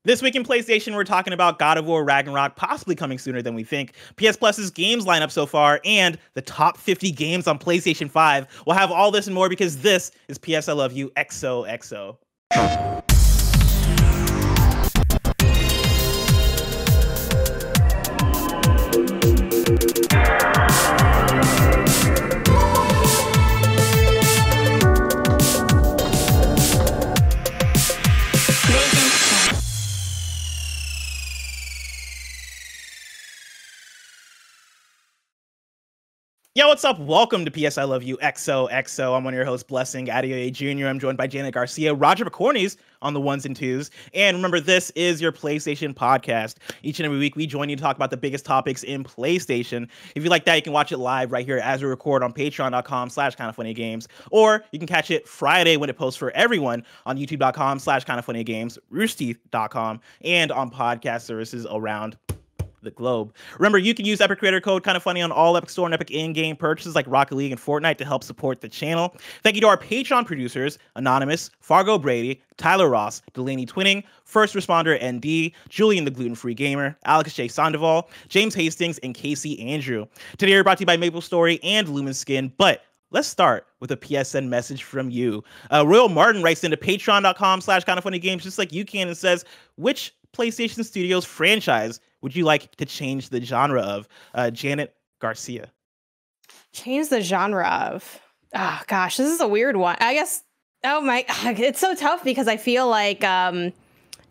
This week in PlayStation, we're talking about God of War Ragnarok possibly coming sooner than we think, PS Plus's games lineup so far, and the top 50 games on PlayStation 5. We'll have all this and more because this is PS I Love You XOXO. Yo, what's up? Welcome to PS I Love You XOXO. I'm one of your hosts, Blessing Adeoye Jr. I'm joined by Janet Garcia, Roger McCorney's on the ones and twos. And remember, this is your PlayStation podcast. Each and every week, we join you to talk about the biggest topics in PlayStation. If you like that, you can watch it live right here as we record on patreon.com/KindaFunnyGames. Or you can catch it Friday when it posts for everyone on youtube.com/KindaFunnyGames, roosterteeth.com, and on podcast services around the globe. Remember, you can use Epic Creator Code KindaFunny on all Epic Store and Epic in-game purchases like Rocket League and Fortnite to help support the channel. Thank you to our Patreon producers, Anonymous, Fargo Brady, Tyler Ross, Delaney Twinning, First Responder ND, Julian the Gluten-Free Gamer, Alex J. Sandoval, James Hastings, and Casey Andrew. Today we're brought to you by Maplestory and Lumen Skin, but let's start with a PSN message from you. Royal Martin writes into patreon.com/KindaFunnyGames just like you can and says, which PlayStation Studios franchise would you like to change the genre of? Janet Garcia. Change the genre of? Oh, gosh, this is a weird one. I guess, it's so tough because I feel like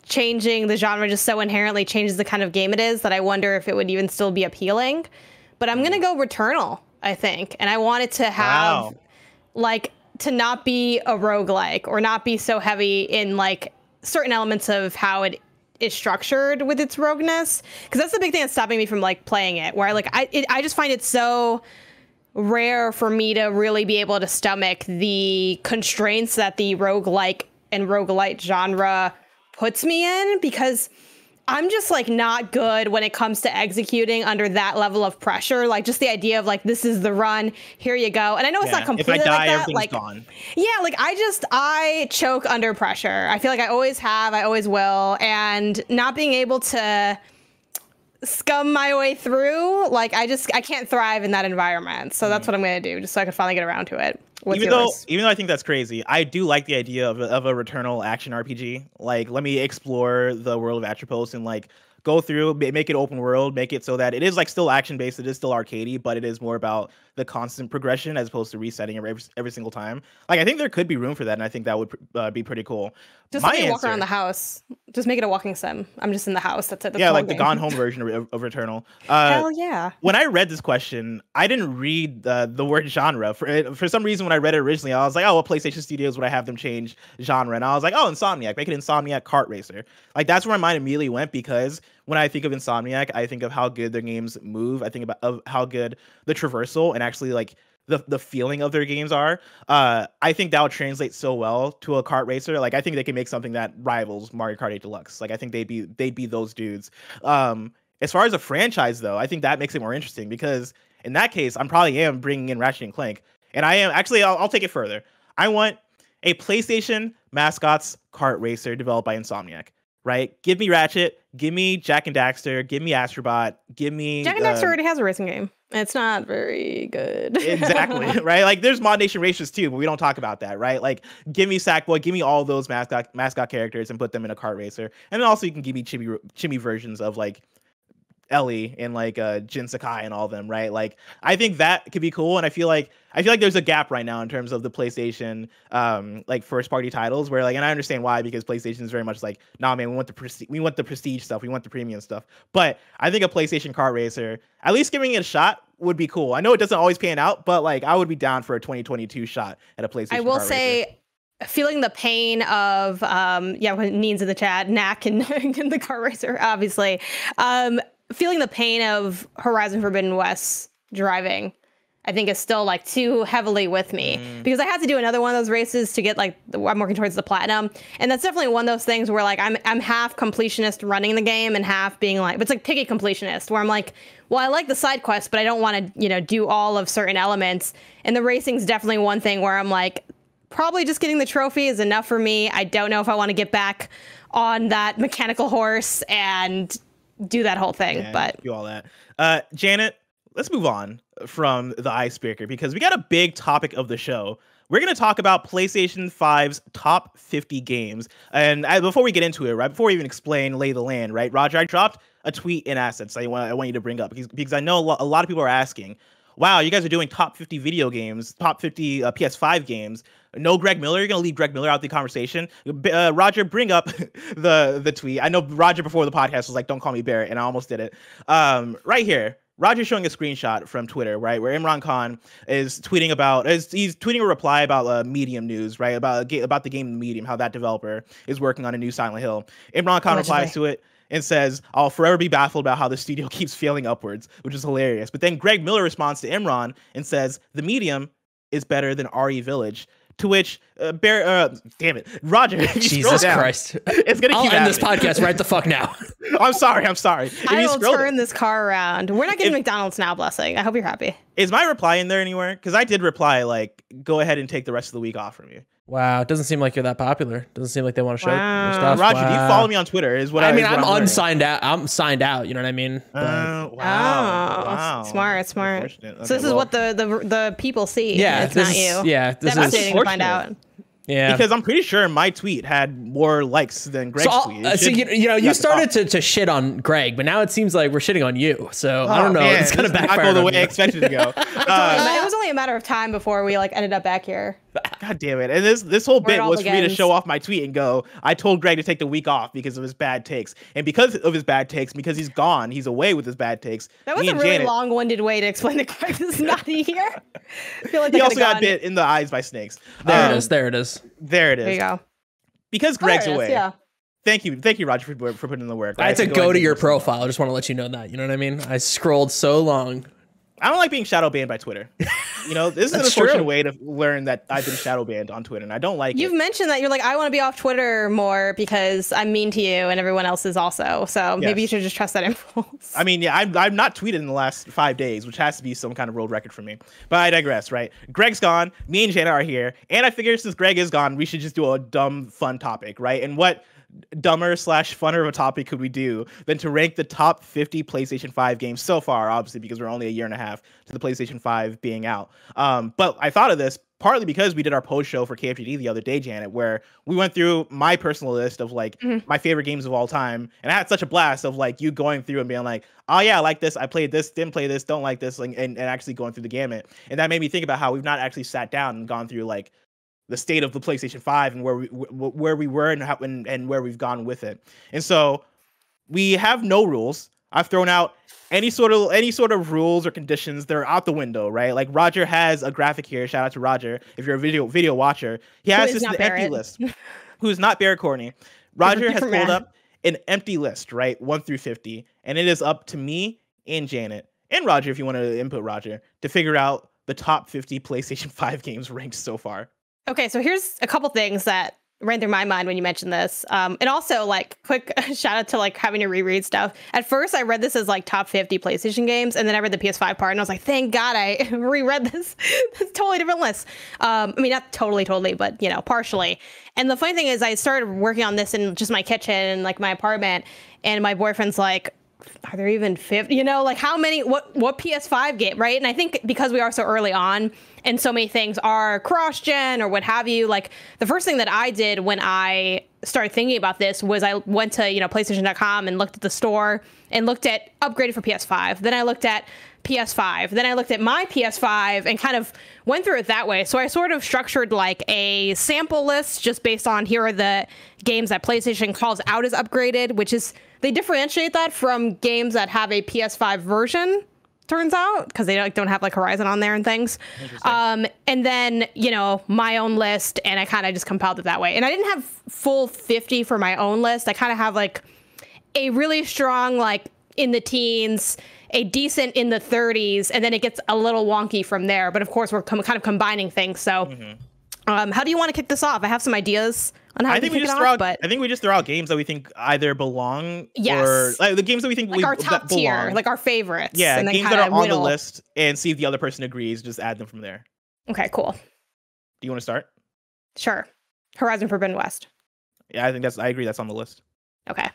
changing the genre just so inherently changes the kind of game it is that I wonder if it would even still be appealing. But I'm going to go Returnal, I think. And I want it to have, to not be a roguelike or not be so heavy in, certain elements of how it is structured with its rogueness, because that's the big thing that's stopping me from playing it, where I just find it so rare for me to really be able to stomach the constraints that the roguelike and roguelite genre puts me in, because I'm just not good when it comes to executing under that level of pressure. Just the idea of this is the run, here you go. And I know it's not completely if I die, like that. Everything's gone. Yeah, I choke under pressure. I feel like I always have, I always will. And not being able to scum my way through, I can't thrive in that environment. So that's what I'm going to do, just so I can finally get around to it. Even though I think that's crazy, I do like the idea of a Returnal action RPG. Let me explore the world of Atropos and go through, make it open world, make it so that it is still action based, it is still arcadey, but it is more about the constant progression as opposed to resetting every single time. I think there could be room for that, and I think that would be pretty cool. Just let me walk around the house. Just make it a walking sim. I'm just in the house. That's it. That's the Gone Home version of Returnal. Hell yeah. When I read this question, I didn't read the word genre. For some reason, when I read it originally, I was like, oh, what PlayStation Studios would I have them change genre? And I was like, oh, Insomniac. Make it Insomniac Kart Racer. That's where my mind immediately went, because when I think of Insomniac, I think of how good their games move. I think of how good the traversal and actually the feeling of their games are. I think that would translate so well to a kart racer. I think they can make something that rivals Mario Kart 8 Deluxe. I think they'd be those dudes. As far as a franchise though, I think that makes it more interesting, because in that case, I'm probably bringing in Ratchet and Clank, and I am actually. I'll take it further. I want a PlayStation mascots kart racer developed by Insomniac. Right? Give me Ratchet, give me Jak and Daxter, give me Astrobot, give me... Jak and Daxter already has a racing game. It's not very good. Exactly, right? There's Mod Nation Races too, but we don't talk about that, right? Give me Sackboy, give me all those mascot characters and put them in a kart racer. And then also you can give me chibi versions of Ellie and Jin Sakai and all of them, right? I think that could be cool, and I feel like there's a gap right now in terms of the PlayStation first party titles, where and I understand why, because PlayStation is very much nah man, we want the prestige stuff, we want the premium stuff. But I think a PlayStation kart racer, at least giving it a shot, would be cool. I know it doesn't always pan out, but I would be down for a 2022 shot at a PlayStation. I will say, feeling the pain of when Neen's in the chat, Knack and the kart racer, obviously. Feeling the pain of Horizon Forbidden West driving, I think, is still too heavily with me, because I had to do another one of those races to get I'm working towards the platinum, and that's definitely one of those things where I'm half completionist running the game and half being but it's piggy completionist, where I'm well, I like the side quests, but I don't want to do all of certain elements, and the racing's definitely one thing where I'm probably just getting the trophy is enough for me. I don't know if I want to get back on that mechanical horse and do that whole thing, but do all that. Janet, let's move on from the icebreaker because we got a big topic of the show. We're going to talk about PlayStation 5's top 50 games. And before we get into it, right, before we even explain lay the land, right, Roger, I dropped a tweet in Assets I want you to bring up because I know a lot of people are asking, wow, you guys are doing top 50 video games, top 50 PS5 games. No Greg Miller. You're going to leave Greg Miller out of the conversation. Roger, bring up the tweet. I know Roger before the podcast was like, don't call me Barrett, and I almost did it. Right here. Roger's showing a screenshot from Twitter, right, where Imran Khan is tweeting about, he's tweeting a reply about Medium news, right, about the game Medium, how that developer is working on a new Silent Hill. Imran Khan replies to it and says, I'll forever be baffled about how the studio keeps failing upwards, which is hilarious. But then Greg Miller responds to Imran and says, the Medium is better than RE Village. To which, damn it, Roger, Jesus Christ. It's gonna keep I'll end this podcast right the fuck now. I'm sorry. I will turn this car around. We're not getting McDonald's now, Blessing. I hope you're happy. Is my reply in there anywhere? Because I did reply, like, go ahead and take the rest of the week off from you. Wow, it doesn't seem like you're that popular. Doesn't seem like they want to show your stuff. Roger, do you follow me on Twitter? I'm unsigned out. I'm signed out. You know what I mean? Wow. Smart. Okay, so this is what the people see. Yeah, it's not you. Yeah, this devastating to find out. Yeah, because I'm pretty sure my tweet had more likes than Greg's tweet. So you started to shit on Greg, but now it seems like we're shitting on you. So I don't know. Man, it's gonna backfire. Not go the way I expected it to go. It was only a matter of time before we ended up back here. God damn it! And this whole bit was for me to show off my tweet and go, I told Greg to take the week off because of his bad takes, and because of his bad takes, because he's gone, he's away with his bad takes. That was a really long-winded way to explain that Greg is not here. I feel like he also got bit in the eyes by snakes. There it is. There you go. Because Greg's away. Yeah. Thank you, Roger, for putting in the work. I had to go to your profile. I just want to let you know that. You know what I mean? I scrolled so long. I don't like being shadow banned by Twitter. This is an unfortunate way to learn that I've been shadow banned on Twitter, and I don't like it. You've mentioned that you're like, I want to be off Twitter more because I'm mean to you and everyone else is also. So maybe you should just trust that impulse. I mean, yeah, I've not tweeted in the last 5 days, which has to be some kind of world record for me. But I digress, right? Greg's gone. Me and Jana are here. And I figured since Greg is gone, we should just do a dumb, fun topic, right? And what dumber / funner of a topic could we do than to rank the top 50 PlayStation 5 games so far, obviously because we're only a year and a half to the PlayStation 5 being out. But I thought of this partly because we did our post show for KFGD the other day, Janet, where we went through my personal list of like my favorite games of all time, and I had such a blast of like you going through and being like, oh yeah, I like this, I played this, didn't play this, don't like this, like, and actually going through the gamut. And that made me think about how we've not actually sat down and gone through like the state of the PlayStation 5 and where we were and where we've gone with it. And so we have no rules. I've thrown out any sort of rules or conditions. They're out the window, right? Like Roger has a graphic here. Shout out to Roger if you're a video watcher. He has just an empty list. Who's not Barrett Corney. Roger has pulled up an empty list, right? 1 through 50. And it is up to me and Janet and Roger, if you want to input Roger, to figure out the top 50 PlayStation 5 games ranked so far. Okay, so here's a couple things that ran through my mind when you mentioned this. And also, like, quick shout out to, like, having to reread stuff. At first, I read this as, like, top 50 PlayStation games, and then I read the PS5 part, and I was like, thank God I reread this. It's a totally different list. I mean, not totally, but, partially. And the funny thing is, I started working on this in just my kitchen and, like, my apartment, and my boyfriend's like, are there even 50? Like how many, what PS5 game, right? And I think because we are so early on and so many things are cross-gen or what have you, like the first thing that I did when I started thinking about this was I went to, PlayStation.com and looked at the store and looked at upgraded for PS5. Then I looked at PS5. Then I looked at my PS5 and kind of went through it that way. So I sort of structured like a sample list just based on here are the games that PlayStation calls out as upgraded, which is they differentiate that from games that have a PS5 version, turns out, because they don't have like Horizon on there and things. And then, my own list, and I kind of just compiled it that way. And I didn't have full 50 for my own list. I kind of have like a really strong, like in the teens, a decent in the 30s, and then it gets a little wonky from there. But of course, we're kind of combining things. So how do you want to kick this off? I have some ideas on how to kick it off, but I think we just throw out games that we think either belong or like the games that we think like our top tier, like our favorites. Yeah, and then games that are on the list, and see if the other person agrees. Just add them from there. Okay, cool. Do you want to start? Sure. Horizon Forbidden West. Yeah, I agree. That's on the list. Okay.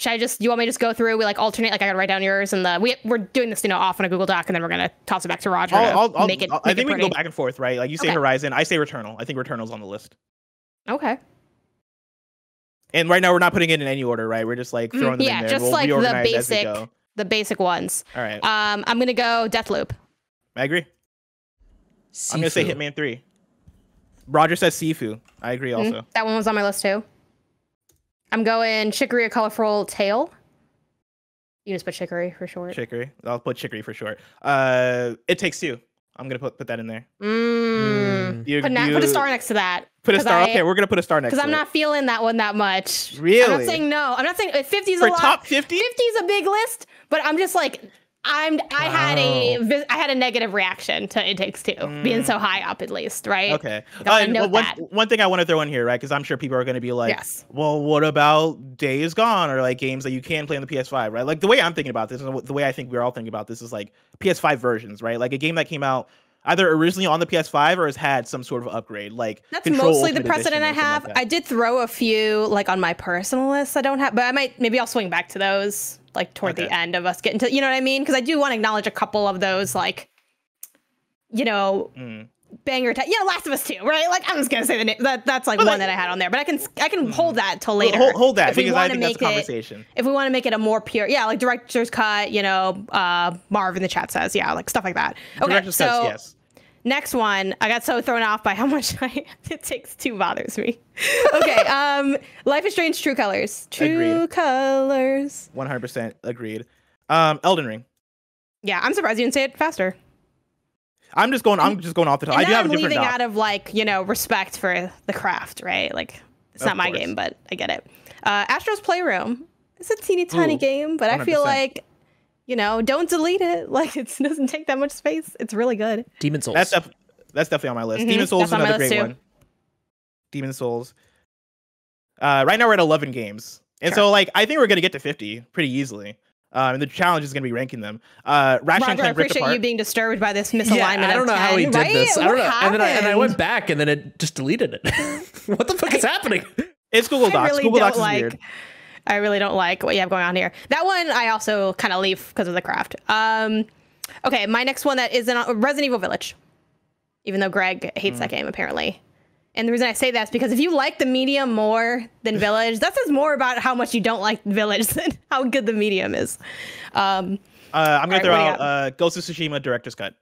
Do you want me to just go through? We like alternate. Like I gotta write down yours, and we're doing this, off on a Google Doc, and then we're gonna toss it back to Roger. I we think can go back and forth, right? Like you say Horizon, I say Returnal. I think Returnal's on the list. Okay. And right now we're not putting it in any order, right? We're just like throwing them in there. Just we'll like the basic ones. All right. I'm gonna go Deathloop. I agree. Sifu. I'm gonna say Hitman 3. Roger says Sifu. I agree also. That one was on my list too. I'm going Chicory, A Colorful Tale. You just put Chicory for short. Chicory. I'll put Chicory for short. It Takes Two. I'm gonna put that in there. Put a star next to that. Put a star. Okay, we're gonna put a star next to it. Because I'm not feeling that one that much. Really? I'm not saying no. I'm not saying 50 is a for lot. top 50. 50 is a big list, but I'm just like I had a negative reaction to It Takes Two being so high up, at least, right? Okay. One thing I want to throw in here, right? Because I'm sure people are going to be like, well, what about Days Gone or like games that you can play on the PS5, right? Like the way I'm thinking about this, and the way I think we're all thinking about this is like PS5 versions, right? Like a game that came out either originally on the PS5 or has had some sort of upgrade. Like that's Control mostly the Ultimate precedent I have. Like I did throw a few like on my personal list. I don't have, but maybe I'll swing back to those like toward the end of us getting to, you know what I mean? Because I do want to acknowledge a couple of those, like, banger. Last of Us 2, right? Like I'm just gonna say the name. That's like one that I had on there, but I can hold that till later. Hold that because I think that's a conversation. If we want to make it a more pure, like director's cut, Marv in the chat says, like stuff like that. Okay, director's cuts, yes. Next one, I got so thrown off by how much It Takes Two bothers me. Okay, Life is Strange, True Colors. True Colors. 100% agreed. Elden Ring. Yeah, I'm surprised you didn't say it faster. I'm just going off the top. I do have a different leaving out of like, respect for the craft, right? Like it's not my game, but I get it. Astro's Playroom. It's a teeny tiny game, but 100%. I feel like don't delete it. Like it doesn't take that much space. It's really good. Demon Souls. That's definitely on my list. Demon Souls is another great one. Demon Souls. Right now we're at 11 games. And so like I think we're gonna get to 50 pretty easily. And the challenge is gonna be ranking them. Roger, I appreciate you being disturbed by this misalignment. I don't know how he did this. I don't know. And I went back and then it just deleted it. What the fuck is happening? It's Google Docs. Google Docs is weird. I really don't like what you have going on here. That one I also kind of leave because of the craft. Okay, my next one that isn't on Resident Evil Village. Even though Greg hates that game, apparently. And the reason I say that is because if you like the medium more than Village, that says more about how much you don't like Village than how good the medium is. I'm going to throw out Ghost of Tsushima Director's Cut.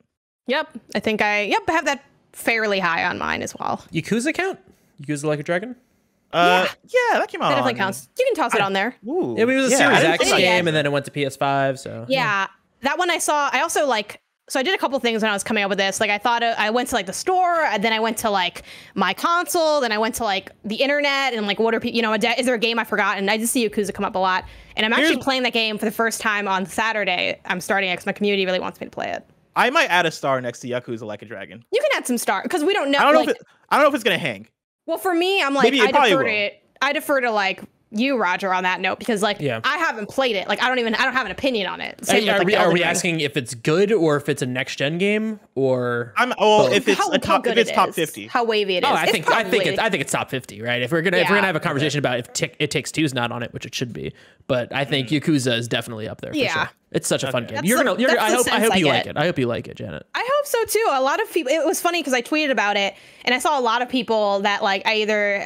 Yep, I think I have that fairly high on mine as well. Yakuza count? Yakuza Like a Dragon? Yeah, that came out. That definitely counts. You can toss it on there. Ooh. It was a Series X game, and then it went to PS5. So that one I saw. I also like. So I did a couple things when I was coming up with this. Like I thought I went to like the store, and then I went to like my console, then I went to like the internet, and like what are people? Is there a game I forgot? And I just see Yakuza come up a lot. And I'm actually playing that game for the first time on Saturday. I'm starting it because my community really wants me to play it. I might add a star next to Yakuza Like a Dragon. You can add some star because we don't know. I don't know if it's gonna hang. Well, for me, I'm like I defer to like you, Roger, on that note because like I haven't played it. Like I don't have an opinion on it. Are we asking if it's good or if it's a next gen game or if it's top 50, how wavy it is? I think it's top 50, right? If we're gonna have a conversation about if It Takes Two's not on it, which it should be, but I think Yakuza is definitely up there. For sure. It's such a fun game. I hope you like it. I hope you like it, Janet. I hope so too. A lot of people. It was funny because I tweeted about it and I saw a lot of people that like I either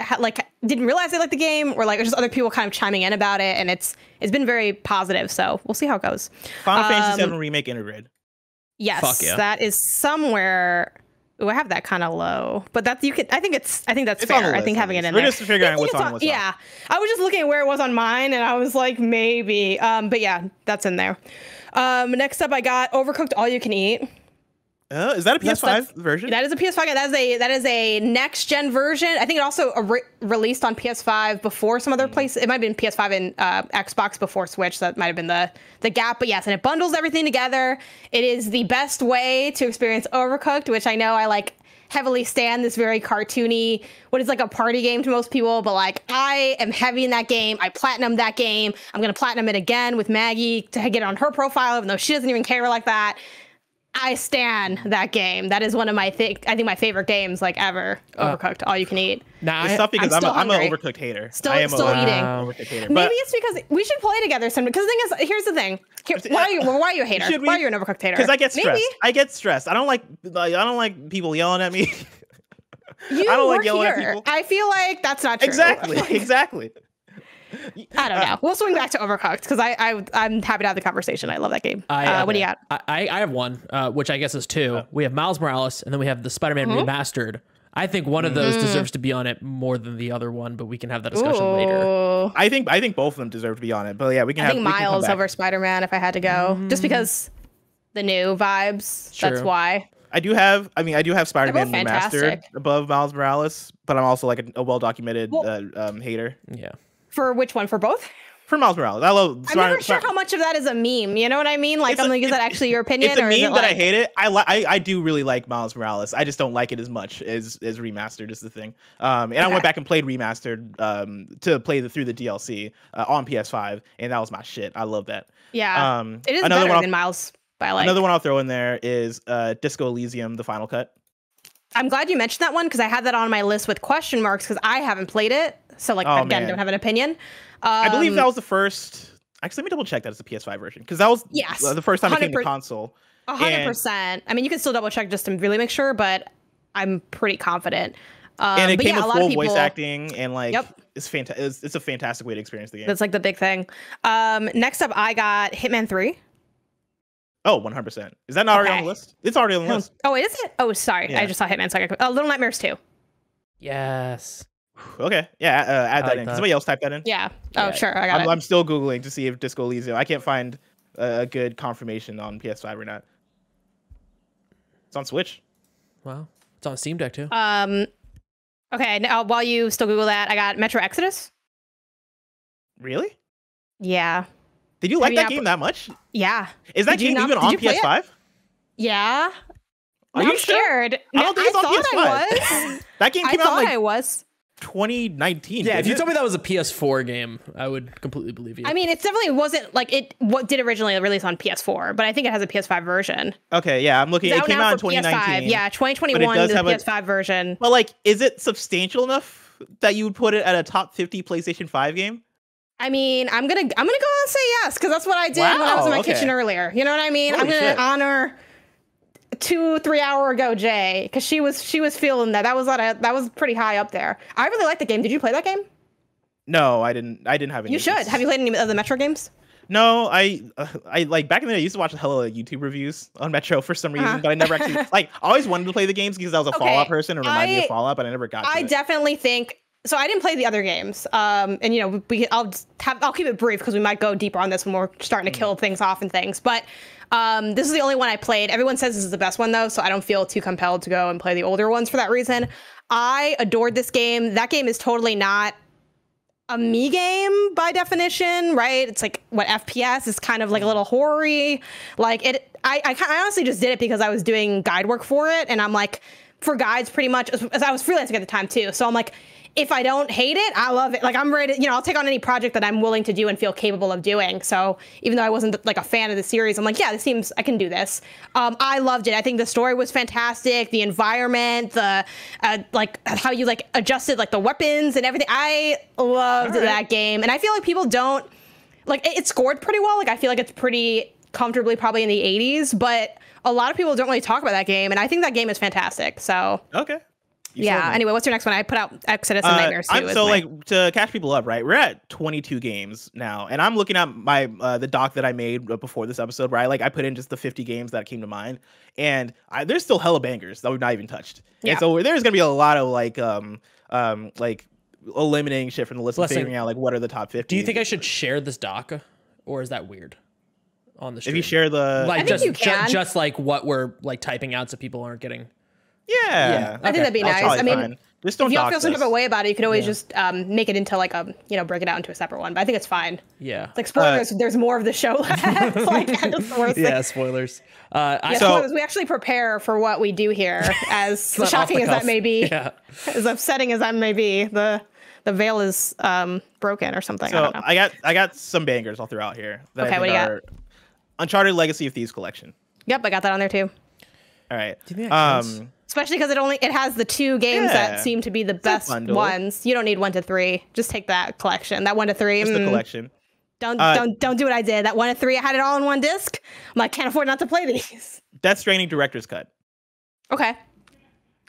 didn't realize they liked the game or like just other people kind of chiming in about it, and it's been very positive. So we'll see how it goes. Final Fantasy VII Remake Intergrade. Yes, that is somewhere. Oh, I have that kind of low, but that's I think that's fair. I think having it in there. We're just figuring out what's on. Yeah, I was just looking at where it was on mine, and I was like, maybe. But yeah, that's in there. Next up, I got Overcooked All You Can Eat. Is that a PS5 version? That is a PS5. That is a next gen version. I think it also released on PS5 before some other places. It might have been PS5 and Xbox before Switch. That might have been the gap. But yes, and it bundles everything together. It is the best way to experience Overcooked, which I know I like heavily stand this very cartoony, what is like a party game to most people, but like I am heavy in that game. I platinumed that game. I'm gonna platinum it again with Maggie to get it on her profile, even though she doesn't even care like that. I stan that game. That is one of my I think my favorite games like ever. Overcooked, all you can eat. Nah, it's tough because I'm an Overcooked hater. Still eating. Overcooked hater. Maybe it's because we should play together sometime. Because the thing is, here's the thing. Why are you a hater? Why are you an Overcooked hater? Because I get stressed. Maybe. I get stressed. I don't like people yelling at me. I don't like yelling at people. I feel like that's not true. Exactly. I don't know. We'll swing back to Overcooked because I'm happy to have the conversation. I love that game. What do you got? I have one, which I guess is two. We have Miles Morales, and then we have the Spider-Man Remastered. I think one of those deserves to be on it more than the other one, but we can have that discussion later. I think both of them deserve to be on it, but yeah, we can. I think Miles over Spider-Man if I had to go, just because the new vibes. True. That's why. I do have Spider-Man Remastered above Miles Morales, but I'm also like a well-documented hater. Yeah. For which one? For both? For Miles Morales. I'm never sure how much of that is a meme. You know what I mean? Like, is that actually your opinion? It's a meme that I hate it. I do really like Miles Morales. I just don't like it as much as Remastered is the thing. And I went back and played Remastered to play through the DLC on PS5, and that was my shit. I love that. Yeah. It is better than Miles. Another one I'll throw in there is Disco Elysium, the final cut. I'm glad you mentioned that one because I had that on my list with question marks because I haven't played it. So again, don't have an opinion. I believe that was the first. Actually, let me double check that it's the PS5 version because that was the first time it came to console. 100%. I mean, you can still double check just to really make sure, but I'm pretty confident. And it came with full voice acting and it's fantastic. It's a fantastic way to experience the game. That's like the big thing. Next up, I got Hitman 3. Oh, 100%. Is that not already on the list? It's already on the list. Oh, is it? Oh, sorry. Yeah. I just saw Hitman. So I got Little Nightmares 2. Yes. Okay. Yeah, add that in. Can somebody else type that in? Yeah. Oh, sure. I got it. I'm still Googling to see if Disco Elysium. I can't find a good confirmation on PS5 or not. It's on Switch. Wow. It's on Steam Deck, too. Okay. Now, while you still Google that, I got Metro Exodus. Really? Yeah. Did you like that game that much? Yeah. Is that game even on PS5? Yeah. Are you scared? I don't think it's on PS5. I was. That game came out I was. 2019. Yeah, if you told me that was a PS4 game, I would completely believe you. I mean, it definitely wasn't what did originally release on PS4, but I think it has a PS5 version. Okay, yeah, I'm looking. It came out in 2019. PS5. Yeah, 2021 is the PS5 version. But is it substantial enough that you would put it at a top 50 PlayStation 5 game? I mean, I'm gonna go and say yes because that's what I did when I was in my kitchen earlier. You know what I mean? Holy I'm gonna honor 2-3 hour ago Jay because she was feeling that that was pretty high up there. I really liked the game. Did you play that game? No, I didn't have any. You should. Have you played any of the Metro games? No, I like back in the day I used to watch a hell of YouTube reviews on Metro for some reason, but I never actually I always wanted to play the games because I was a Fallout person and reminded me of Fallout, but I never got to it. Definitely think so. I didn't play the other games, and I'll keep it brief because we might go deeper on this when we're starting to kill things off and things. But this is the only one I played. Everyone says this is the best one though, so I don't feel too compelled to go and play the older ones for that reason. I adored this game. That game is totally not a me game by definition, right? It's like what FPS is kind of like a little horror-y. Like it, I honestly just did it because I was doing guide work for it, and I'm like, for guides pretty much, as I was freelancing at the time too. So I'm like, if I don't hate it, I love it. Like I'm ready to, I'll take on any project that I'm willing to do and feel capable of doing. So even though I wasn't like a fan of the series, I'm like, yeah, I can do this. I loved it. I think the story was fantastic. The environment, the like how you like adjusted like the weapons and everything. I loved that game. And I feel like people don't like it scored pretty well. Like I feel like it's pretty comfortably probably in the 80s, but a lot of people don't really talk about that game. And I think that game is fantastic. So okay. Yeah. Anyway, what's your next one? I put out Exodus and Nightmares too. So to catch people up, right? We're at 22 games now, and I'm looking at my the doc that I made before this episode, where I put in just the 50 games that came to mind, and there's still hella bangers that we've not even touched. Yeah. And so there's gonna be a lot of eliminating shit from the list and figuring out what are the top 50. Do you think I should share this doc, or is that weird? On the stream? If you share the I think you can. just like what we're typing out, so people aren't getting. Yeah. I think that'd be nice. I mean, just don't if you don't feel some type of way about it, you could always just make it into like a, break it out into a separate one. But I think it's fine. Yeah. It's like spoilers. There's more of the show left. Yeah, spoilers. Spoilers. We actually prepare for what we do here, as shocking as that may be, as upsetting as that may be. The veil is broken or something. So I don't know. I got some bangers I'll throw out here. Okay, what do you got? Uncharted Legacy of Thieves collection. Yep, I got that on there too. All right. Especially because it has the 2 games that seem to be the best ones. You don't need 1 to 3. Just take that collection. That 1 to 3. Just the collection. Don't do what I did. That 1 to 3, I had it all in one disc. I'm like, can't afford not to play these. Death Stranding Director's Cut. Okay.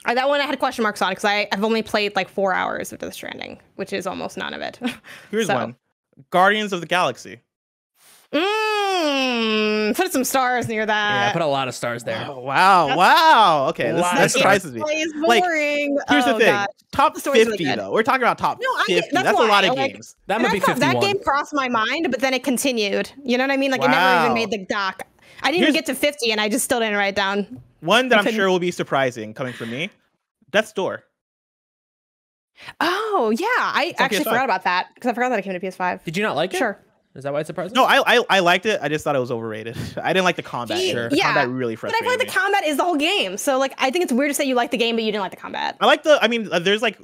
That one I had question marks on because I've only played like 4 hours of Death Stranding, which is almost none of it. Here's one. Guardians of the Galaxy. Put some stars near that. Yeah, put a lot of stars there. Oh, wow. Okay, that surprises me. Like, here's the thing. God. Top 50 though. We're talking about top 50. That's a lot of games. That might be 51. That game crossed my mind, but then it continued. You know what I mean? Like it never even made the doc. I didn't even get to 50, and I just still didn't write it down. One that I'm sure will be surprising coming from me. Death's Door. Oh yeah, I actually forgot about that because I forgot that it came to PS5. Did you not like it? Sure. Is that why it surprised you? No, I liked it. I just thought it was overrated. I didn't like the combat. The combat really frustrated me. But I feel like the combat is the whole game. So like, I think it's weird to say you like the game, but you didn't like the combat. I mean, there's like,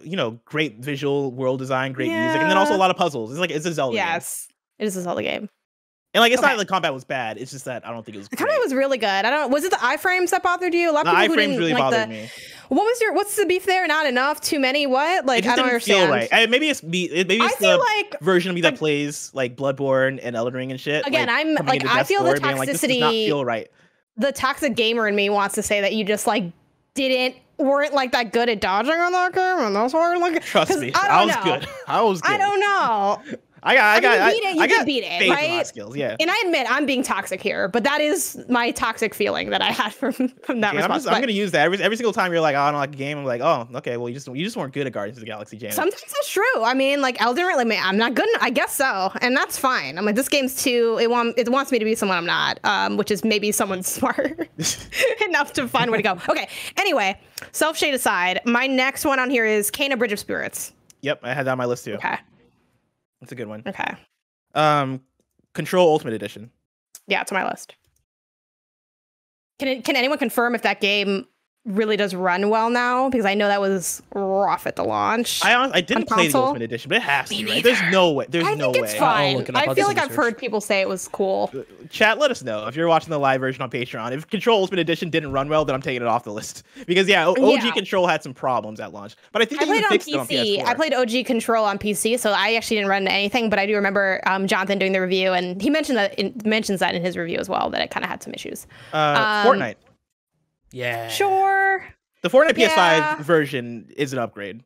great visual world design, great music, and then also a lot of puzzles. It's a Zelda game. Yes, it is a Zelda game. And like, it's not like the combat was bad. It's just that I don't think it was. The combat was really good. Was it the iframes that bothered you? A lot of people iframes really bothered me. What's the beef there? Not enough? Too many? What? Like, I don't understand. Feel right. Maybe it's the version of me that plays like Bloodborne and Elden Ring and shit. Again, I feel the toxicity. This does not feel right. The toxic gamer in me wants to say that you just like weren't like that good at dodging on that game, and that's why like. Trust me, I was good. I don't know. I did beat it, right? Skills, yeah. And I admit I'm being toxic here, but that is my toxic feeling that I had from that response. I'm gonna use that every single time you're like, oh, I don't like a game. I'm like, oh, okay, well you just weren't good at Guardians of the Galaxy, Janet. Sometimes that's true. I mean, like Elden Ring, like, I'm not good. I guess so, and that's fine. I'm like, this game's too. It wants me to be someone I'm not, which is maybe someone smart enough to find where to go. Okay. Anyway, self-shade aside, my next one on here is Kena Bridge of Spirits. Yep, I had that on my list too. Okay. That's a good one. Okay. Control Ultimate Edition. Yeah, it's on my list. Can anyone confirm if that game really does run well now? Because I know that was rough at the launch. I didn't play the Ultimate Edition, but it has to, right? There's no way. I think it's fine. I feel like I've heard people say it was cool. Chat, let us know if you're watching the live version on Patreon. If Control Ultimate Edition didn't run well, then I'm taking it off the list. Because OG Control had some problemes at launch, but I think they fixed it on PS4. I played OG Control on PC, so I actually didn't run into anything. But I do remember Jonathan doing the review, and he mentions that in his review as well, that it kind of had some issues. Fortnite. Yeah. Sure. The Fortnite PS5 version is an upgrade.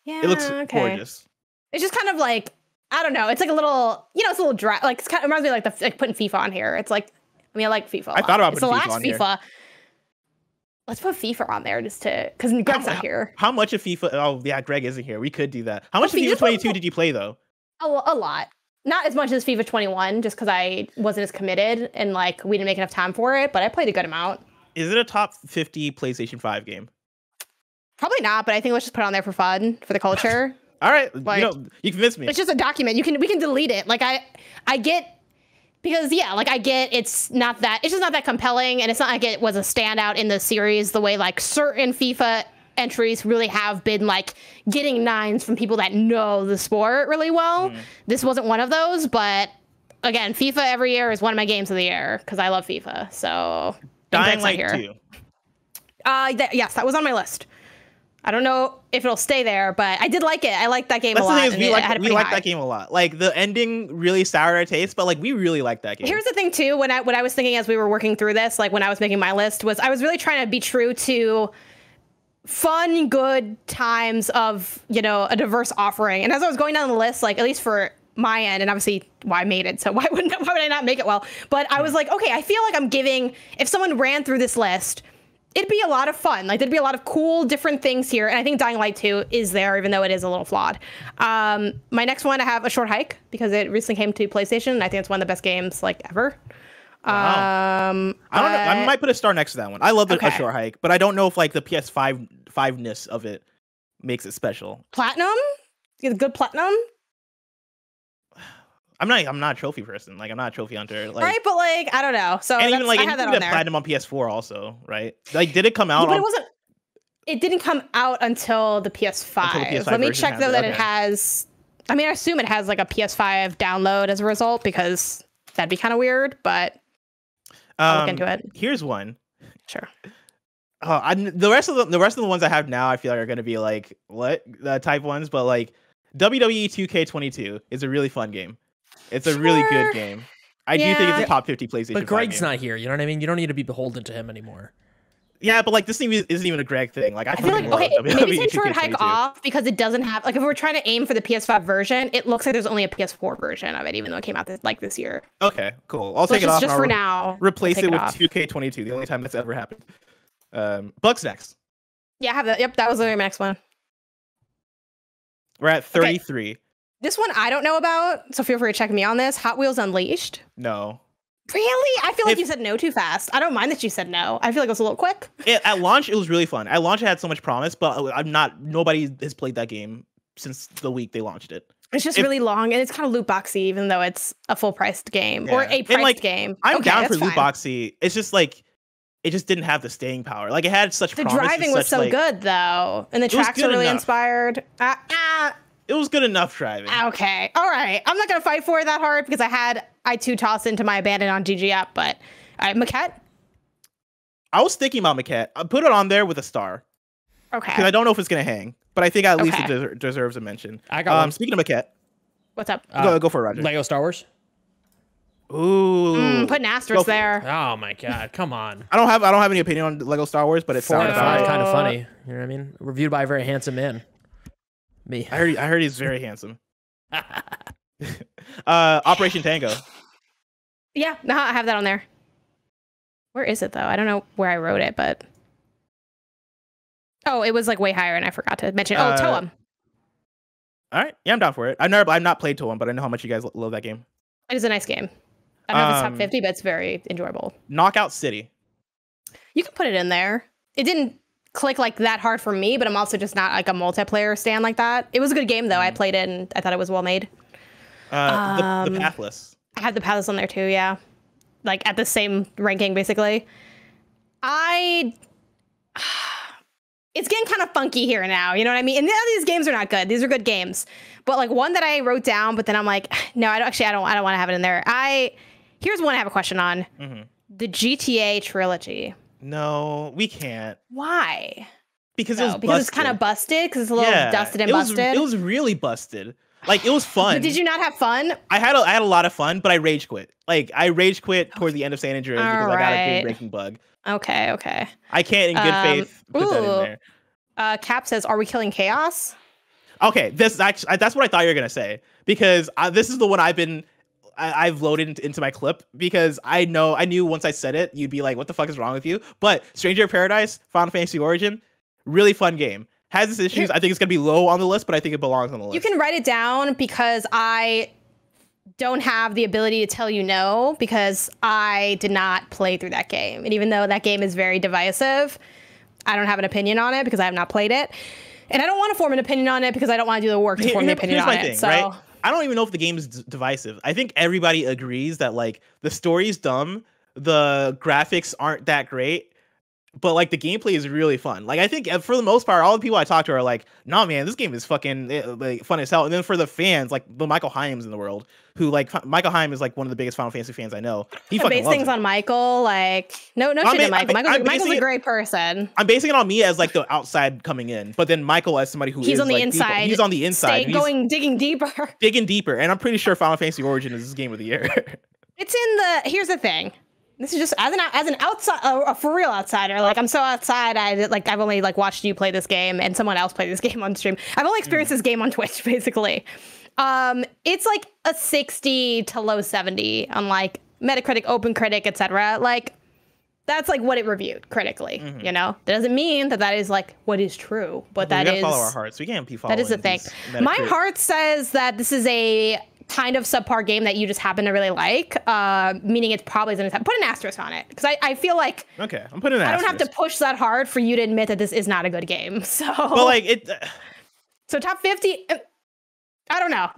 Yeah. It looks gorgeous. It's just kind of like, I don't know. It's like a little, it's a little dry. Like it reminds me of like putting FIFA on here. It's like, I like FIFA. I thought about putting FIFA on here. Let's put FIFA on there just because Greg's not here. How much of FIFA? Oh yeah, Greg isn't here. We could do that. How much of FIFA 22 did you play though? A lot. Not as much as FIFA 21, just because I wasn't as committed and like we didn't make enough time for it. But I played a good amount. Is it a top 50 PlayStation 5 game? Probably not, but I think let's just put it on there for fun, for the culture. All right, like, you convinced me. It's just a document. We can delete it. Like I get, because I get it's just not that compelling, and it's not like it was a standout in the series the way like certain FIFA entries really have been like getting 9s from people that know the sport really well. This wasn't one of those, but again, FIFA every year is one of my games of the year because I love FIFA. So. Dying Light 2. Yes, that was on my list. I don't know if it'll stay there, but I did like it. I liked that game a lot. We liked that game a lot. Like the ending really soured our taste, but like we really liked that game. Here's the thing too, what I was thinking as we were working through this, like when I was making my list, was I was really trying to be true to fun, good times of, a diverse offering. And as I was going down the list, like at least for my end, and obviously I made it, so why would I not make it well? But I was like, okay, I feel like I'm giving, if someone ran through this list, it'd be a lot of fun. Like there'd be a lot of cool different things here, and I think Dying Light 2 is there, even though it is a little flawed. My next one, I have A Short Hike, because it recently came to PlayStation, and I think it's one of the best games like ever. Wow. I don't know. I might put a star next to that one. I love A Short Hike, but I don't know if like the PS5-ness of it makes it special. Platinum? You get a good platinum? I'm not a trophy person. Like I'm not a trophy hunter. Like, right, but like I don't know. So and even like I have that on there. Platinum on PS4 also, right? Like did it come out? But it didn't come out until the PS5. Let me check though that it has. I mean, I assume it has like a PS5 download as a result because that'd be kind of weird. But I'll look into it. Here's one. Sure. The rest of the ones I have now, I feel like are going to be like what type ones, but like WWE 2K22 is a really fun game. It's a really good game. I do think it's a top 50 PlayStation. But Greg's not here. You know what I mean? You don't need to be beholden to him anymore. Yeah, but like this thing isn't even a Greg thing. Like I feel like maybe take short hike off because it doesn't have like if we're trying to aim for the PS5 version, it looks like there's only a PS4 version of it, even though it came out this year. Okay, cool. I'll take it off just for now. Replace it with 2K22. The only time that's ever happened. Bugsnax. Yeah, I have that. Yep, that was my next one. We're at 33. Okay. This one I don't know about, so feel free to check me on this. Hot Wheels Unleashed. No. Really? I feel like you said no too fast. I don't mind that you said no. I feel like it was a little quick. At launch, it was really fun. At launch, it had so much promise, but nobody has played that game since the week they launched it. It's just really long, and it's kind of loot boxy, even though it's a full-priced game or a priced game. I'm down for loot boxy. It's just like it just didn't have the staying power. Like it had such promise. The driving was so good though, and the tracks were really inspired. It was good enough driving. Okay. All right. I'm not going to fight for it that hard because I too tossed into my abandoned on GG app, but all right, Maquette. I was thinking about Maquette. I put it on there with a star. Okay. Because I don't know if it's going to hang, but I think at least it deserves a mention. I got one. Speaking of Maquette. What's up? Go for it, Roger. Lego Star Wars. Ooh. Put an asterisk there. Oh my God. Come on. I don't have any opinion on Lego Star Wars, but it's kind of funny. You know what I mean? Reviewed by a very handsome man. Me. I heard he's very handsome. Operation Tango. Yeah, no, I have that on there. Where is it though? I don't know where I wrote it, but it was like way higher, and I forgot to mention. Toem. All right, yeah, I'm down for it. I've not played Toem, but I know how much you guys love that game. It is a nice game. I don't know if it's top 50, but it's very enjoyable. Knockout City. You can put it in there. It didn't click like that hard for me, but I'm also just not like a multiplayer stand like that. It was a good game though. I played it and I thought it was well made. The Pathless. I had the Pathless on there too, yeah. Like at the same ranking basically. It's getting kind of funky here now, you know what I mean? And these games are not good. These are good games. But like one that I wrote down, but then I'm like, no, I don't want to have it in there. Here's one I have a question on. The GTA Trilogy. No, we can't. Why? Because it's kind of busted. Because it's a little dusted and busted. It was really busted. Like it was fun. But did you not have fun? I had a lot of fun, but I rage quit. Like I rage quit towards the end of San Andreas because I got a game breaking bug. Okay. I can't in good faith put that in there. Cap says, "Are we killing chaos?" Okay, that's what I thought you were gonna say because this is the one I've loaded into my clip because I knew once I said it, you'd be like, what the fuck is wrong with you? But Stranger of Paradise, Final Fantasy Origin, really fun game. Has its issues. I think it's going to be low on the list, but I think it belongs on the list. You can write it down because I don't have the ability to tell you no because I did not play through that game. And even though that game is very divisive, I don't have an opinion on it because I have not played it. And I don't want to form an opinion on it because I don't want to do the work to form an opinion on it. So. Right? I don't even know if the game is divisive. I think everybody agrees that like the story's dumb, the graphics aren't that great, but like the gameplay is really fun. Like I think for the most part, all the people I talk to are like, "Nah, man, this game is fucking like fun as hell." And then for the fans, like the Michael Heims in the world, who like Michael Heim is like one of the biggest Final Fantasy fans I know. He fucking base things on Michael, like no shit to Michael. Michael's a great person. I'm basing it on me as like the outside coming in, but then Michael as somebody who he's is on the like, inside. He's on the inside, digging deeper, and I'm pretty sure Final Fantasy Origin is his game of the year. It's in the. Here's the thing. This is just as an outside, a for real outsider. Like I'm so outside. I've only like watched you play this game and someone else play this game on stream. I've only experienced this game on Twitch, basically. It's like a 60 to low 70 on like Metacritic, OpenCritic, etc. Like that's like what it reviewed critically. You know, that doesn't mean that is like what is true, but we gotta follow our hearts. We can't be following. That is the thing. My heart says that this is a kind of subpar game that you just happen to really like, meaning it's probably going to put an asterisk on it because I feel like I'm putting an asterisk. I don't have to push that hard for you to admit that this is not a good game. So, well, like it. So top 50. I don't know.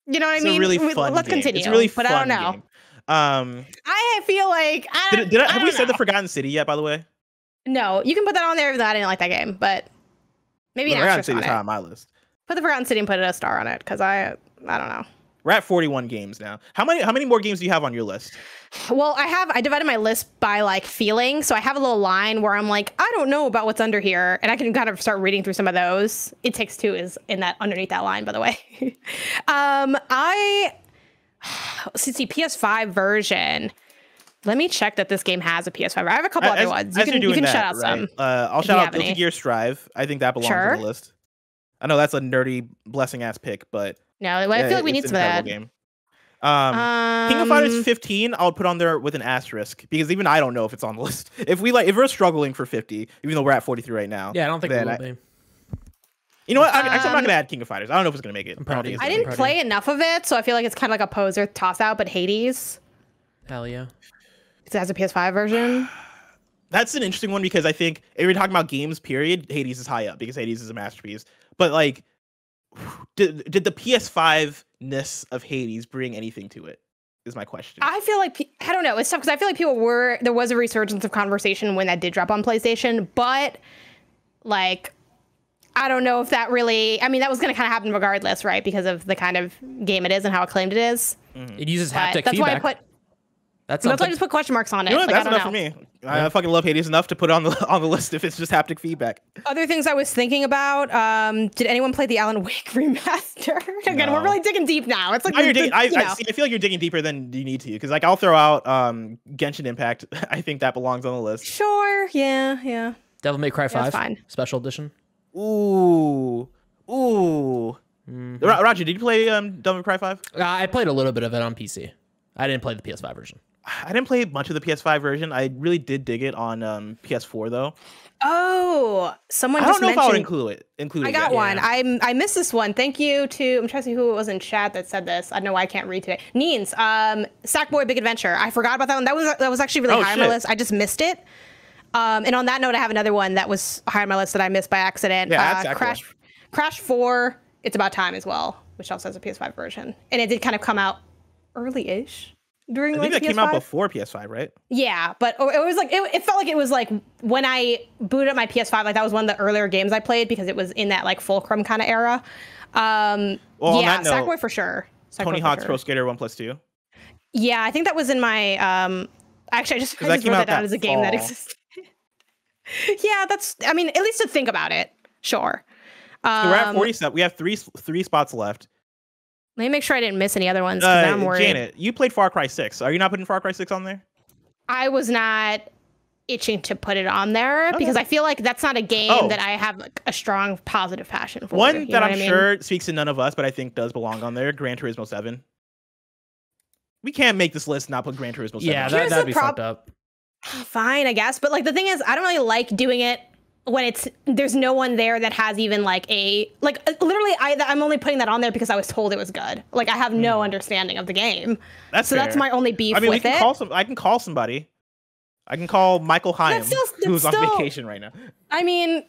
You know what I mean? Really fun. Let's continue. It's a really fun. But I don't know. Game. I feel like have we said the Forgotten City yet? By the way, no. You can put that on there if I didn't like that game, but maybe an asterisk on it. High on my list. Put the Forgotten City and put a star on it because I don't know. We're at 41 games now. How many more games do you have on your list? Well, I divided my list by like feeling. So I have a little line where I'm like, I don't know about what's under here, and I can kind of start reading through some of those. It Takes Two is in that underneath that line, by the way. Let's see, PS5 version. Let me check that this game has a PS5. I have a couple other ones. You can shout out some. I'll shout out Guilty Gear Strive. I think that belongs on the list. I know that's a nerdy blessing ass pick, but no, I feel like we need some of that. Game. King of Fighters 15, I'll put on there with an asterisk because even I don't know if it's on the list. If we're struggling for 50, even though we're at 43 right now. Yeah, I don't think we will be. You know what? I'm not gonna add King of Fighters. I don't know if it's gonna make it. I didn't play enough of it, so I feel like it's kind of like a poser toss out. But Hades, hell yeah, it has a PS5 version. That's an interesting one because I think if you're talking about games, period, Hades is high up because Hades is a masterpiece. But like, did the PS5-ness of Hades bring anything to it? Is my question. I feel like I don't know. It's tough because I feel like there was a resurgence of conversation when that did drop on PlayStation, but like, I don't know if that really. I mean, that was going to kind of happen regardless, right? Because of the kind of game it is and how acclaimed it is. Mm-hmm. It uses haptic feedback. That's why I just put question marks on it. You know, that's enough for me. I fucking love Hades enough to put it on the list if it's just haptic feedback. Other things I was thinking about. Did anyone play the Alan Wake remaster? Again, we're really digging deep now. It's like I feel like you're digging deeper than you need to because like I'll throw out Genshin Impact. I think that belongs on the list. Sure. Yeah. Devil May Cry 5 fine. Special Edition. Ooh. Mm-hmm. Roger, did you play Devil May Cry 5? I played a little bit of it on PC. I didn't play the PS5 version. I didn't play much of the PS5 version. I really did dig it on PS4 though. Oh, someone I just don't know mentioned, if I would include it. I got one. Yeah. I missed this one. Thank you to, I'm trying to see who it was in chat that said this. I know why I can't read today. Neens, Sackboy Big Adventure. I forgot about that one. That was actually really high on my list. I just missed it. And on that note, I have another one that was high on my list that I missed by accident. Yeah, Crash 4. It's About Time as well, which also has a PS5 version, and it did kind of come out early-ish. During, I think like, that PS5? came out before PS5, right? Yeah, but it was like it felt like it was like when I booted up my PS5, like that was one of the earlier games I played because it was in that like Fulcrum kind of era. Yeah, Sackboy for sure. Tony Hawk's Pro Skater 1+2. Yeah, I think that was in my actually I just wrote that down as a game that existed. Yeah, I mean, at least to think about it. Sure. So we're at 47. We have three spots left. Let me make sure I didn't miss any other ones because I'm worried. Janet, you played Far Cry 6. Are you not putting Far Cry 6 on there? I was not itching to put it on there because I feel like that's not a game that I have like a strong positive passion for. One that I'm sure speaks to none of us, but I think does belong on there, Gran Turismo 7. We can't make this list and not put Gran Turismo 7. Yeah, that'd be fucked up. Fine, I guess. But like the thing is, I don't really like doing it when there's no one there that has even like literally I'm only putting that on there because I was told it was good. Like I have no understanding of the game. That's my only beef with it. I can call somebody. I can call Michael Heim, who's on vacation right now. I mean,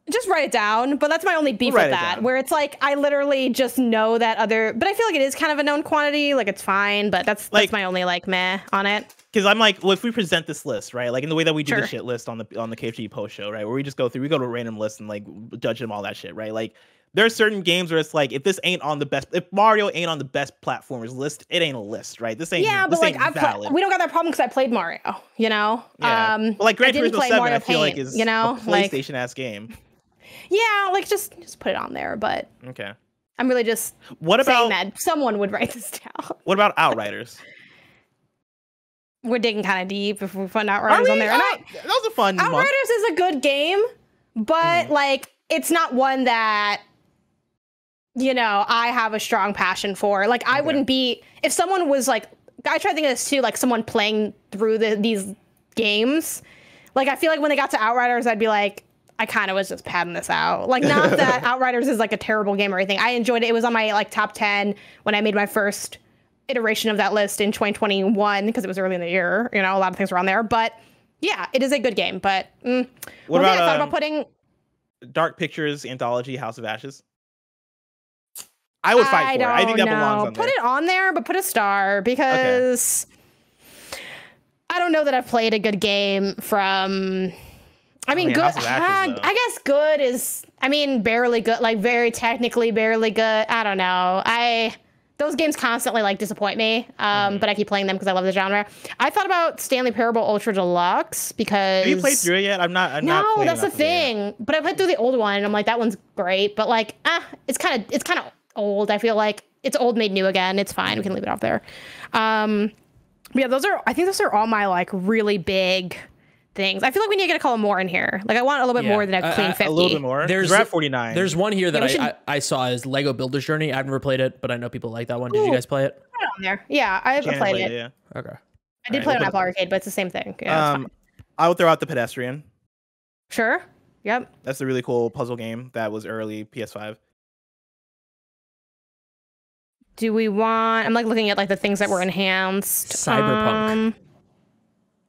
just write it down, but that's my only beef with that, where it's like I literally just know that but I feel like it is kind of a known quantity, like it's fine, but that's my only like meh on it. Because I'm like, well, if we present this list, right, like in the way that we do the shit list on the KFG post show, right, where we just go to a random list and like judge them all that shit, right, like there are certain games where it's like if Mario ain't on the best platformers list, it ain't a list, right? This ain't valid. We don't got that problem because I played Mario, you know. Yeah. Well, like Gran Turismo 7, I feel like is a PlayStation ass game. Yeah, like just put it on there, but okay. I'm really just saying that someone would write this down. What about Outriders? We're digging kind of deep if we put Outriders on there. That was a fun Outriders month. is a good game, but like it's not one that I have a strong passion for. Like I wouldn't be if someone was like I try to think of this too, like someone playing through these games. Like I feel like when they got to Outriders, I'd be like, I kind of was just padding this out. Like not that Outriders is like a terrible game or anything. I enjoyed it. It was on my like top 10 when I made my first iteration of that list in 2021 because it was early in the year. A lot of things were on there, but yeah, it is a good game. But I thought about putting Dark Pictures Anthology House of Ashes. I would fight for it. I think that belongs on there. Put it on there, but put a star because I don't know that I've played a good game from. I mean, good. I guess good is. I mean, barely good. Like very technically, barely good. I don't know. those games constantly like disappoint me. But I keep playing them because I love the genre. I thought about Stanley Parable Ultra Deluxe because. Have you played through it yet? I'm not. No, that's the thing. But I played through the old one, and I'm like, that one's great. But like, it's kind of old. I feel like it's old made new again. It's fine. We can leave it off there. Yeah, I think those are all my like really big things. I feel like we need to get a couple more in here. Like I want a little bit more than a clean 50. A little bit more. We're at 49. There's one here that I saw is Lego Builder's Journey. I've never played it, but I know people like that one. Did you guys play it? Put it on there. Yeah, I've played it. Yeah. Okay. I did play it on Apple Arcade, but it's the same thing. Yeah, I would throw out The Pedestrian. Sure. Yep. That's a really cool puzzle game that was early PS5. Do we want? I'm like looking at like the things that were enhanced. Cyberpunk.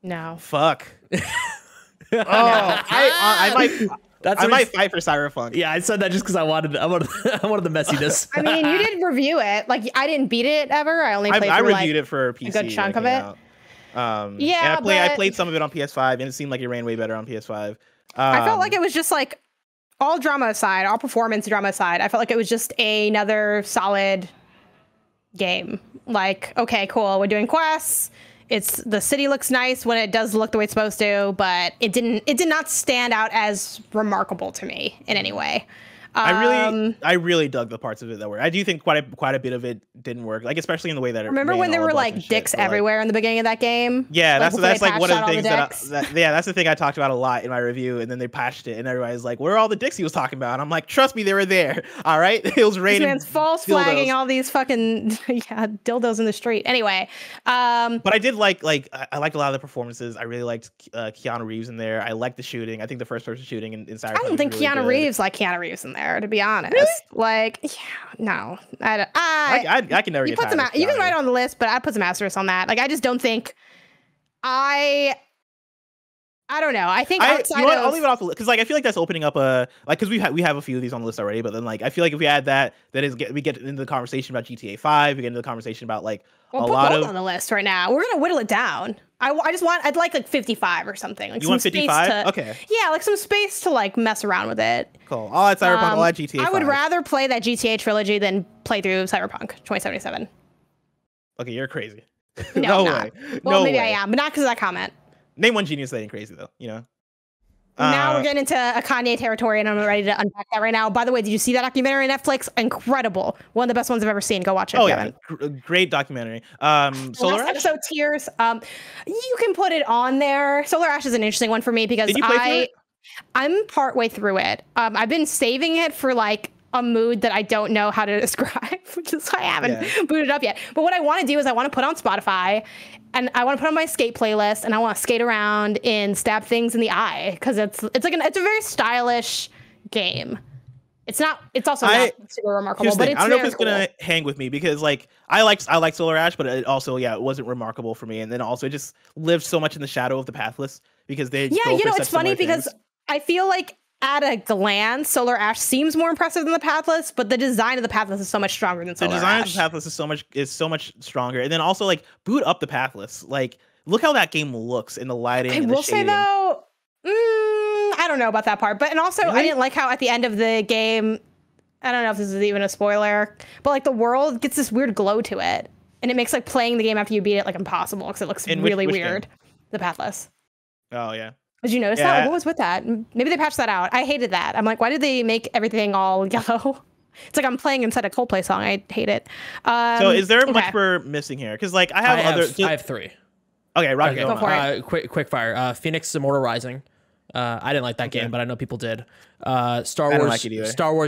No. Fuck. I might fight for Cyberpunk. Yeah, I said that just because I wanted the messiness. I mean, you did review it. Like I didn't beat it ever. I only played. I reviewed it for PC. A good chunk of it. Yeah, and I played some of it on PS5, and it seemed like it ran way better on PS5. I felt like it was just like all drama aside, all performance drama aside. I felt like it was just another solid game. Like, okay, cool. We're doing quests. The city looks nice when it does look the way it's supposed to, but it did not stand out as remarkable to me in any way. I really dug the parts of it that were. I do think quite a bit of it didn't work, like especially in the way that it. Remember when there were like dicks everywhere in the beginning of that game? Yeah, that's like one of the things that's the thing I talked about a lot in my review, and then they patched it, and everybody's like, "Where are all the dicks he was talking about?" And I'm like, "Trust me, they were there. All right, it was raining." This man's false flagging all these fucking dildos in the street. Anyway, but I did like I liked a lot of the performances. I really liked Keanu Reeves in there. I liked the shooting. I think the first person shooting in Cyberpunk. I don't think really Keanu Reeves like Keanu Reeves in there. To be honest, really? Like, yeah, no, I can never. You can write on the list, but I put some asterisks on that. Like, I just don't think. I don't know. I think I'll leave it off the list because like I feel like that's opening up because we have a few of these on the list already. But then like I feel like if we add that we get into the conversation about GTA 5. We get into the conversation about like a lot of on the list right now. We're gonna whittle it down. I'd like 55 or something. Like you want 55? Okay. Yeah, like some space to like mess around with it. Cool. I'll add Cyberpunk. I'll add GTA 5. I would rather play that GTA trilogy than play through Cyberpunk 2077. Okay, you're crazy. No way. Well, maybe way. I am, but not because of that comment. Name one genius that ain't crazy though. You know. Now we're getting into a Kanye territory, and I'm ready to unpack that right now. By the way, did you see that documentary on Netflix? Incredible. One of the best ones I've ever seen. Go watch it. Oh, yeah. Great documentary. Solar Ash? Episode Tears. You can put it on there. Solar Ash is an interesting one for me because Did you play through it? I'm partway through it. I've been saving it for like a mood that I don't know how to describe, which is why I haven't booted up yet. But what I want to do is I want to put on Spotify, and I want to put on my skate playlist, and I want to skate around and stab things in the eye because it's a very stylish game. It's also not super remarkable, but it's I don't know if it's gonna hang with me because like I like Solar Ash, but it also it wasn't remarkable for me, and then also it just lived so much in the shadow of the Pathless because they it's funny because I feel like at a glance, Solar Ash seems more impressive than the Pathless, but the design of the Pathless is so much stronger than Solar Ash. The design of the Pathless is so much stronger, and then also like boot up the Pathless. Like, look how that game looks in the lighting. I will say though, I don't know about that part, and also really? I didn't like how at the end of the game, I don't know if this is even a spoiler, but like the world gets this weird glow to it, and it makes like playing the game after you beat it like impossible because it looks really weird. Game? The Pathless. Oh yeah. Did you notice that? What was with that? Maybe they patched that out. I hated that. I'm like, why did they make everything all yellow? It's like I'm playing inside a Coldplay song. I hate it. So is there much we're missing here? Because like I have 3. Okay, Rocky, go for it. Quick fire. Phoenix Immortal Rising. I didn't like that game, but I know people did. Star Wars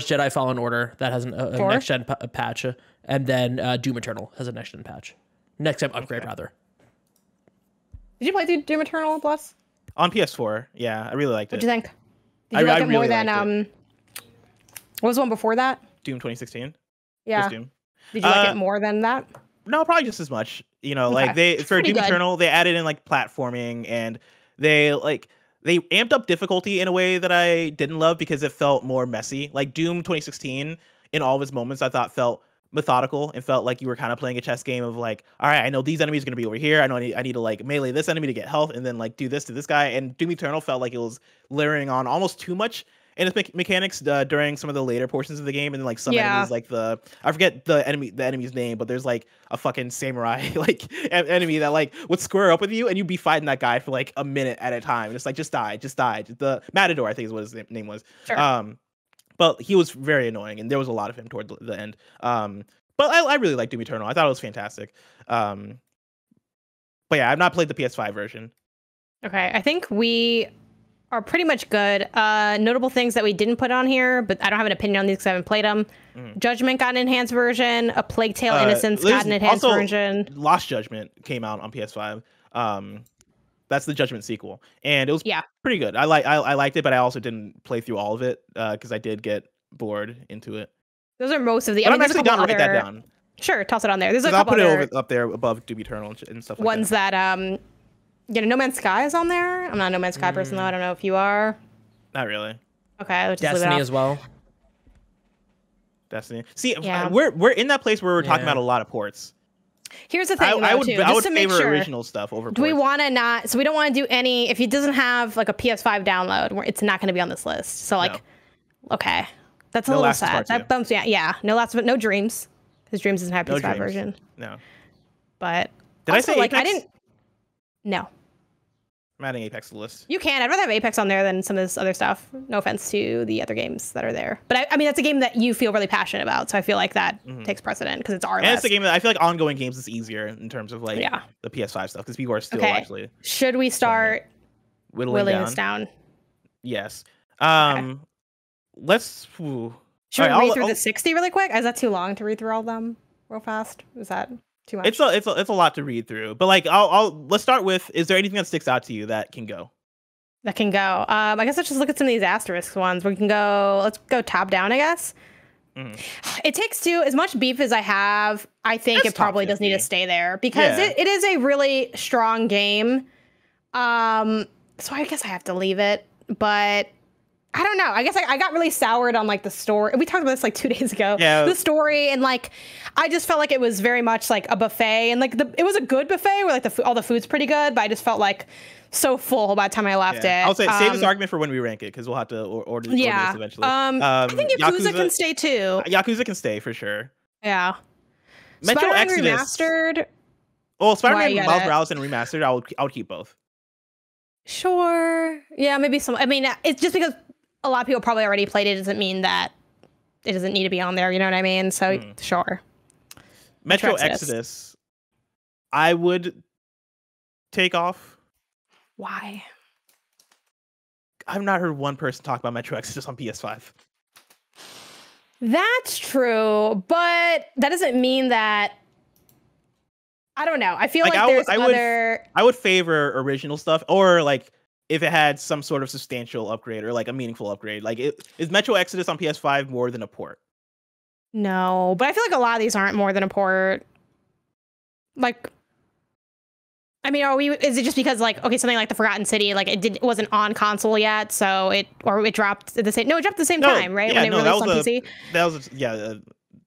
Jedi Fallen Order that has a next gen patch, and then Doom Eternal has a next gen patch, next gen upgrade rather. Did you play through Doom Eternal, Bless? On PS4, yeah, I really liked it. What'd you think? Did you like it more than what was the one before that? Doom 2016. Yeah. Doom. Did you like it more than that? No, probably just as much. You know, like for Doom Eternal, they added in like platforming, and they amped up difficulty in a way that I didn't love because it felt more messy. Like Doom 2016, in all of its moments, I thought felt methodical and felt like you were kind of playing a chess game of like, all right, I know these enemies are going to be over here. I know I need to like melee this enemy to get health and then like do this to this guy. And Doom Eternal felt like it was layering on almost too much. and its mechanics during some of the later portions of the game, and then like some enemies, like I forget the enemy's name, but there's like a fucking samurai like enemy that like would square up with you, and you'd be fighting that guy for like a minute at a time, and it's like just die. The Matador, I think is what his name was. Sure. But he was very annoying, and there was a lot of him toward the end. But I really liked Doom Eternal. I thought it was fantastic. But yeah, I've not played the PS5 version. Okay, I think we are pretty much good. Notable things that we didn't put on here, but I don't have an opinion on these because I haven't played them. Judgment got an enhanced version. A Plague Tale Innocence got an enhanced version. Lost Judgment came out on PS5. That's the Judgment sequel, and it was pretty good. I liked it, but I also didn't play through all of it because I did get bored into it. Those are most of the. I'm actually down to write that down. Sure, toss it on there. There's a couple couple I'll put it up there above Doom Eternal and stuff like ones that. No Man's Sky is on there. I'm not a No Man's Sky person though. I don't know if you are. Not really. Okay, let's just Destiny as well. Destiny. See, we're in that place where we're talking about a lot of ports. Here's the thing, I would favor original stuff over ports. Do we want to not? So we don't want to do any. If it doesn't have like a PS5 download, it's not going to be on this list. So like, okay, that's a little sad. That bumps me out. Yeah, no Dreams, because Dreams doesn't have a PS5 version. No. But did also, I say Apex? I didn't. No. I'm adding Apex to the list. You can. I'd rather have Apex on there than some of this other stuff. No offense to the other games that are there. But I mean, that's a game that you feel really passionate about. So I feel like that takes precedent because it's our list. And it's a game that I feel like ongoing games is easier in terms of like the PS5 stuff because people are still actually. Should we start whittling this down? Yes. Okay. Let's. Should we read through the 60 really quick? Is that too long to read through all of them real fast? Is that too much? It's a lot to read through, but like let's start with, is there anything that sticks out to you that can go? That can go. I guess let's just look at some of these asterisk ones. We can go. Let's go top down, I guess. It Takes Two. As much beef as I have, I think it probably does need to stay there because it is a really strong game. So I guess I have to leave it, but I don't know. I guess I got really soured on like the story. We talked about this like 2 days ago. Yeah. The story, and like I just felt like it was very much like a buffet, and like it was a good buffet where like all the food's pretty good, but I just felt like so full by the time I left it. I'll say save this argument for when we rank it because we'll have to order this eventually. I think Yakuza can stay too. Yakuza can stay for sure. Yeah. Metro Spider-Man Exodus Remastered. Well, Spider-Man Miles Morales and Remastered, I would keep both. Sure. Yeah, maybe some. I mean, it's just because a lot of people probably already played it doesn't mean that it doesn't need to be on there. You know what I mean? So sure. Metro Exodus, I would take off. Why? I've not heard one person talk about Metro Exodus on PS5. That's true, but that doesn't mean that. I don't know. I feel like I would favor original stuff, or like if it had some sort of substantial upgrade or like a meaningful upgrade. Like, is Metro Exodus on PS5 more than a port? No, but I feel like a lot of these aren't more than a port. Like, I mean, is it just because like, okay, something like the Forgotten City, like it wasn't on console yet, so it dropped at the same. No, it dropped at the same time, right? Yeah, when it released on PC. That was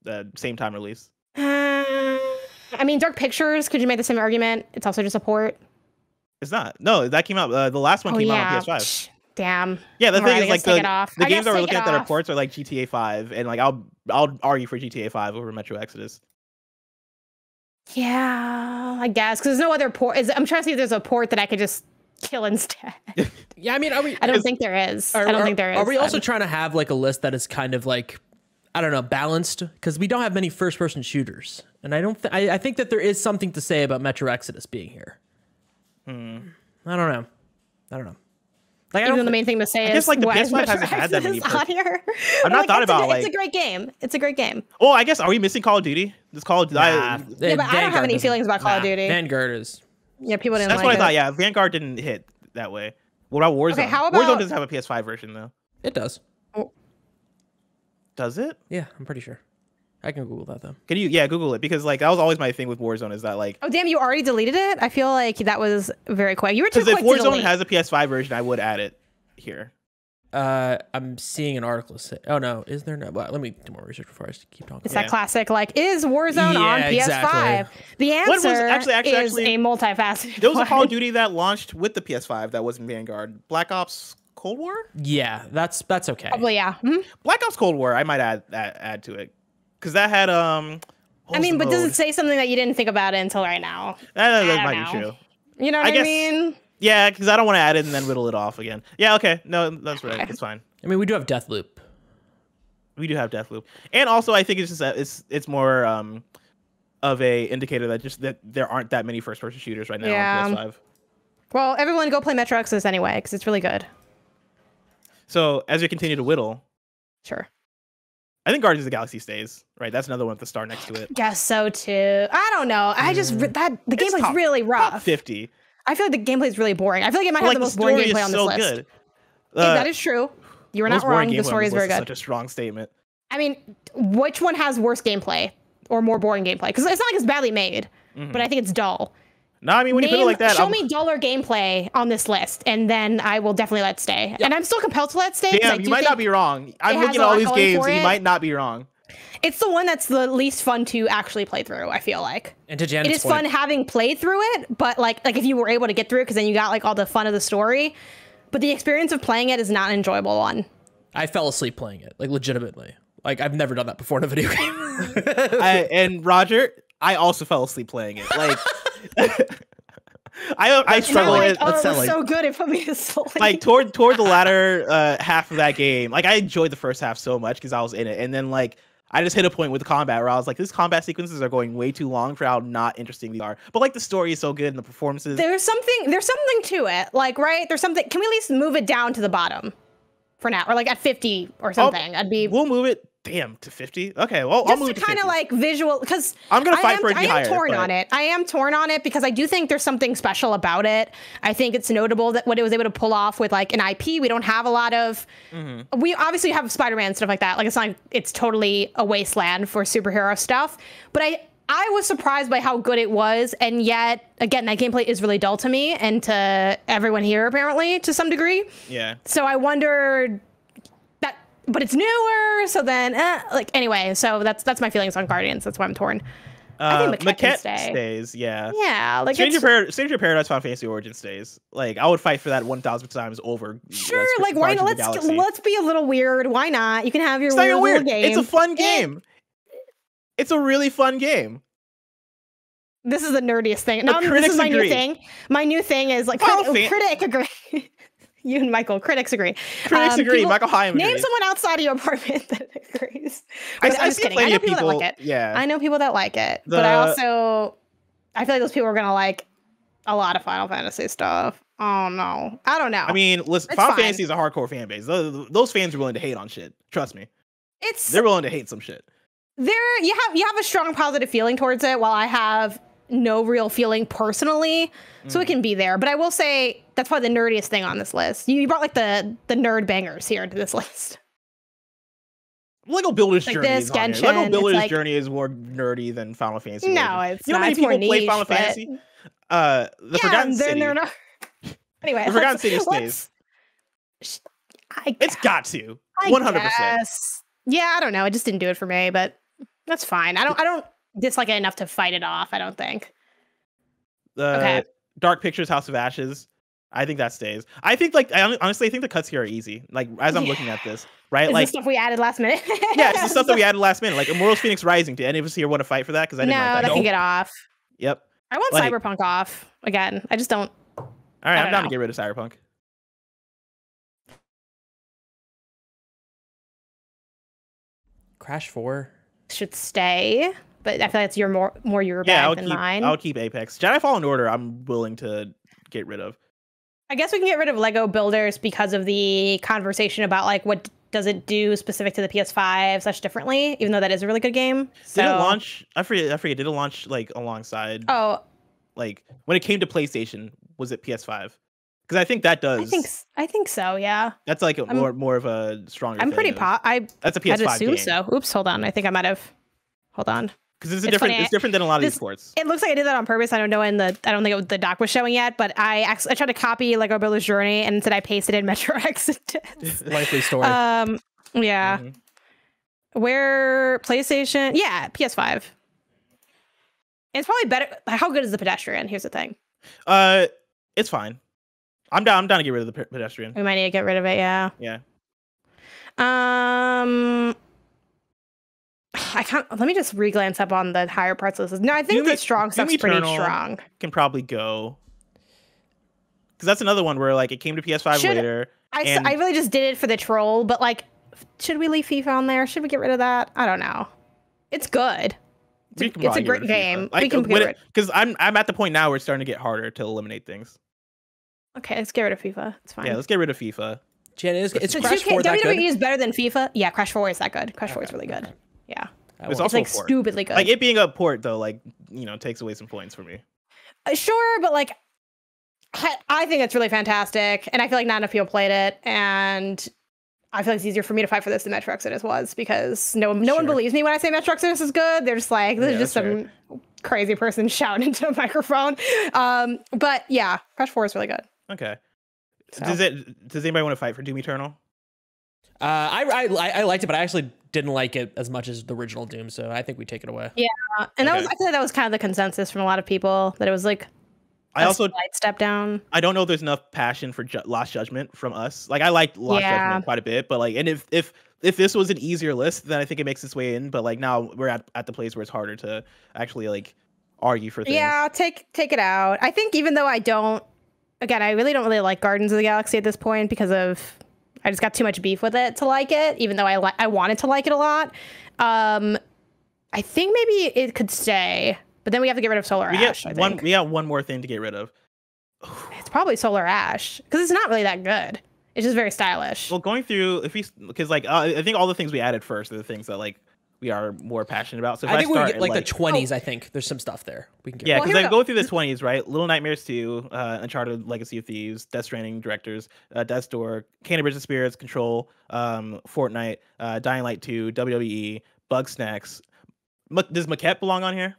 the same time release. I mean, Dark Pictures. Could you make the same argument? It's also just a port. It's not. No, that came out. The last one came out on PS5. Damn. Yeah, the thing is, like, the games that we're looking at that are ports are like GTA 5, and like I'll argue for GTA 5 over Metro Exodus. Yeah, I guess because there's no other port. I'm trying to see if there's a port that I could just kill instead. Yeah, I mean, I don't think there is. I don't think there is. Are we also trying to have like a list that is kind of like, I don't know, balanced? Because we don't have many first-person shooters, and I think that there is something to say about Metro Exodus being here. I don't know. Like, even the main thing to say is, like, the PS5 hasn't had that many on here. I've not thought about it's a great game. It's a great game. Oh, I guess, are we missing Call of Duty? Does Call of Duty? Yeah, but I don't have any feelings about Call of Duty. Vanguard is. Yeah, people didn't. That's what I thought. Yeah, Vanguard didn't hit that way. What about Warzone? Okay, Warzone doesn't have a PS5 version though. It does. Oh. Does it? Yeah, I'm pretty sure. I can Google that though. Can you? Yeah, Google it, because like that was always my thing with Warzone, is that like. Oh damn! You already deleted it. I feel like that was very quick. You were too quick to delete. Because if Warzone has a PS5 version, I would add it here. I'm seeing an article say. Oh no, is there no? Well, let me do more research before I keep talking. It's that classic, like, is Warzone on PS5? Exactly. The answer is a multifaceted. There was a Call of Duty that launched with the PS5 that wasn't Vanguard. Black Ops: Cold War? Yeah, that's okay. Probably, yeah. Black Ops Cold War, I might add to it. Because that had I mean, but does it say something that you didn't think about it until right now? That might be true. You know what I mean? Yeah, because I don't want to add it and then whittle it off again. Yeah, okay. No, that's right. It's fine. I mean, we do have Deathloop. We do have Deathloop. And also, I think it's just that it's more of a indicator that there aren't that many first-person shooters right now on PS5. Well, everyone go play Metro Exodus anyway, because it's really good. So, as we continue to whittle... Sure. I think Guardians of the Galaxy stays, right? That's another one with the star next to it. Guess so too. I don't know. I just the gameplay's really rough. Top 50. I feel like the gameplay is really boring. I feel like it might have the most boring gameplay on this list. Good. That is true. You were not wrong. The story is very good. Such a strong statement. I mean, which one has worse gameplay or more boring gameplay? Because it's not like it's badly made, but I think it's dull. No, I mean, when you put it like that... Show me duller gameplay on this list, and then I will definitely let it stay. Yeah. And I'm still compelled to let it stay. Damn, you might not be wrong. I'm looking at all these games, and you might not be wrong. It's the one that's the least fun to actually play through, I feel like. And to Janet's point, it is fun having played through it, but like if you were able to get through it, because then you got like all the fun of the story. But the experience of playing it is not an enjoyable one. I fell asleep playing it, like legitimately. Like I've never done that before in a video game. And Roger, I also fell asleep playing it. Like I struggle with it was so good it put me to sleep. Like toward the latter half of that game. Like I enjoyed the first half so much because I was in it, and then like I just hit a point with the combat where I was like, these combat sequences are going way too long for how not interesting they are. But like the story is so good and the performances. There's something to it. Like, right? There's something. Can we at least move it down to the bottom for now, or like at 50 or something? We'll move it. Damn, to 50? Okay, well, I'll move it to 50. Kind of like visual, because I'm going to fight for it to be higher. I am torn on it because I do think there's something special about it. I think it's notable that what it was able to pull off with like an IP. We don't have a lot of, we obviously have Spider-Man and stuff like that. Like it's totally a wasteland for superhero stuff. But I was surprised by how good it was. And yet, again, that gameplay is really dull to me and to everyone here, apparently, to some degree. Yeah. So I wondered... But it's newer, so then, like, anyway, so that's my feelings on Guardians. That's why I'm torn. I think Maquette stays, yeah. Yeah, like Stranger of Paradise Final Fantasy Origin stays. Like, I would fight for that 1,000 times over. Sure, like, why not? Let's be a little weird. Why not? You can have your weird game. It's a fun game. It's a really fun game. This is the nerdiest thing. No, this is my new thing. My new thing is, like, critic agree. You and Michael, critics agree. Critics agree. Michael Hyman agrees. Name someone outside of your apartment that agrees. I'm just kidding. I know people that like it. Yeah. I know people that like it. But I feel like those people are going to like a lot of Final Fantasy stuff. Oh, no. I don't know. I mean, listen, Final Fantasy is a hardcore fan base. Those fans are willing to hate on shit. Trust me. They're willing to hate some shit. You have a strong positive feeling towards it, while I have no real feeling personally, so it can be there. But I will say that's probably the nerdiest thing on this list. You brought like the nerd bangers here to this list. Lego Builder's Journey is on here. Lego Builder's Journey is more nerdy than Final Fantasy. No, it's you know how many people play Final Fantasy? The Forgotten City. Not... Anyway, the Forgotten City stays. It's got to 100%. Yeah, I don't know. It just didn't do it for me, but that's fine. I don't dislike it enough to fight it off, I don't think. Dark Pictures House of Ashes, I think that stays. I think honestly, I think the cuts here are easy. Like as I'm looking at this, right? Like stuff we added last minute. Yeah, it's the stuff that we added last minute. Like Immortals Phoenix Rising. Do any of us here want to fight for that? Because I didn't like that. No, that can get off. Yep. I want Cyberpunk off again. I just don't. All right, I'm down to get rid of Cyberpunk. Crash 4 should stay. But I feel like it's more your bag than mine. I'll keep Apex. Jedi Fallen Order, I'm willing to get rid of. I guess we can get rid of Lego Builders because of the conversation about like what does it do specific to the PS5 such differently, even though that is a really good game. So... Did it launch? I forget. Did it launch like alongside? Oh, like when it came to PlayStation, was it PS5? Because I think that does. I think so. Yeah. That's like more of a stronger. I'm pretty that's a PS5 game. So. Oops, hold on. I think I might have. Hold on. Because it's different. It's different than a lot of these sports. It looks like I did that on purpose. I don't know. I don't think the doc was showing yet. But I tried to copy Lego Builder's Journey and instead I pasted in Metro Exodus. Likely story. Yeah. Where PlayStation? Yeah, PS5. It's probably better. How good is the Pedestrian? Here's the thing. It's fine. I'm down to get rid of the pedestrian. We might need to get rid of it. Yeah. Yeah. I can't. Let me just re-glance up on the higher parts of this. No, I think the strong stuff's pretty strong. Can probably go. Because that's another one where like it came to PS5 later. I really just did it for the troll, but like, should we leave FIFA on there? Should we get rid of that? I don't know. It's good. It's a great game. We can get rid because I'm at the point now where it's starting to get harder to eliminate things. Okay, let's get rid of FIFA. It's fine. Yeah, let's get rid of FIFA. Jen, is Crash 4 that good? WWE is better than FIFA. Yeah, Crash 4 is that good. Crash 4 is really good. Yeah. It's also like stupidly good. Like it being a port though, like takes away some points for me. Sure, but like I think it's really fantastic, and I feel like not enough people played it, and I feel like it's easier for me to fight for this than Metro Exodus was because no one believes me when I say Metro Exodus is good. They're just like, this is just some crazy person shouting into a microphone. But yeah, Crash 4 is really good. Okay. So. Does anybody want to fight for Doom Eternal? I liked it, but I actually didn't like it as much as the original Doom, so I think we take it away. Yeah, and I feel like that was kind of the consensus from a lot of people, that it was like a slight step down. I don't know if there's enough passion for Lost Judgment from us. Like I liked Lost Judgment quite a bit, but like, and if this was an easier list, then I think it makes its way in. But like now we're at the place where it's harder to actually like argue for things. Yeah, take it out. I think even though I really don't like Guardians of the Galaxy at this point because I just got too much beef with it to like it, even though I wanted to like it a lot. I think maybe it could stay, but then we have to get rid of Solar Ash. We got one more thing to get rid of. It's probably Solar Ash because it's not really that good. It's just very stylish. Well, going through because like I think all the things we added first are the things that like we are more passionate about. So if I think we get like the 20s. I think there's some stuff there we can get. Yeah, because I go through the 20s, right? Little Nightmares 2, Uncharted Legacy of Thieves, Death Stranding directors, Death's Door, Candy Bridge of Spirits, Control, Fortnite, Dying Light 2, WWE, Bug Snacks. Does Maquette belong on here?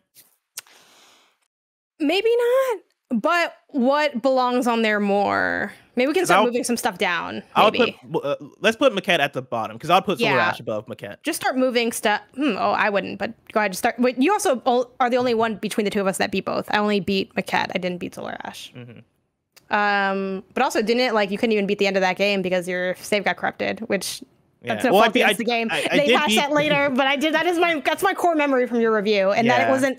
Maybe not. But what belongs on there more? Maybe we can start moving some stuff down. Let's put Maquette at the bottom because I'll put Solar Ash above Maquette. Just start moving stuff. I wouldn't, but go ahead. Start. Wait, you also are the only one between the two of us that beat both. I only beat Maquette. I didn't beat Solar Ash. Mm-hmm. But also didn't it like you couldn't even beat the end of that game because your save got corrupted, which that's a fault against the game. They patched that later, but I did. That's my core memory from your review, and that it wasn't.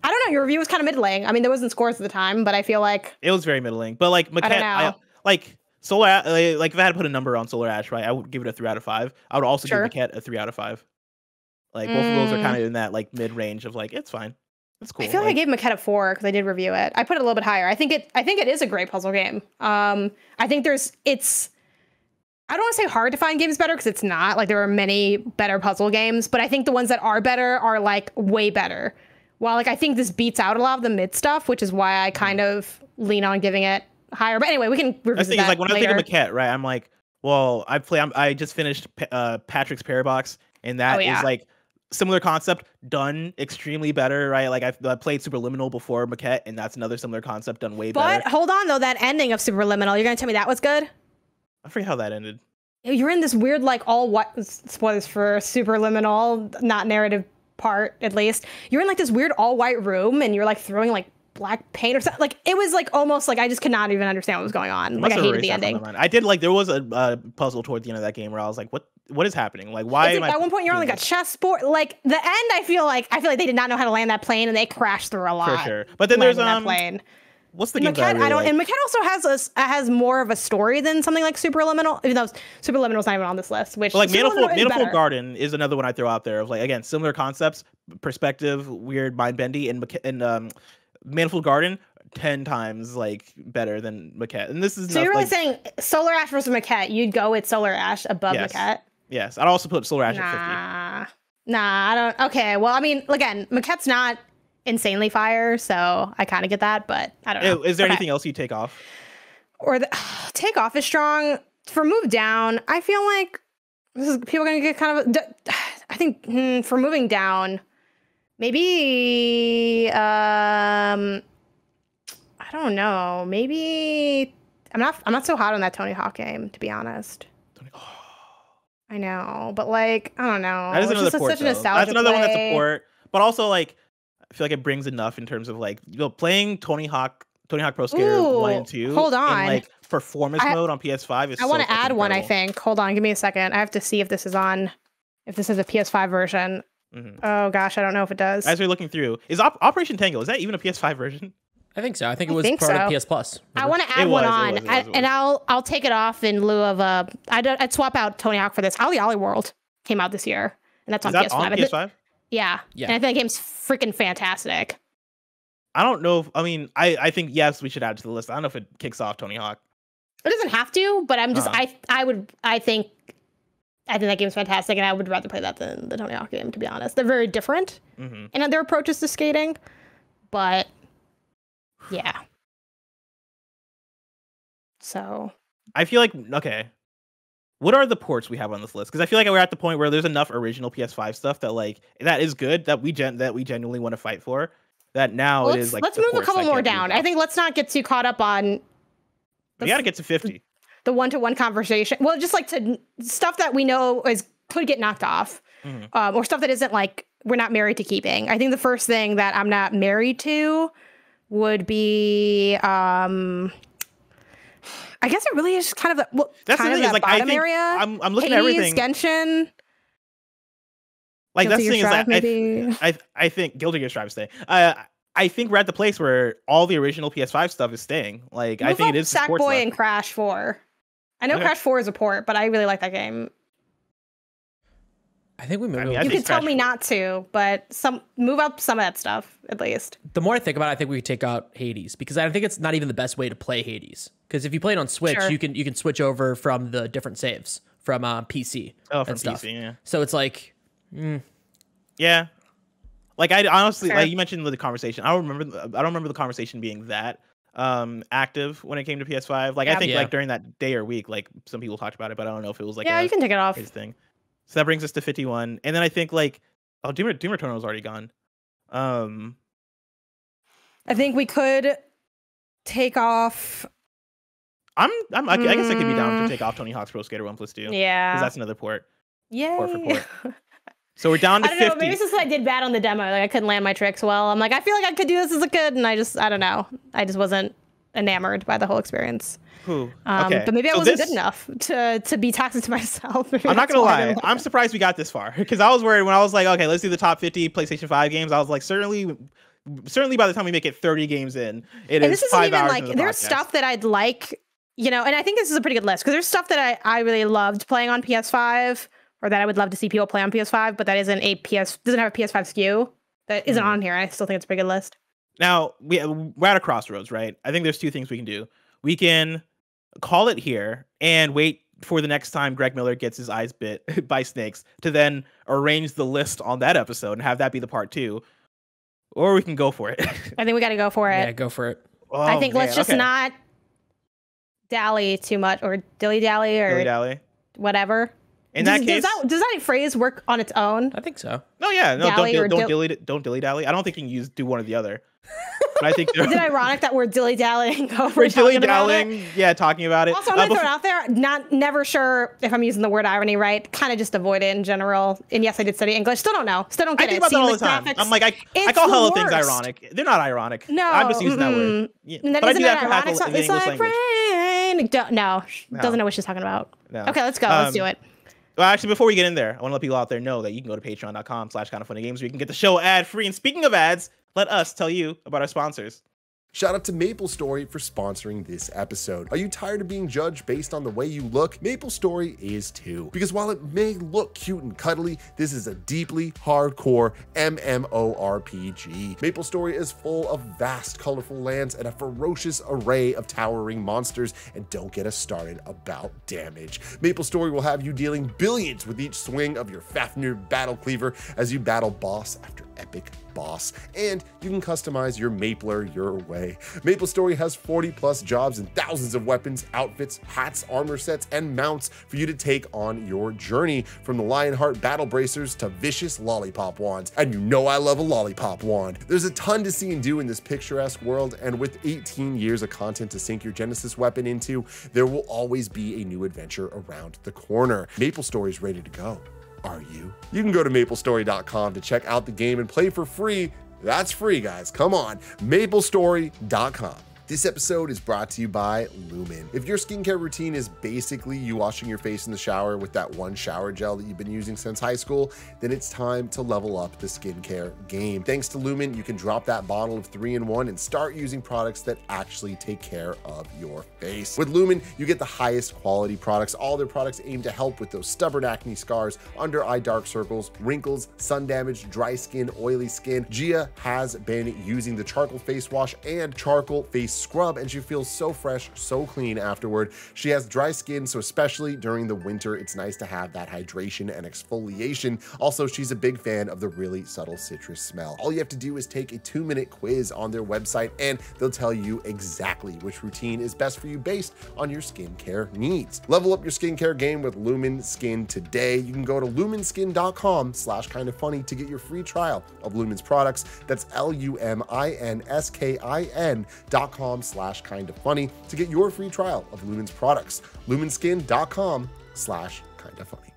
I don't know. Your review was kind of middling. I mean, there wasn't scores at the time, but I feel like it was very middling. But like Maquette, like Solar Ash, like if I had to put a number on Solar Ash, right, I would give it a 3 out of 5. I would also give Maquette a 3 out of 5. Like both of those are kind of in that like mid range of like it's fine, it's cool. I feel like I gave Maquette a 4 because I did review it. I put it a little bit higher. I think it is a great puzzle game. I think I don't want to say hard to find games better because it's not. Like there are many better puzzle games, but I think the ones that are better are like way better. Well, like I think this beats out a lot of the mid stuff, which is why I kind of lean on giving it higher. But anyway, we can revisit that. Like when I think of Maquette, right? I'm like, well, I just finished Patrick's Parabox, and that is like similar concept done extremely better, right? Like I played Superliminal before Maquette, and that's another similar concept done way better. But hold on though, that ending of Superliminal, you're gonna tell me that was good? I forget how that ended. You're in this weird like all what spoilers for Superliminal, not narrative part at least. You're in like this weird all white room and you're like throwing like black paint or something. Like it was like almost like I just could not even understand what was going on. Like I hated the ending. I did like there was a puzzle toward the end of that game where I was like, what is happening? Like why am I at one point you're on like a chessboard. Like the end I feel like they did not know how to land that plane and they crashed through a lot. For sure. But then there's that plane. What's the game that I really like? And Maquette also has more of a story than something like Superliminal, even though Superliminal's not even on this list. Which like Manifold Garden is another one I throw out there of like again similar concepts, perspective, weird, mind bendy, and Manifold Garden 10 times like better than Maquette. And this is so you're really saying Solar Ash versus Maquette? You'd go with Solar Ash above Maquette? Yes, I'd also put Solar Ash at 50. Nah, I don't. Okay, well, I mean, again, Maquette's not insanely fire, so I kind of get that, but I don't know. Is there anything else you take off? Or take off is strong. For move down, I feel like people are gonna get kind of. I think for moving down, maybe I don't know. Maybe I'm not so hot on that Tony Hawk game, to be honest. I know, but like I don't know. That is another port. That's another one that's a port, but also like. I feel like it brings enough in terms of like playing Tony Hawk Pro Skater 1 and 2. Hold on. In like performance mode on PS5 is. I want to add incredible. one. I think. Hold on, give me a second. I have to see if this is on. If this is a PS5 version. Oh gosh, I don't know if it does. As we're looking through, is Operation Tango, is that even a PS5 version? I think so. I think it was part of PS Plus. I want to add one on, and I'll take it off in lieu of I'd swap out Tony Hawk for this. Ollie World came out this year, and that's on PS5. On PS5? Yeah. And I think that game's freaking fantastic. I don't know. I think yes, we should add it to the list. I don't know if it kicks off Tony Hawk. It doesn't have to, but I'm just I think that game's fantastic, and I would rather play that than the Tony Hawk game, to be honest. They're very different in their approaches to skating, but yeah. So I feel like, okay, what are the ports we have on this list? Because I feel like we're at the point where there's enough original PS5 stuff that like that is good that we genuinely want to fight for. That now it is like let's move a couple more down. I think let's not get too caught up on. We got to get to 50. The one-to-one conversation. Well, just like to stuff that we know could get knocked off, or stuff that isn't like we're not married to keeping. I think the first thing that I'm not married to would be, I guess it really is just kind of that's kind the thing, of that like, bottom I think area. I'm looking Hades, at everything. Genshin. Like that's the thing Strive, is that I think Guilty Gear Strive stay. I think we're at the place where all the original PS5 stuff is staying. Like I think it is Sackboy and Crash 4. I know Crash 4 is a port, but I really like that game. I think we move. You can tell me not to, but move up some of that stuff at least. The more I think about it, I think we could take out Hades because I think it's not even the best way to play Hades. Because if you play it on Switch, you can switch over from the different saves from PC. Oh, from stuff. PC, yeah. So it's like, yeah. Like I honestly, like you mentioned the conversation. I don't remember the conversation being that active when it came to PS5. Like I think like during that day or week, like some people talked about it, but I don't know if it was like you can take it off. His thing. So that brings us to 51, and then I think like Doom Eternal's already gone. I think we could take off. I guess I could be down to take off Tony Hawk's Pro Skater 1+2. Yeah, because that's another port. Yeah. Port for port. So we're down to 50. Know, maybe it's just I did bad on the demo. Like I couldn't land my tricks well. I'm like, I feel like I could do this as a kid, and I don't know. I just wasn't enamored by the whole experience. Okay. But maybe I wasn't good enough to be toxic to myself. I'm not gonna lie. I'm surprised we got this far because I was worried when I was like, okay, let's do the top 50 PlayStation 5 games. I was like, certainly by the time we make it 30 games in, it is 5 hours. Like there's stuff that I'd like, and I think this is a pretty good list because there's stuff that I really loved playing on PS5. Or that I would love to see people play on PS5, but that isn't doesn't have a PS5 SKU. That isn't on here. I still think it's a pretty good list. Now, we're at a crossroads, right? I think there's two things we can do. We can call it here and wait for the next time Greg Miller gets his eyes bit by snakes to then arrange the list on that episode and have that be the part 2. Or we can go for it. I think we got to go for it. Yeah, go for it. Oh, I think let's just not dally too much or dilly-dally or whatever. In that case, does that phrase work on its own? I think so. No, yeah, no, don't dilly dally. I don't think you can do one or the other. But I think is it ironic that we're dilly dallying over dilly dallying? Yeah, talking about it. Also, I'm gonna throw it out there. Never sure if I'm using the word irony right. Kind of just avoid it in general. And yes, I did study English. Still don't know. Still don't get it. I think about that all the time. I'm like, I call hella things ironic. They're not ironic. No, I'm just using that word. Yeah. But I do that for ironic. It's like rain. Doesn't know what she's talking about. No. Okay, let's go. Let's do it. Well, actually, before we get in there, I want to let people out there know that you can go to patreon.com/KindaFunnyGames where you can get the show ad-free. And speaking of ads, let us tell you about our sponsors. Shout out to Maplestory for sponsoring this episode. Are you tired of being judged based on the way you look? Maplestory is too. Because while it may look cute and cuddly, this is a deeply hardcore MMORPG. Maplestory is full of vast, colorful lands and a ferocious array of towering monsters, and don't get us started about damage. Maplestory will have you dealing billions with each swing of your Fafnir battle cleaver as you battle boss after epic boss, and you can customize your Mapler your way. Maplestory has 40+ jobs and thousands of weapons, outfits, hats, armor sets, and mounts for you to take on your journey, from the Lionheart battle bracers to vicious lollipop wands. And you know I love a lollipop wand. There's a ton to see and do in this picturesque world, and with 18 years of content to sink your Genesis weapon into, there will always be a new adventure around the corner. Maplestory's ready to go. Are you? You can go to maplestory.com to check out the game and play for free. That's free, guys. Come on. Maplestory.com. This episode is brought to you by Lumen. If your skincare routine is basically you washing your face in the shower with that one shower gel that you've been using since high school, then it's time to level up the skincare game. Thanks to Lumen, you can drop that bottle of 3-in-1 and start using products that actually take care of your face. With Lumen, you get the highest quality products. All their products aim to help with those stubborn acne scars, under eye dark circles, wrinkles, sun damage, dry skin, oily skin. Gia has been using the charcoal face wash and charcoal face scrub, and she feels so fresh, so clean afterward. She has dry skin, so especially during the winter, it's nice to have that hydration and exfoliation. Also, she's a big fan of the really subtle citrus smell. All you have to do is take a 2-minute quiz on their website, and they'll tell you exactly which routine is best for you based on your skincare needs. Level up your skincare game with Lumen Skin today. You can go to lumenskin.com/kindafunny to get your free trial of Lumen's products. That's luminskin.com/kindafunny to get your free trial of Lumen's products. lumenskin.com/kindafunny.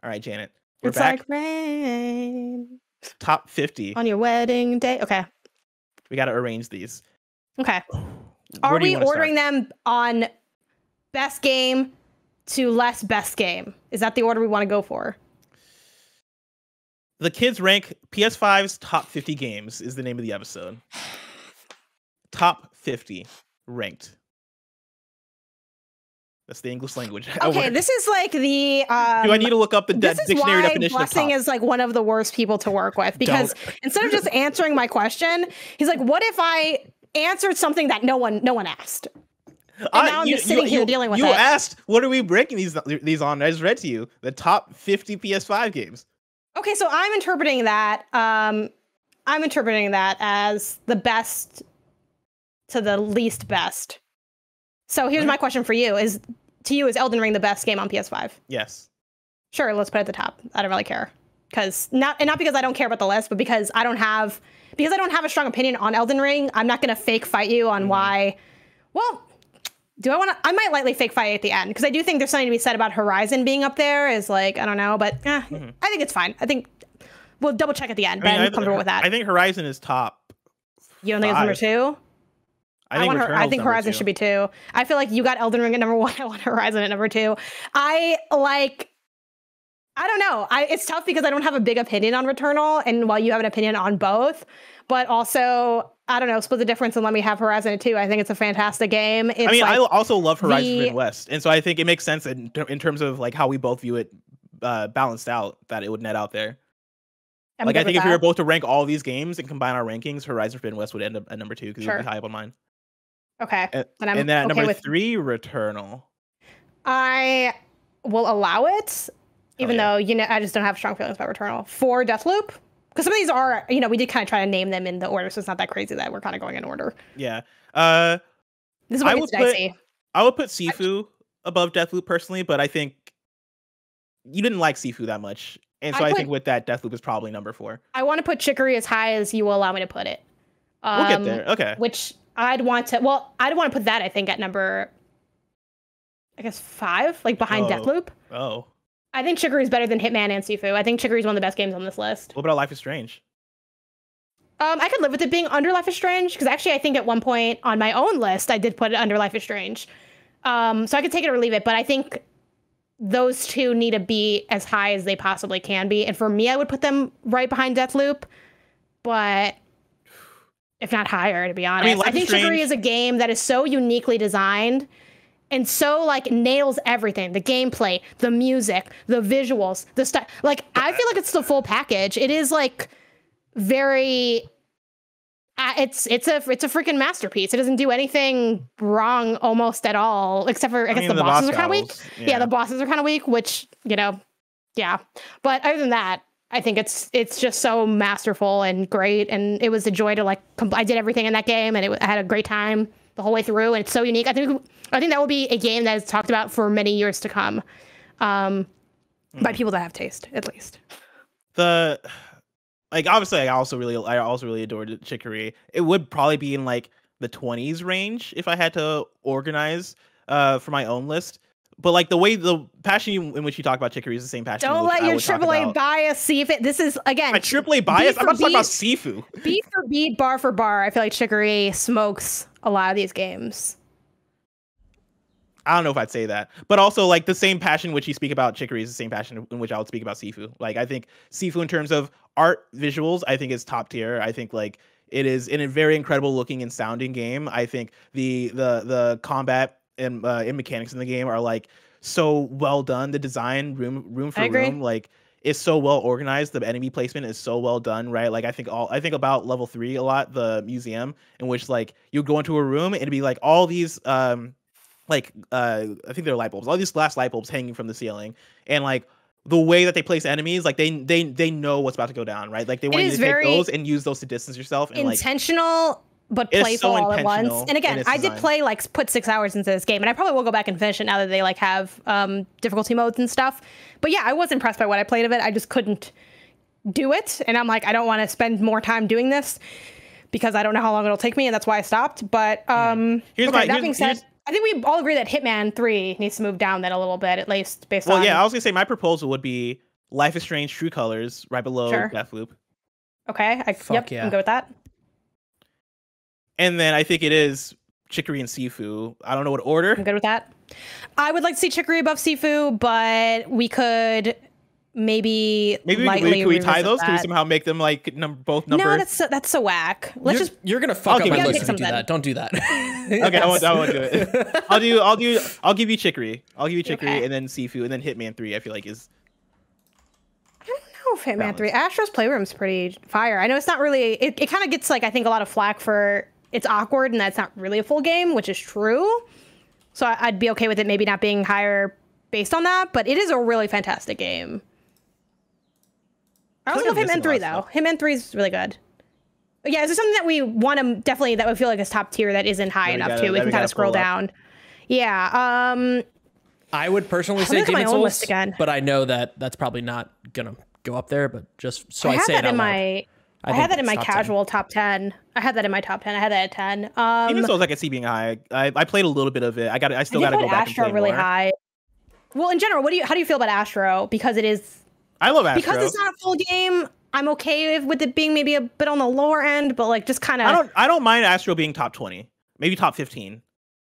All right, Janet. It's back. Like rain. Top 50. On your wedding day. Okay. We got to arrange these. Okay. Are we ordering them on best game to less best game? Is that the order we want to go for? The kids rank PS5's top 50 games is the name of the episode. Top 50 ranked. That's the English language. Okay, this is like the. Do I need to look up the dictionary definition of top? Blessing is like one of the worst people to work with because instead of just answering my question, he's like, "What if I answered something that no one asked?" And now I'm just sitting here dealing with it. You asked, "What are we breaking these on?" I just read to you the top 50 PS5 games. Okay, so I'm interpreting that. I'm interpreting that as the best to the least best. So here's my question for you: Is Elden Ring the best game on PS5? Yes. Sure, let's put it at the top. I don't really care because not because I don't care about the list, but because I don't have a strong opinion on Elden Ring. I'm not going to fake fight you on why. Well, I might lightly fake fight at the end because I do think there's something to be said about Horizon being up there. Is like I don't know, but I think it's fine. I think we'll double check at the end, but I'm comfortable with that. I think Horizon is top. You don't think it's number 2? I think Horizon should be 2. I feel like you got Elden Ring at number 1. I want Horizon at number 2. I don't know. It's tough because I don't have a big opinion on Returnal, and while you have an opinion on both, but also I don't know, split the difference and let me have Horizon at 2. I think it's a fantastic game. I also love Horizon Forbidden West, and so I think it makes sense in terms of like how we both view it, balanced out, that it would net out there. I think if we were both to rank all these games and combine our rankings, Horizon Forbidden West would end up at number 2 because it would be high up on mine. Okay. And then at number 3, Returnal. I will allow it, even though, I just don't have strong feelings about Returnal. 4, Deathloop. Because some of these are, we did kind of try to name them in the order, so it's not that crazy that we're kind of going in order. Yeah. This is what gets dicey. I would put Sifu above Deathloop personally, but I think you didn't like Sifu that much. And so I think with that, Deathloop is probably number 4. I want to put Chicory as high as you will allow me to put it. We'll get there. Okay. Which I'd want to put that, I think, at number, I guess, 5, like behind Deathloop. Oh. I think Chicory is better than Hitman and Sifu. I think Chicory is one of the best games on this list. What about Life is Strange? I could live with it being under Life is Strange, because actually I think at one point on my own list, I did put it under Life is Strange. So I could take it or leave it, but I think those two need to be as high as they possibly can be. And for me, I would put them right behind Deathloop, but if not higher, to be honest. I think Chicory is a game that is so uniquely designed and so nails everything. The gameplay, the music, the visuals, the stuff. I feel like it's the full package. It is very it's a freaking masterpiece. It doesn't do anything wrong almost at all, except for I guess the bosses are kind of weak. Yeah, the bosses are kind of weak, which, yeah. But other than that, I think it's just so masterful and great, and it was a joy to I did everything in that game, and I had a great time the whole way through, and it's so unique. I think that will be a game that is talked about for many years to come, by people that have taste, at least. Obviously, I also really adored Chicory. It would probably be in the 20s range if I had to organize for my own list. But like the passion in which you talk about chicory is the same passion. Don't let your AAA bias see if it. This is again. My AAA bias. I'm not talking about Sifu. Beat for beat, bar for bar. I feel like chicory smokes a lot of these games. I don't know if I'd say that, but also like the same passion in which you speak about chicory is the same passion in which I would speak about Sifu. Like I think Sifu in terms of art visuals, I think is top tier. I think like it is in a very incredible looking and sounding game. I think the combat and mechanics in the game are like so well done. The design room for room like is so well organized. The enemy placement is so well done, right? Like I think about level 3 a lot, the museum, in which like you go into a room and it'd be like all these I think they're light bulbs, all these glass light bulbs hanging from the ceiling, and like the way that they place enemies, like they know what's about to go down, right? Like they want you to take those and use those to distance yourself. And intentional, but playful all at once. And again, I did play put 6 hours into this game, and I probably will go back and finish it now that they have difficulty modes and stuff. But yeah, I was impressed by what I played of it. I just couldn't do it, and I'm like, I don't want to spend more time doing this because I don't know how long it'll take me, and that's why I stopped. But that being said, I think we all agree that Hitman 3 needs to move down then a little bit, at least based on... Well, yeah, I was going to say my proposal would be Life is Strange True Colors right below Deathloop. Okay, I'm good with that. And then I think it is Chicory and Sifu. I don't know what order. I'm good with that. I would like to see Chicory above Sifu, but we could maybe can we tie those? Can we somehow make them like both numbered? No, that's so whack. You're gonna fuck up my list if you do that. Don't do that. Okay, I won't do it. I'll give you Chicory. I'll give you Chicory and then Sifu and then Hitman 3. I feel like is. I don't know if Hitman 3. Astro's Playroom's pretty fire. I know it's not really. It kind of gets like I think a lot of flack for it's awkward and that's not really a full game, which is true. So I'd be okay with it maybe not being higher based on that, but it is a really fantastic game. I also love Hitman 3 though. Hitman 3 is really good. But yeah, is there something that we want to definitely that would feel like is top tier that isn't high enough too? We can kind of scroll down. Yeah. I would personally say Demon's Souls, but I know that that's probably not gonna go up there. But just so I say it out loud. I had that in my casual top 10. I had that in my top 10. I had that at 10. Demon's Souls I can see being high. I played a little bit of it. I still got to go back and play really more. High. Well, in general, how do you feel about Astro? Because it is. I love Astro. Because it's not a full game, I'm okay with it being maybe a bit on the lower end, but like just kind of. I don't mind Astro being top 20, maybe top 15.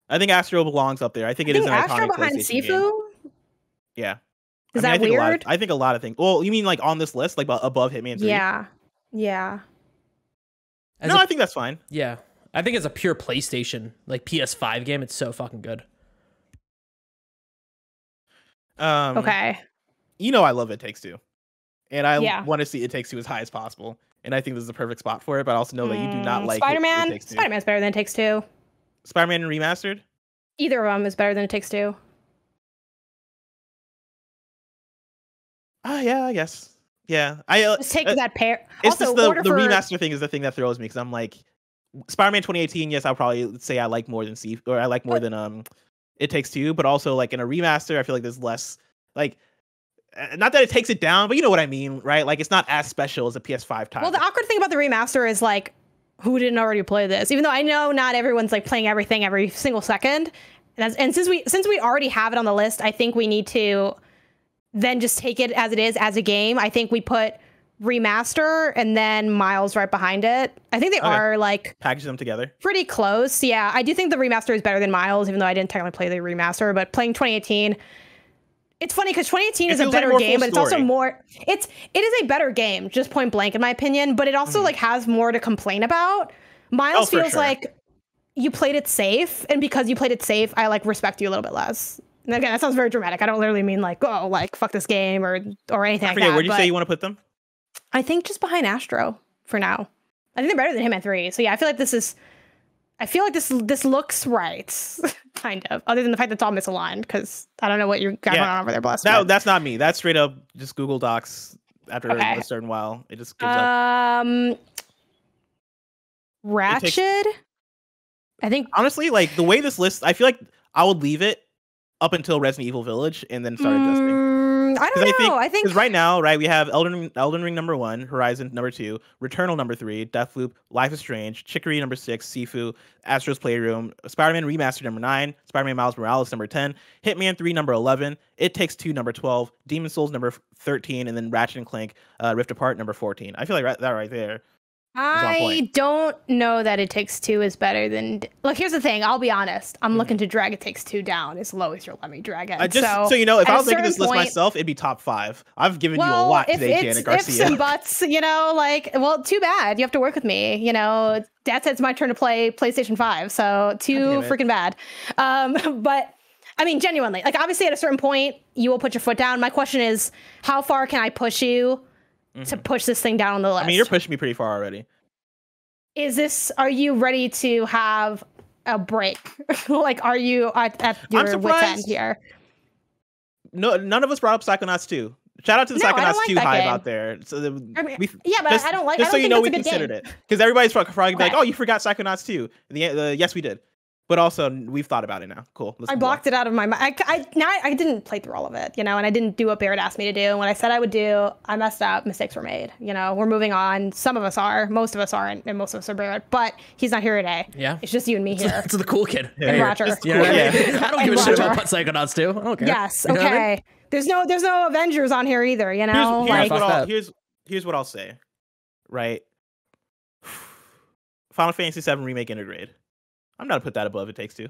I think Astro belongs up there. I think it is an Astro iconic behind PlayStation Sifu. Game. Yeah. Is that weird? I think a lot of things. Well, you mean like on this list, like above Hitman 3? Yeah. I think that's fine. Yeah, I think as a pure PlayStation, like PS5 game, it's so fucking good. Okay. You know I love It Takes Two. And I want to see It Takes Two as high as possible. And I think this is the perfect spot for it, but I also know that you do not like Spider-Man. It Takes Two. Spider-Man's better than It Takes Two. Spider-Man and Remastered? Either of them is better than It Takes Two. Yeah, I guess. Yeah. Just take that pair. It's also, just the remaster thing is the thing that throws me because I'm like, Spider-Man 2018, yes, I'll probably say I like more than I like more than It Takes Two, but also like in a remaster, I feel like there's less like not that it takes it down, but you know what I mean, right? Like it's not as special as a PS5 title. Well, the awkward thing about the remaster is like, who didn't already play this? Even though I know not everyone's like playing everything every single second, and since we already have it on the list, I think we need to then just take it as it is as a game. I think we put remaster and then Miles right behind it. I think they are like package them together. Pretty close. Yeah, I do think the remaster is better than Miles, even though I didn't technically play the remaster. But playing 2018, it's funny because 2018 is a better game, but it's also more. It is a better game, just point blank in my opinion. But it also like has more to complain about. Miles feels like you played it safe, and because you played it safe, I like respect you a little bit less. And again, that sounds very dramatic. I don't literally mean like, oh, like fuck this game or anything like that. Where do you say you want to put them? I think just behind Astro for now. I think they're better than Hitman 3. So yeah, I feel like this looks right, kind of. Other than the fact that it's all misaligned, because I don't know what you got going on over there, Bless. That's not me. That's straight up just Google Docs. After a certain while, it just gives up. Ratchet. I think honestly, like the way this list, I feel like I would leave it up until Resident Evil Village and then start adjusting. I don't know. I think because right now, right, we have Elden Ring number 1, Horizon number 2, Returnal number 3, Deathloop, Life is Strange, Chicory number 6, Sifu, Astro's Playroom, Spider-Man Remastered number 9, Spider-Man Miles Morales number 10, Hitman 3 number 11, It Takes Two number 12, Demon's Souls number 13, and then Ratchet and Clank Rift Apart number 14. I feel like that right there. I don't know that It Takes Two is better than. Look, here's the thing. I'll be honest. I'm looking to drag It Takes Two down as low as you'll let me drag it. So you know, if I was making this list myself, it'd be top 5. I've given you a lot today, Janet Garcia. Ifs and buts, you know, like, well, too bad. You have to work with me. You know, Dad said it's my turn to play PlayStation 5, so too freaking bad. But I mean, genuinely, like, obviously, at a certain point, you will put your foot down. My question is, how far can I push you to push this thing down on the list? I mean, you're pushing me pretty far already. Are you ready to have a break? Like, are you at your wit's end here? No, none of us brought up Psychonauts 2. Shout out to the Psychonauts 2 hype out there. So but I don't like. Just so you know, we considered it because everybody's probably okay. like, "Oh, you forgot Psychonauts 2." Yes, we did. But also, we've thought about it now. Cool. I blocked it out of my mind. I didn't play through all of it, you know, and I didn't do what Barrett asked me to do. And what I said I would do, I messed up. Mistakes were made. You know, we're moving on. Some of us are. Most of us aren't. And most of us are Barrett. But he's not here today. Yeah. It's just you and me here. It's the cool kid. And Roger. I don't give a shit about Psychonauts 2. I don't care. Yes. Okay. There's no Avengers on here either, you know? Here's what I'll say. Right? Final Fantasy VII Remake Intergrade. I'm not gonna put that above It Takes Two.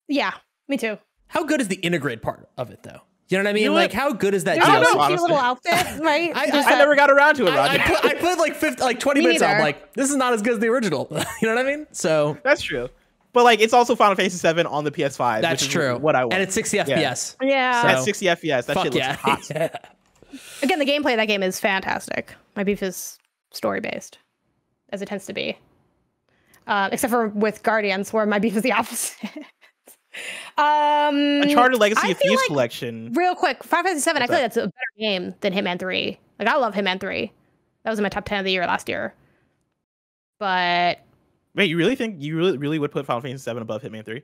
Yeah, me too. How good is the integrate part of it, though? You know what I mean? Like, how good is that? I don't know, cute little outfit, right? I never got around to it, Roger. I played like 20 minutes. I'm like, this is not as good as the original. You know what I mean? So that's true. But like, it's also Final Fantasy VII on the PS5. That's true. What I want, and it's 60 FPS. Yeah, so, at 60 FPS, that shit looks hot. Again, the gameplay of that game is fantastic. My beef is story based, as it tends to be. Except for with Guardians, where my beef is the opposite. Uncharted Legacy of Thieves collection. Real quick, Final Fantasy VII, I feel like that's a better game than Hitman 3. Like, I love Hitman 3. That was in my top 10 of the year last year. But wait, you really think you really would put Final Fantasy VII above Hitman 3?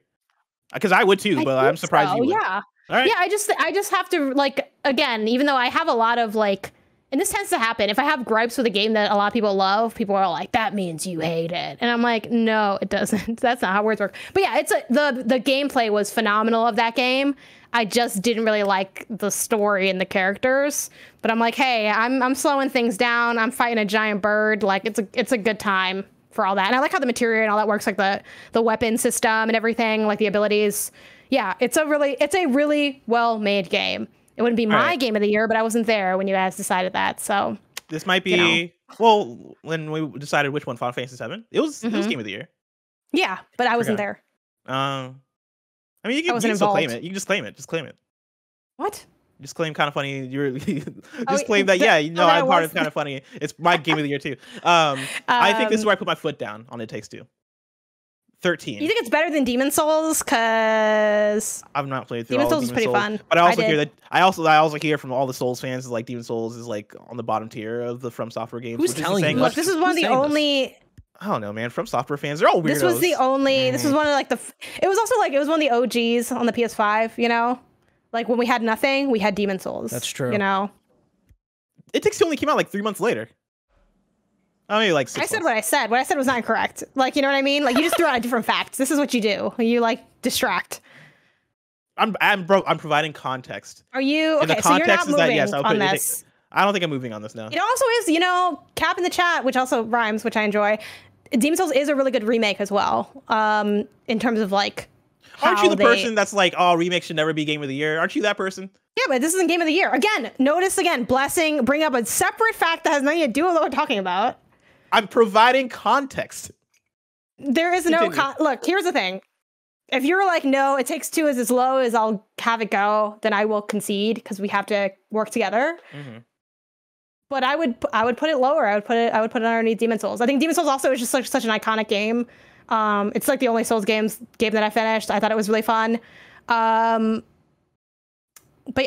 Because I would too, but I'm surprised you would. Yeah. All right. Yeah, I just have to, like, again, even though I have a lot of, like, and this tends to happen. If I have gripes with a game that a lot of people love, people are like, that means you hate it. And I'm like, no, it doesn't. That's not how words work. But yeah, the gameplay was phenomenal of that game. I just didn't really like the story and the characters. But I'm like, hey, I'm slowing things down. I'm fighting a giant bird. Like, it's a good time for all that. And I like how the materia and all that works, like the weapon system and everything, like the abilities. Yeah, it's a really well-made game. It wouldn't be my game of the year, but I wasn't there when you guys decided that. So this might be well when we decided which one, Final Fantasy VII. It was game of the year. Yeah, but I wasn't there. I mean, you can still claim it. You can just claim it. Just claim it. What? Just claim KindaFunny. You're just claim that. Yeah, you know, I'm part of KindaFunny. It's my game of the year too. I think this is where I put my foot down on It Takes Two. 13. You think it's better than Demon's Souls? Cause I've not played through Demon's all Souls of is pretty fun. But I also hear that I also hear from all the Souls fans is like Demon's Souls is like on the bottom tier of the From Software games. Who's telling you? Look, this is one of the only. I don't know, man. From Software fans, they're all weirdos. This was the only. This was one of like the. It was also like it was one of the OGs on the PS5. You know, like when we had nothing, we had Demon's Souls. That's true. You know, It Takes Two only came out like 3 months later. I mean, like 6 months. I said what I said. What I said was not incorrect. Like, you know what I mean? Like, you just throw out different facts. This is what you do. You like distract. I'm providing context. Are you okay? So you're not moving on this. I don't think I'm moving on this now. It also is, you know, Cap in the chat, which also rhymes, which I enjoy. Demon's Souls is a really good remake as well. In terms of like, aren't you the person that's like, oh, remake should never be game of the year? Aren't you that person? Yeah, but this isn't game of the year. Again, notice again, Blessing, bring up a separate fact that has nothing to do with what we're talking about. I'm providing context. There is no look, here's the thing. If you're like, no, It Takes Two is as low as I'll have it go, then I will concede because we have to work together. Mm-hmm. But I would put it lower. I would put it underneath Demon's Souls. I think Demon's Souls also is just such an iconic game. It's like the only Souls game that I finished. I thought it was really fun. But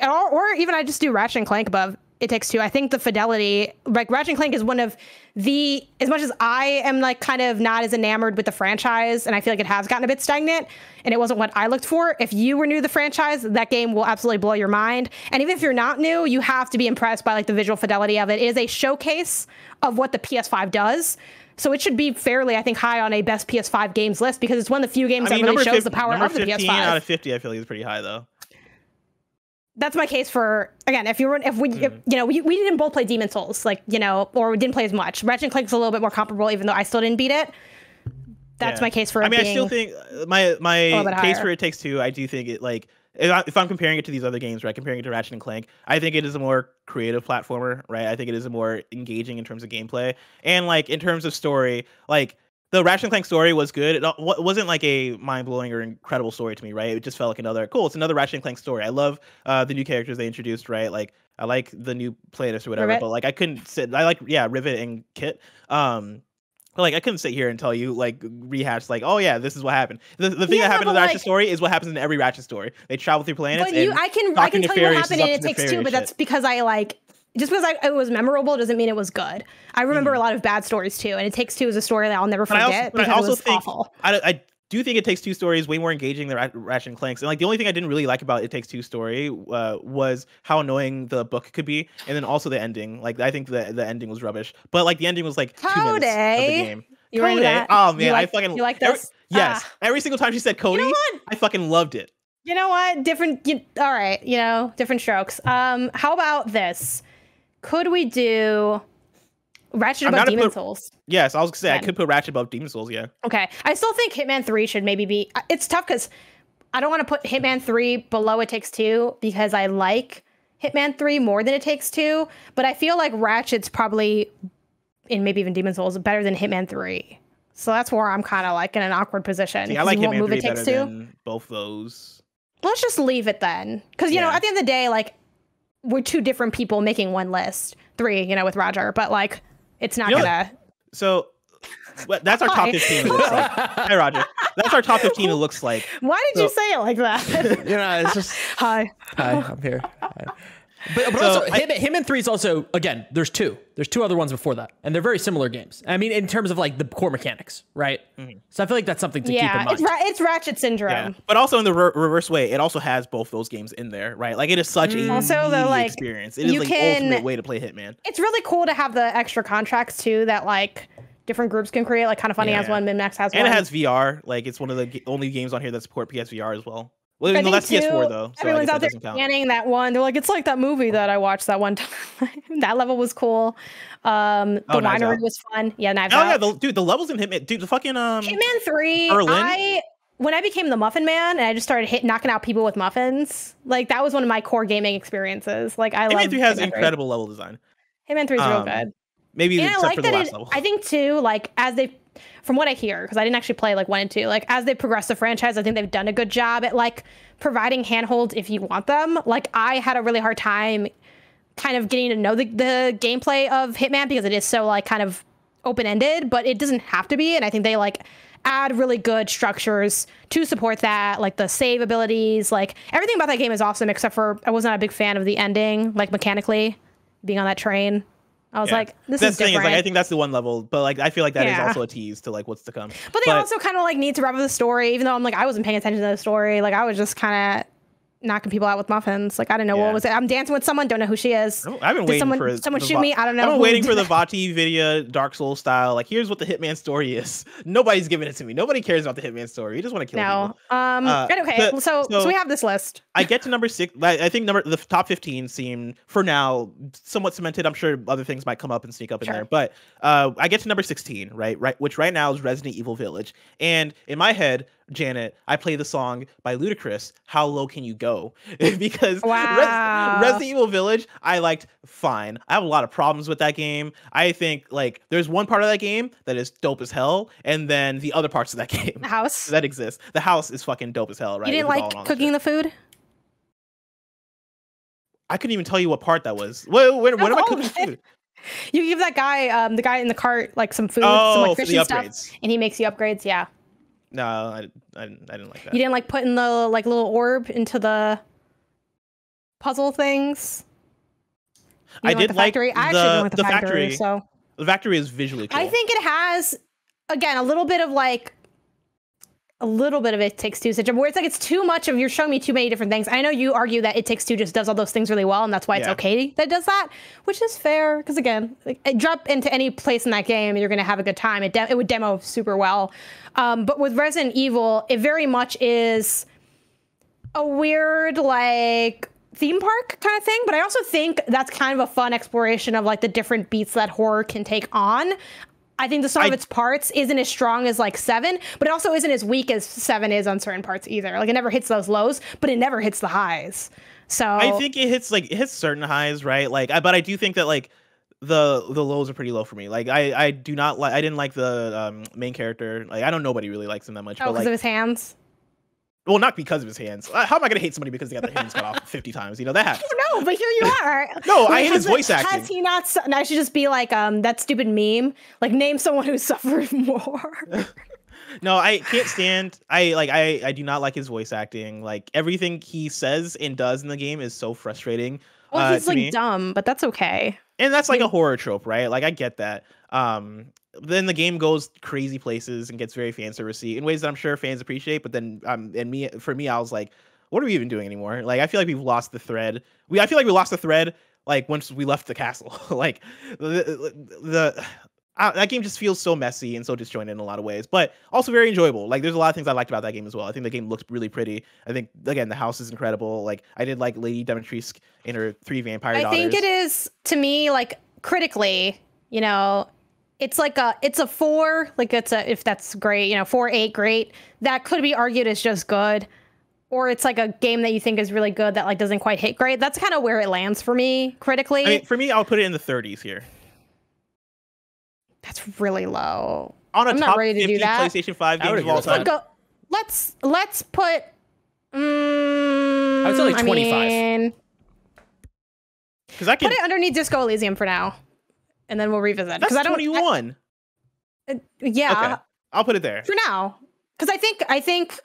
or even I just do Ratchet and Clank above It Takes Two. I think the fidelity, like Ratchet and Clank is one of the, as much as I am like kind of not as enamored with the franchise, and I feel like it has gotten a bit stagnant, and it wasn't what I looked for. If you were new to the franchise, that game will absolutely blow your mind. And even if you're not new, you have to be impressed by like the visual fidelity of it. It is a showcase of what the PS5 does. So it should be fairly, I think, high on a best PS5 games list because it's one of the few games that really shows the power of the PS5. 15 out of 50, I feel like is pretty high though. That's my case for, again, if we didn't both play Demon Souls, like, you know, or we didn't play as much. Ratchet and Clank's a little bit more comparable, even though I still didn't beat it. That's my case for it. I mean, being I still think my case for It Takes Two, I do think it, like, if I'm comparing it to these other games, right, comparing it to Ratchet and Clank, I think it is a more creative platformer, right? I think it is a more engaging in terms of gameplay. And, like, in terms of story, like, the Ratchet and Clank story was good. It wasn't like a mind-blowing or incredible story to me, right? It just felt like it's another Ratchet and Clank story. I love the new characters they introduced, right? Like, I like the new playlists or whatever, Rivet. but like I couldn't sit. I like Rivet and Kit. But like I couldn't sit here and tell you like rehash like, oh yeah, this is what happened. The thing that happened in the Ratchet story is what happens in every Ratchet story. They travel through planets. But I can tell you what happened in It Takes Two, but that's because I like. Just because it was memorable doesn't mean it was good. I remember a lot of bad stories too, and It Takes Two is a story that I'll never forget because it was awful. I do think It Takes Two story is way more engaging than Ratchet and Clank's. And like the only thing I didn't really like about It Takes Two story was how annoying the book could be, and then also the ending. Like I think the ending was rubbish, but like the ending was like 2 minutes of the game. You into that? Oh man, I fucking you like this? Yes, every single time she said Cody, I fucking loved it. You know what? All right, different strokes. How about this? Could we do Ratchet above Demon Souls? Yes, I was gonna say I could put Ratchet above Demon Souls. Yeah. Okay, I still think Hitman 3 should maybe be. It's tough because I don't want to put Hitman 3 below It Takes Two because I like Hitman 3 more than It Takes Two, but I feel like Ratchet's probably, and maybe even Demon Souls, better than Hitman 3. So that's where I'm kind of like in an awkward position. See, I like Hitman 3 better than both those. Let's just leave it then, because you know at the end of the day, like. We're two different people making one list. 3, with Roger, but like it's not gonna. So that's our top 15. It looks like. Hi, Roger. That's our top 15. It looks like. Why did you say it like that? It's just hi. I'm here. Hi. But also, Hitman 3 is also, again, there's two other ones before that, and they're very similar games. I mean, in terms of like the core mechanics, right? Mm-hmm. So I feel like that's something to keep in mind. It's Ratchet syndrome. Yeah. But also in the reverse way, it also has both those games in there, right? Like it is such a neat experience. It is like the ultimate way to play Hitman. It's really cool to have the extra contracts too that like different groups can create. Like KindaFunny has one, MinMax has one. And it has VR. Like it's one of the only games on here that support PSVR as well. Well, no, that's PS4 though. So everyone's out there scanning that one. They're like, it's like that movie that I watched that one time. That level was cool. The winery was fun. Yeah, Knives Out. Yeah, the levels in Hitman, dude, the fucking Hitman 3. When I became the Muffin Man and I just started knocking out people with muffins, like that was one of my core gaming experiences. Like I love Hitman 3 has incredible level design. Hitman 3 is real good. Maybe except for the last level. I think too, like as they, from what I hear, because I didn't actually play like 1 and 2, like as they progress the franchise, I think they've done a good job at like providing handholds if you want them. Like I had a really hard time kind of getting to know the gameplay of Hitman because it is so like kind of open-ended, but it doesn't have to be. And I think they like add really good structures to support that, like the save abilities, like everything about that game is awesome, except for I was not a big fan of the ending, like mechanically being on that train. I was like, this is different. Like, I think that's the one level, but like I feel like that is also a tease to like what's to come. But they also kind of like need to wrap up the story, even though I'm like I wasn't paying attention to the story. Like I was just kind of knocking people out with muffins. Like I didn't know what was it. I'm dancing with someone, don't know who she is. I've been waiting for someone shoot me. I don't know. I've been waiting for the Vati video Dark Souls style. Like here's what the Hitman story is. Nobody's giving it to me. Nobody cares about the Hitman story. You just want to kill people. Okay. So we have this list. I get to number 6. I think the top 15 seem for now somewhat cemented. I'm sure other things might come up and sneak up in there. But I get to number 16, right, which right now is Resident Evil Village. And in my head, Janet, I play the song by Ludacris, How Low Can You Go? Because Resident Evil Village, I liked fine. I have a lot of problems with that game. I think like there's one part of that game that is dope as hell, and then the other parts of that game the house that exists. The house is fucking dope as hell, right? You didn't like cooking the food? I couldn't even tell you what part that was. When am I cooking food? You give that guy, the guy in the cart, like some food, some like Christian stuff, and he makes you upgrades. Yeah. No, I didn't like that. You didn't like putting the like little orb into the puzzle things? I did like I actually don't like the factory. So the factory is visually cool. I think it has, again, a little bit of It Takes Two syndrome, where it's like it's too much of, you're showing me too many different things. I know you argue that It Takes Two just does all those things really well, and that's why it's okay that it does that, which is fair, because again, drop into any place in that game, you're going to have a good time. It would demo super well. But with Resident Evil, it very much is a weird, like, theme park kind of thing, but I also think that's kind of a fun exploration of, like, the different beats that horror can take on. I think the sum of its parts isn't as strong as, like, 7, but it also isn't as weak as 7 is on certain parts either. Like, it never hits those lows, but it never hits the highs. So I think it hits certain highs, right? Like, but I do think that, like, the lows are pretty low for me. Like, I didn't like the main character. Like, I don't, nobody really likes him that much. Oh, because of his hands? Well, not because of his hands. How am I going to hate somebody because they got their hands cut off 50 times? You know, that happens. No, but here you are. No, I hate his voice acting. Has he not? And I should just be like, that stupid meme. Like, name someone who suffered more. No, I can't stand. I do not like his voice acting. Like, everything he says and does in the game is so frustrating. Well, he's like dumb, but that's okay. And that's like a horror trope, right? Like, I get that. Then the game goes crazy places and gets very fan servicey in ways that I'm sure fans appreciate. But then, for me, I was like, what are we even doing anymore? Like, I feel like we've lost the thread. I feel like we lost the thread, like, once we left the castle. Like, that game just feels so messy and so disjointed in a lot of ways, but also very enjoyable. Like, there's a lot of things I liked about that game as well. I think the game looks really pretty. I think, again, the house is incredible. Like, I did like Lady Demetrius in her 3 vampire daughters. I think it is, to me, like, critically, you know, it's a 4, like, if that's great, you know, 4, 8, great. That could be argued as just good. Or it's like a game that you think is really good that, like, doesn't quite hit great. That's kind of where it lands for me, critically. I mean, for me, I'll put it in the 30s here. That's really low. On a I'm top not ready to 50 do that. PlayStation 5 games of all time. Let's put. I would say like 25. Because I can put it underneath Disco Elysium for now, and then we'll revisit. That's 21. Yeah. Okay. I'll put it there for now, because I think.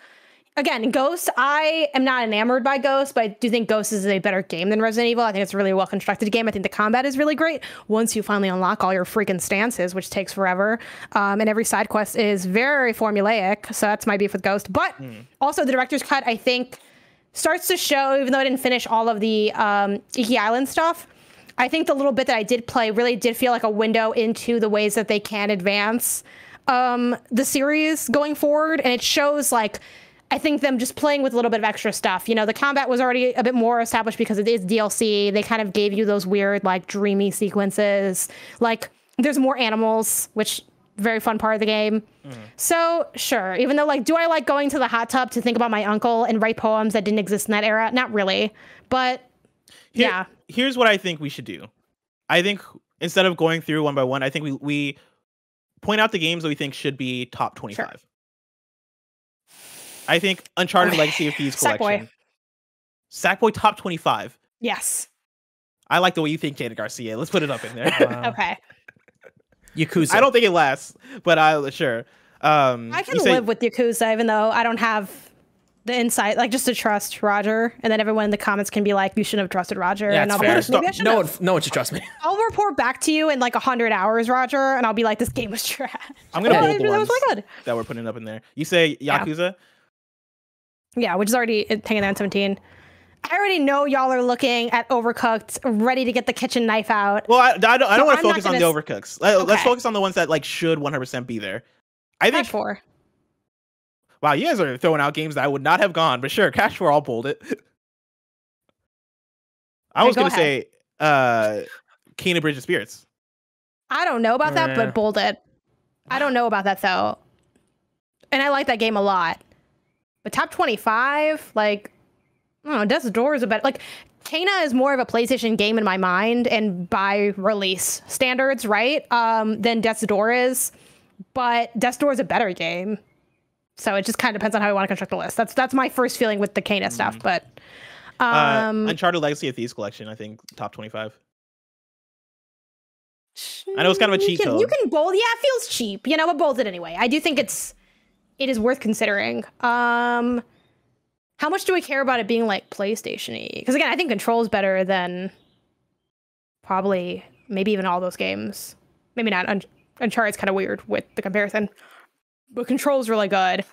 Again, Ghost, I am not enamored by Ghost, but I do think Ghost is a better game than Resident Evil. I think it's a really well-constructed game. I think the combat is really great once you finally unlock all your freaking stances, which takes forever. And every side quest is very formulaic, so that's my beef with Ghost. But also the director's cut, I think, starts to show, even though I didn't finish all of the Iki Island stuff, I think the little bit that I did play really did feel like a window into the ways that they can advance the series going forward. And it shows, like, I think them just playing with a little bit of extra stuff. You know, the combat was already a bit more established because it is DLC. They kind of gave you those weird, like, dreamy sequences. Like, there's more animals, which very fun part of the game. So, sure. Even though, like, do I like going to the hot tub to think about my uncle and write poems that didn't exist in that era? Not really. But, yeah. Here's what I think we should do. I think instead of going through one by one, I think we point out the games that we think should be top 25. Sure. I think Uncharted Legacy of Thieves collection. Sackboy top 25. Yes. I like the way you think, Jada Garcia. Let's put it up in there. Okay. Yakuza. I don't think it lasts, but sure. I can live with Yakuza, even though I don't have the insight, like, just to trust Roger, and then everyone in the comments can be like, you shouldn't have trusted Roger. Yeah, and I'll fair. be like, maybe I should have. No one should trust me. I'll report back to you in like 100 hours, Roger, and I'll be like, this game was trash. I'm gonna bold the ones that we're putting up in there. You say Yakuza? Yeah, which is already hanging there on 17. I already know y'all are looking at Overcooked, ready to get the kitchen knife out. Well, I don't want to focus on the Overcooks. Let's focus on the ones that, like, should 100% be there. I think Cash 4. Wow, you guys are throwing out games that I would not have gone, but sure, Cash 4, I'll bold it. I was going to say Kena Bridge of Spirits. I don't know about that, but bold it. I don't know about that, though. And I like that game a lot. But top 25, like, I don't know, Death's Door is a better, like, Kena is more of a PlayStation game in my mind and by release standards, right? Than Death's Door is. But Death's Door is a better game. So it just kind of depends on how you want to construct the list. That's my first feeling with the Kena stuff, but Uncharted Legacy of Thieves collection, I think top 25. I know it's kind of a cheat code. You can bold, yeah, it feels cheap, you know, but bold it anyway. I do think it is worth considering. How much do we care about it being like PlayStation-y? Because again, I think Control is better than probably maybe even all those games. Maybe not. Uncharted's kind of weird with the comparison, but Control's really good.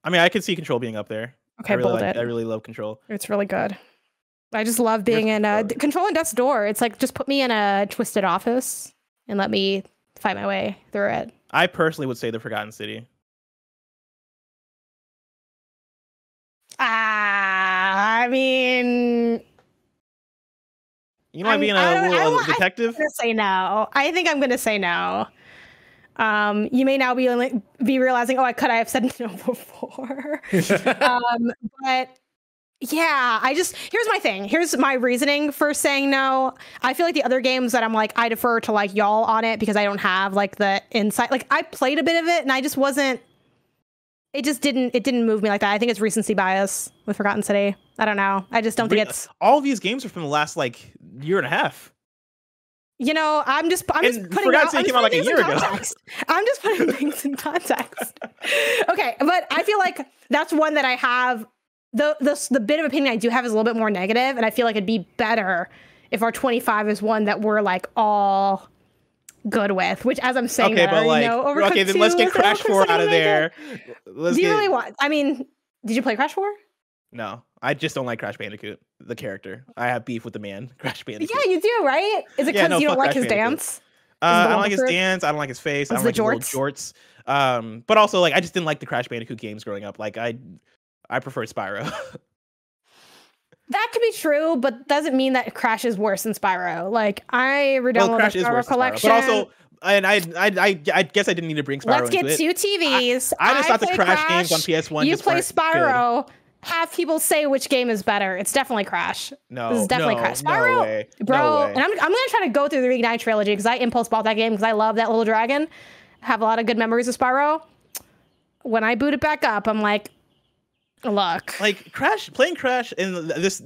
I mean, I could see Control being up there. Okay, bold it. I really love Control. It's really good. I just love being in Control and Death's Door. It's like, just put me in a twisted office and let me fight my way through it. I personally would say The Forgotten City. I mean, you might be a detective. I'm gonna say no. I think I'm gonna say no. You may now be realizing, I have said no before. But yeah, here's my thing. Here's my reasoning for saying no. I feel like the other games that I'm like, I defer to like y'all on it because I don't have like the insight. Like I played a bit of it and I just wasn't. It didn't move me like that. I think it's recency bias with Forgotten City. I don't know. I just don't think it's. All of these games are from the last like year and a half. You know, I'm just putting Forgotten City came out like a year ago. I'm just putting things in context. Okay, but I feel like that's one that I have. The bit of opinion I do have is a little bit more negative, and I feel like it'd be better if our 25 is one that we're like all good with. Which, as I'm saying, okay, but like, okay, then let's get Crash 4 out of there. Do you really want? I mean, did you play Crash 4? No, I just don't like Crash Bandicoot, the character. I have beef with the man, Crash Bandicoot. Yeah, you do, right? Is it because you don't like his dance? I don't like his dance. I don't like his face. I don't like his little jorts. But also, like, I just didn't like the Crash Bandicoot games growing up. Like, I preferred Spyro. That could be true, but doesn't mean that Crash is worse than Spyro. Like, I redownloaded the Spyro collection. But also, and I guess I didn't need to bring Spyro into it. Let's get 2 TVs. I just thought the Crash games on PS1 you just play Spyro. Good. Have people say which game is better. It's definitely Crash. No, this is definitely Crash. Spyro, no way. Bro. No way. And I'm gonna try to go through the Gta Trilogy because I impulse bought that game because I love that little dragon. Have a lot of good memories of Spyro. When I boot it back up, I'm like, look, like playing Crash in this.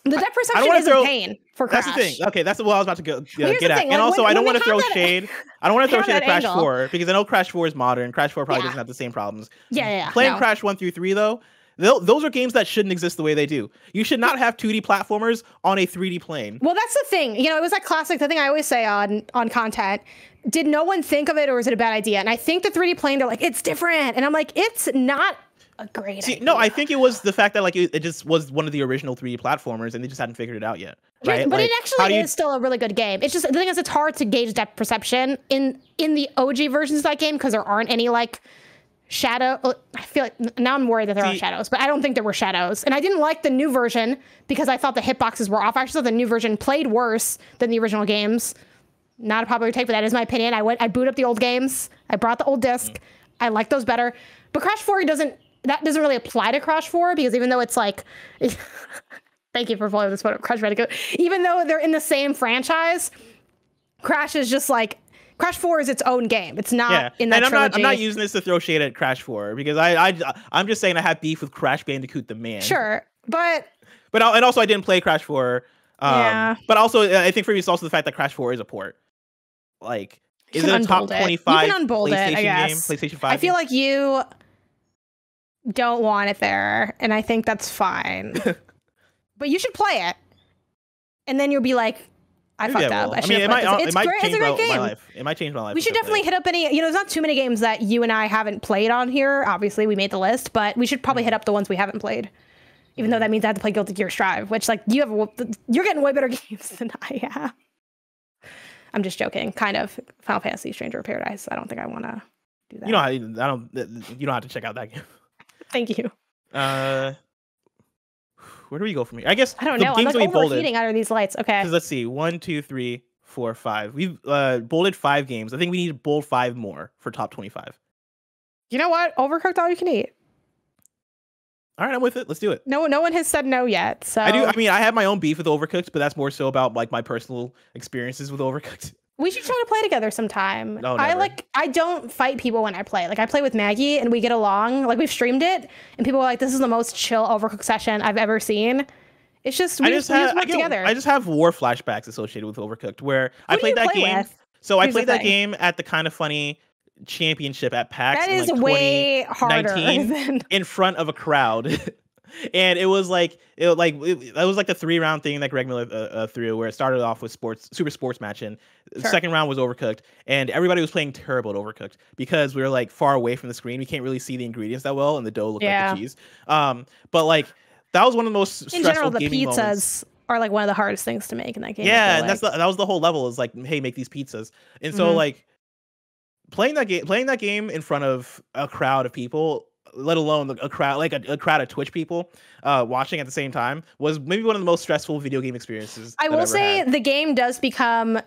The depth perception is a pain for Crash. That's the thing. Okay, that's what I was about to get at. And also, I don't want to throw shade. I don't want to throw shade at Crash 4 because I know Crash 4 is modern. Crash 4 probably doesn't have the same problems. Yeah. Playing Crash 1 through 3 though, those are games that shouldn't exist the way they do. You should not have 2D platformers on a 3D plane. Well, that's the thing. You know, it was that classic, the thing I always say on content. Did no one think of it, or is it a bad idea? And I think the 3D plane, they're like, it's different. And I'm like, it's not a great idea. No, I think it was the fact that like it just was one of the original 3D platformers and they just hadn't figured it out yet. Right? But like, it actually is still a really good game. It's just, the thing is, it's hard to gauge depth perception in the OG versions of that game because there aren't any like shadow. I feel like now I'm worried that there are shadows, but I don't think there were shadows. And I didn't like the new version because I thought the hitboxes were off. I actually thought the new version played worse than the original games. Not a popular take, but that is my opinion. I boot up the old games. I brought the old disc. I like those better. But Crash 4 doesn't really apply to Crash 4 because even though it's like, thank you for following this one, Crash Bandicoot. Even though they're in the same franchise, Crash is just like, Crash 4 is its own game. It's not in that trilogy. I'm not using this to throw shade at Crash 4 because I'm just saying I have beef with Crash Bandicoot the man. Sure, but and also I didn't play Crash 4. But also I think for me it's also the fact that Crash 4 is a port. Like, is it a top 25 PlayStation game? PlayStation 5. I feel like you don't want it there, and I think that's fine. But you should play it, and then you'll be like, I fucked up. I mean, it might change my life. It might change my life. We should definitely hit up any. You know, there's not too many games that you and I haven't played on here. Obviously, we made the list, but we should probably hit up the ones we haven't played. Even though that means I have to play Guilty Gear Strive, which like you're getting way better games than I have. I'm just joking. Kind of. Final Fantasy Stranger of Paradise. I don't think I want to do that. You don't have to check out that game. Thank you. Where do we go from here? I guess I don't know. I'm like overheating under these lights. Okay. Let's see. 1, 2, 3, 4, 5. We've bolded 5 games. I think we need to bold 5 more for top 25. You know what? Overcooked all you can eat. All right, I'm with it. Let's do it. No one has said no yet. So I do. I mean, I have my own beef with Overcooked, but that's more so about like my personal experiences with Overcooked. We should try to play together sometime. No, never. I don't fight people when I play. Like I play with Maggie and we get along. Like we've streamed it and people are like, this is the most chill Overcooked session I've ever seen. It's just we just work together. I just have war flashbacks associated with Overcooked where I played that game. With? So I played that game at the KindaFunny championship at PAX. That is way harder in front of a crowd. And it was like it was like the 3-round thing that Greg Miller threw, where it started off with super sports match, and the second round was Overcooked, and everybody was playing terrible at Overcooked because we were like far away from the screen. We can't really see the ingredients that well, and the dough looked like the cheese. But like that was one of the most stressful in general, the gaming pizzas moments. Are like one of the hardest things to make in that game. Yeah, and that was the whole level, is like, hey, make these pizzas. And so like playing that game in front of a crowd of people, let alone a crowd like a crowd of Twitch people watching at the same time, was maybe one of the most stressful video game experiences. I will say the game does become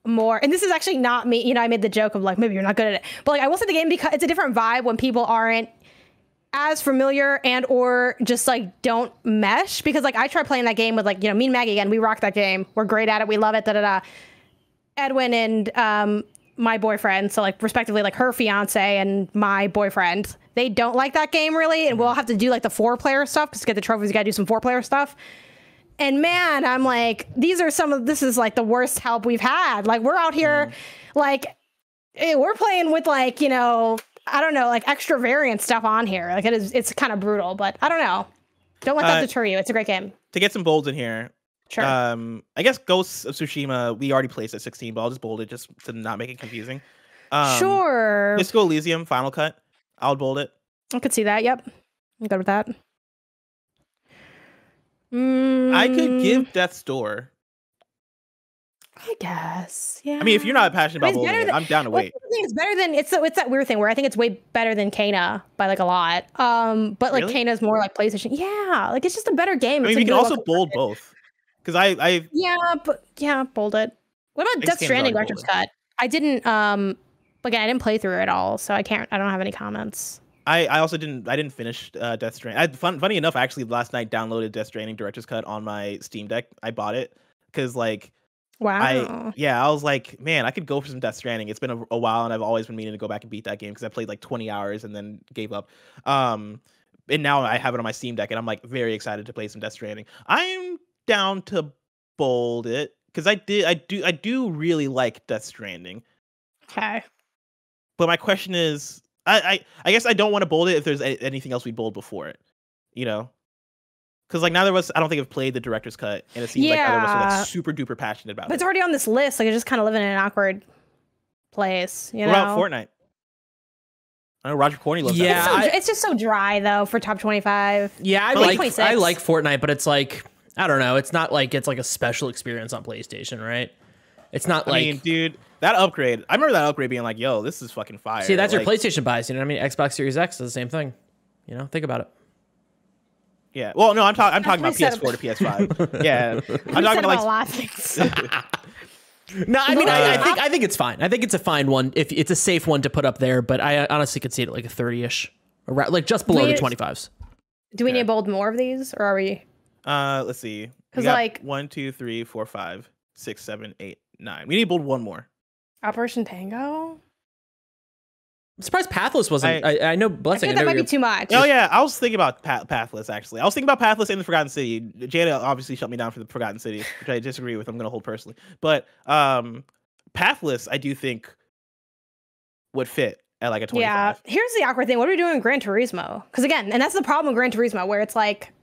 more, and this is actually not me, you know, I made the joke of like, maybe you're not good at it, but like I will say the game, because it's a different vibe when people aren't as familiar and or just like don't mesh, because like I tried playing that game with like, you know, me and Maggie, again, we rock that game, we're great at it, we love it, Edwin and my boyfriend, so like respectively like her fiance and my boyfriend, they don't like that game really, and we'll have to do like the 4-player stuff, because to get the trophies you gotta do some 4-player stuff. And man, I'm like, this is like the worst help we've had. Like we're out here like we're playing with like, you know, I don't know, like extra variant stuff on here. Like it's kind of brutal, but I don't know. Don't let that deter you. It's a great game. To get some bolds in here. Sure. I guess Ghosts of Tsushima, we already placed at 16, but I'll just bold it just to not make it confusing. Sure. Disco Elysium, Final Cut. I'll bold it. I could see that. Yep. I'm good with that. I could give Death's Door. I guess. Yeah. I mean, if you're not passionate about bolding it, I'm down to wait. It's better than it's that weird thing where I think it's way better than Kena by like a lot. But like Really? Kena's more like PlayStation. Yeah, like it's just a better game. I mean, we can also bold both. Because I bold it. What about Death Stranding Director's Cut? I didn't again, I didn't play through it all, so I don't have any comments. I also didn't finish Death Stranding. Funny enough, I actually last night downloaded Death Stranding Director's Cut on my Steam Deck. I bought it because like wow. I was like, man, I could go for some Death Stranding. It's been a while, and I've always been meaning to go back and beat that game because I played like 20 hours and then gave up. And now I have it on my Steam Deck, and I'm like very excited to play some Death Stranding. I'm down to bold it because I do really like Death Stranding. Okay. But my question is, I guess I don't want to bold it if there's anything else we bold before it, you know? Because like neither of us, I don't think, have played the director's cut, and it seems like either of us are like super duper passionate about it. But it's already on this list, like it's just kind of living in an awkward place, you know? What about Fortnite? I know Roger Corney loves that. It's just so dry though for top 25. Yeah, I like Fortnite, but it's like, I don't know, it's not like it's like a special experience on PlayStation, right? It's not like, I mean, dude, that upgrade. I remember that upgrade being like, "Yo, this is fucking fire." See, that's like, your PlayStation bias. You know what I mean? Xbox Series X does the same thing. You know, think about it. Yeah. Well, no, I'm talking about PS4 to PS5. Yeah, I'm talking about like. No, I mean, I think it's fine. I think it's a fine one. If it's a safe one to put up there, but I honestly could see it at like a 30-ish, like just below the 25s. Do we need to bold more of these, or are we? Let's see. Because like 1, 2, 3, 4, 5, 6, 7, 8, 9. We need to bold one more. Operation Tango. I'm surprised Pathless wasn't. I know Blessing. I think that might be too much. Oh yeah, I was thinking about Pathless actually. I was thinking about Pathless and the Forgotten City. Jada obviously shut me down for the Forgotten City, which I disagree with. I'm going to hold personally, but Pathless I do think would fit at like a 25. Yeah. Here's the awkward thing. What are we doing in Gran Turismo? Because again, and that's the problem with Gran Turismo, where it's like,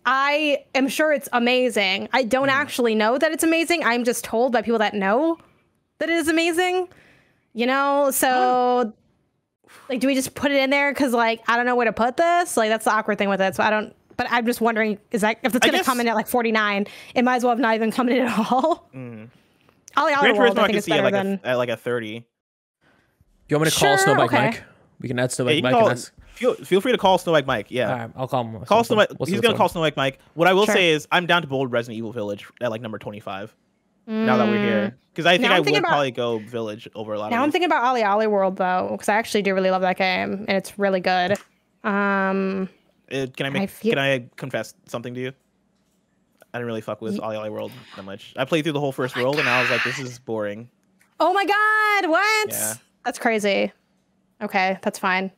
I am sure it's amazing. I don't actually know that it's amazing. I'm just told by people that know that it is amazing. You know, so like, do we just put it in there? Because like, I don't know where to put this. Like, that's the awkward thing with it. So I don't. But I'm just wondering, is that if it's gonna come in at like 49, it might as well have not even come in at all. Gran Turismo I can see at like a 30. Do you want me to call Snowbike Mike? We can add Snowbike Mike. Feel free to call Snowbike Mike. Yeah, all right, I'll call him. Call Snowbike. He's gonna call Snowbike Mike. What I will say is, I'm down to bold Resident Evil Village at like number 25. Now that we're here, because I think I would probably go Village over a lot. Now I'm thinking about Ali World though, because I actually do really love that game, and it's really good. Can I confess something to you? I didn't really fuck with Ali World that much. I played through the whole first world, and I was like, this is boring. Oh my god, what? Yeah. That's crazy. Okay, that's fine.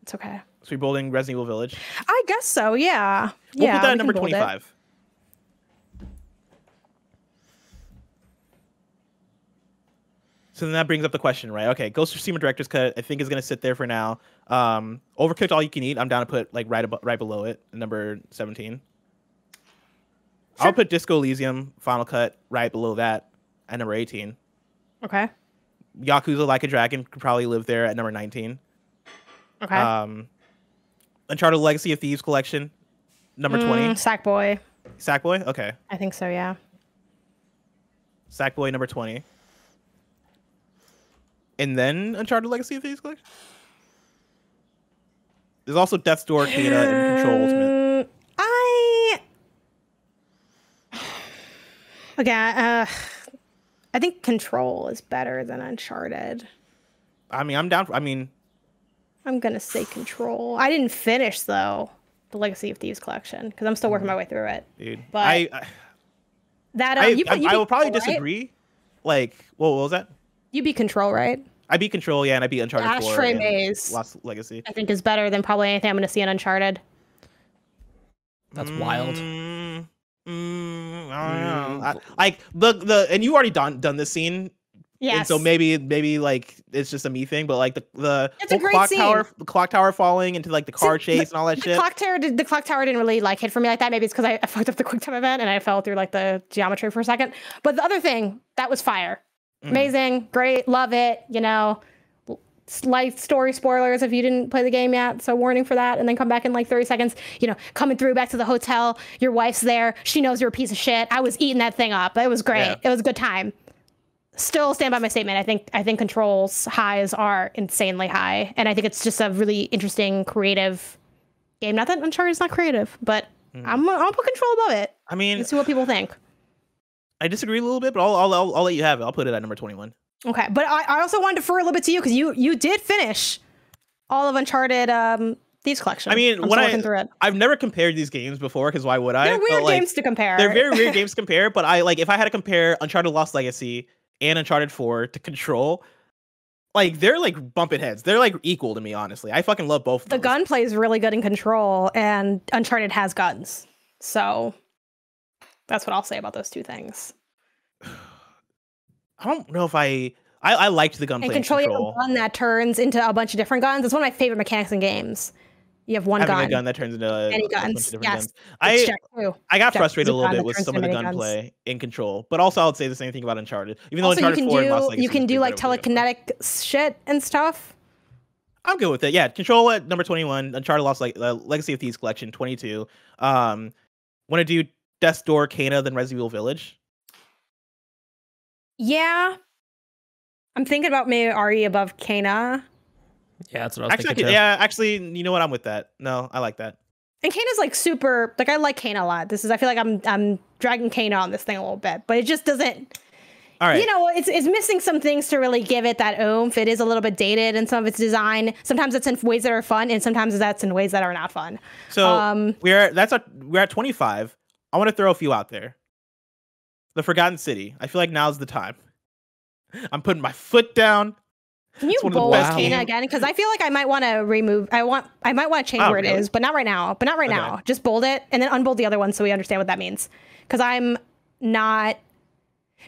It's okay. So we're building Resident Evil Village? I guess so, yeah. We'll put that at number 25. So then that brings up the question, right? Okay, Ghost of Tsushima Director's Cut, I think is gonna sit there for now. Overcooked All You Can Eat, I'm down to put like right below it, number 17. Sure. I'll put Disco Elysium Final Cut right below that at number 18. Okay. Yakuza Like a Dragon could probably live there at number 19. Okay. Uncharted Legacy of Thieves Collection, number 20. Sackboy. Sackboy? Okay. I think so, yeah. Sackboy, number 20. And then Uncharted Legacy of Thieves Collection? There's also Death's Door, Kata, and Control Ultimate. I think Control is better than Uncharted. I mean, I'm down for, I'm gonna say Control. I didn't finish though the Legacy of Thieves collection because I'm still working my way through it. Dude, but I will probably disagree. Like, what was that? You beat Control, right? I beat Control, yeah, and I beat Uncharted 4 Ashtray and Maze. Lost Legacy. I think is better than probably anything I'm gonna see in Uncharted. That's wild. I don't know. Like and you already done this scene. Yes. And so maybe like it's just a me thing, but like the it's a great scene. The clock tower falling into like the car chase and all that shit. The clock tower didn't really like hit for me like that. Maybe it's because I fucked up the quick time event and I fell through like the geometry for a second. But the other thing, that was fire. Amazing, great, love it. You know, slight story spoilers if you didn't play the game yet. So warning for that. And then come back in like 30 seconds. You know, coming through back to the hotel. Your wife's there. She knows you're a piece of shit. I was eating that thing up. It was great. Yeah. It was a good time. Still stand by my statement. I think Control's highs are insanely high, and I think it's just a really interesting, creative game. Not that Uncharted's not creative, but I'll put Control above it. I mean, let's see what people think. I disagree a little bit, but I'll let you have it. I'll put it at number 21. Okay, but I also wanted to defer a little bit to you because you did finish all of Uncharted Thieves collection. I mean, I've never compared these games before because why would I? They're weird games to compare. They're very weird games to compare, but if I had to compare Uncharted Lost Legacy and Uncharted 4 to Control, like they're like bumping heads. They're like equal to me, honestly. I fucking love both of them. The gunplay is really good in Control, and Uncharted has guns. So that's what I'll say about those two things. I don't know if I liked the gunplay in Control. You have a gun that turns into a bunch of different guns. It's one of my favorite mechanics in games. You have one Having a gun that turns into any guns. Yes. Guns. I got frustrated a little bit with some of the gunplay in Control, but also I would say the same thing about Uncharted. Even though Uncharted 4 and Lost Legacy, you can do like telekinetic shit and stuff. I'm good with it. Yeah, Control at number 21, Uncharted Lost Legacy of Thieves Collection 22. Want to do Death's Door, Kena, then Resident Evil Village? Yeah, I'm thinking about maybe RE above Kena. Yeah, that's what I was thinking too. Yeah, actually, you know what? I'm with that. No, I like that. And Kana's like super, like I like Kana a lot. I feel like I'm dragging Kana on this thing a little bit, but it just doesn't. All right. You know, it's missing some things to really give it that oomph. It is a little bit dated in some of its design. Sometimes it's in ways that are fun, and sometimes that's in ways that are not fun. So we're at 25. I want to throw a few out there. The Forgotten City. I feel like now's the time. I'm putting my foot down. Can you bold Kana again? Because I feel like I might want to remove. I might want to change where it is, but not right now. Now. Just bold it and then unbold the other one so we understand what that means. Because I'm not.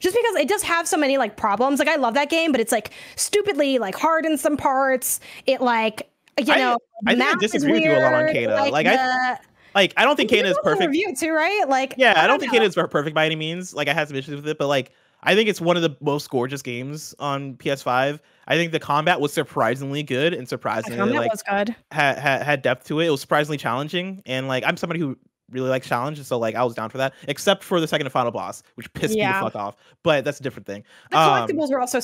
Just because it does have so many like problems. Like I love that game, but it's like stupidly like hard in some parts. It like I think I disagree with you a lot on Kana. I don't think Kana is perfect. Review it too, right? Like I don't think Kana is perfect by any means. Like I have some issues with it, but like I think it's one of the most gorgeous games on PS5. I think the combat was surprisingly good and surprisingly was good. Had depth to it. It was surprisingly challenging, and like I'm somebody who really likes challenge, so like I was down for that, except for the second and final boss, which pissed me the fuck off. But that's a different thing. The collectibles were also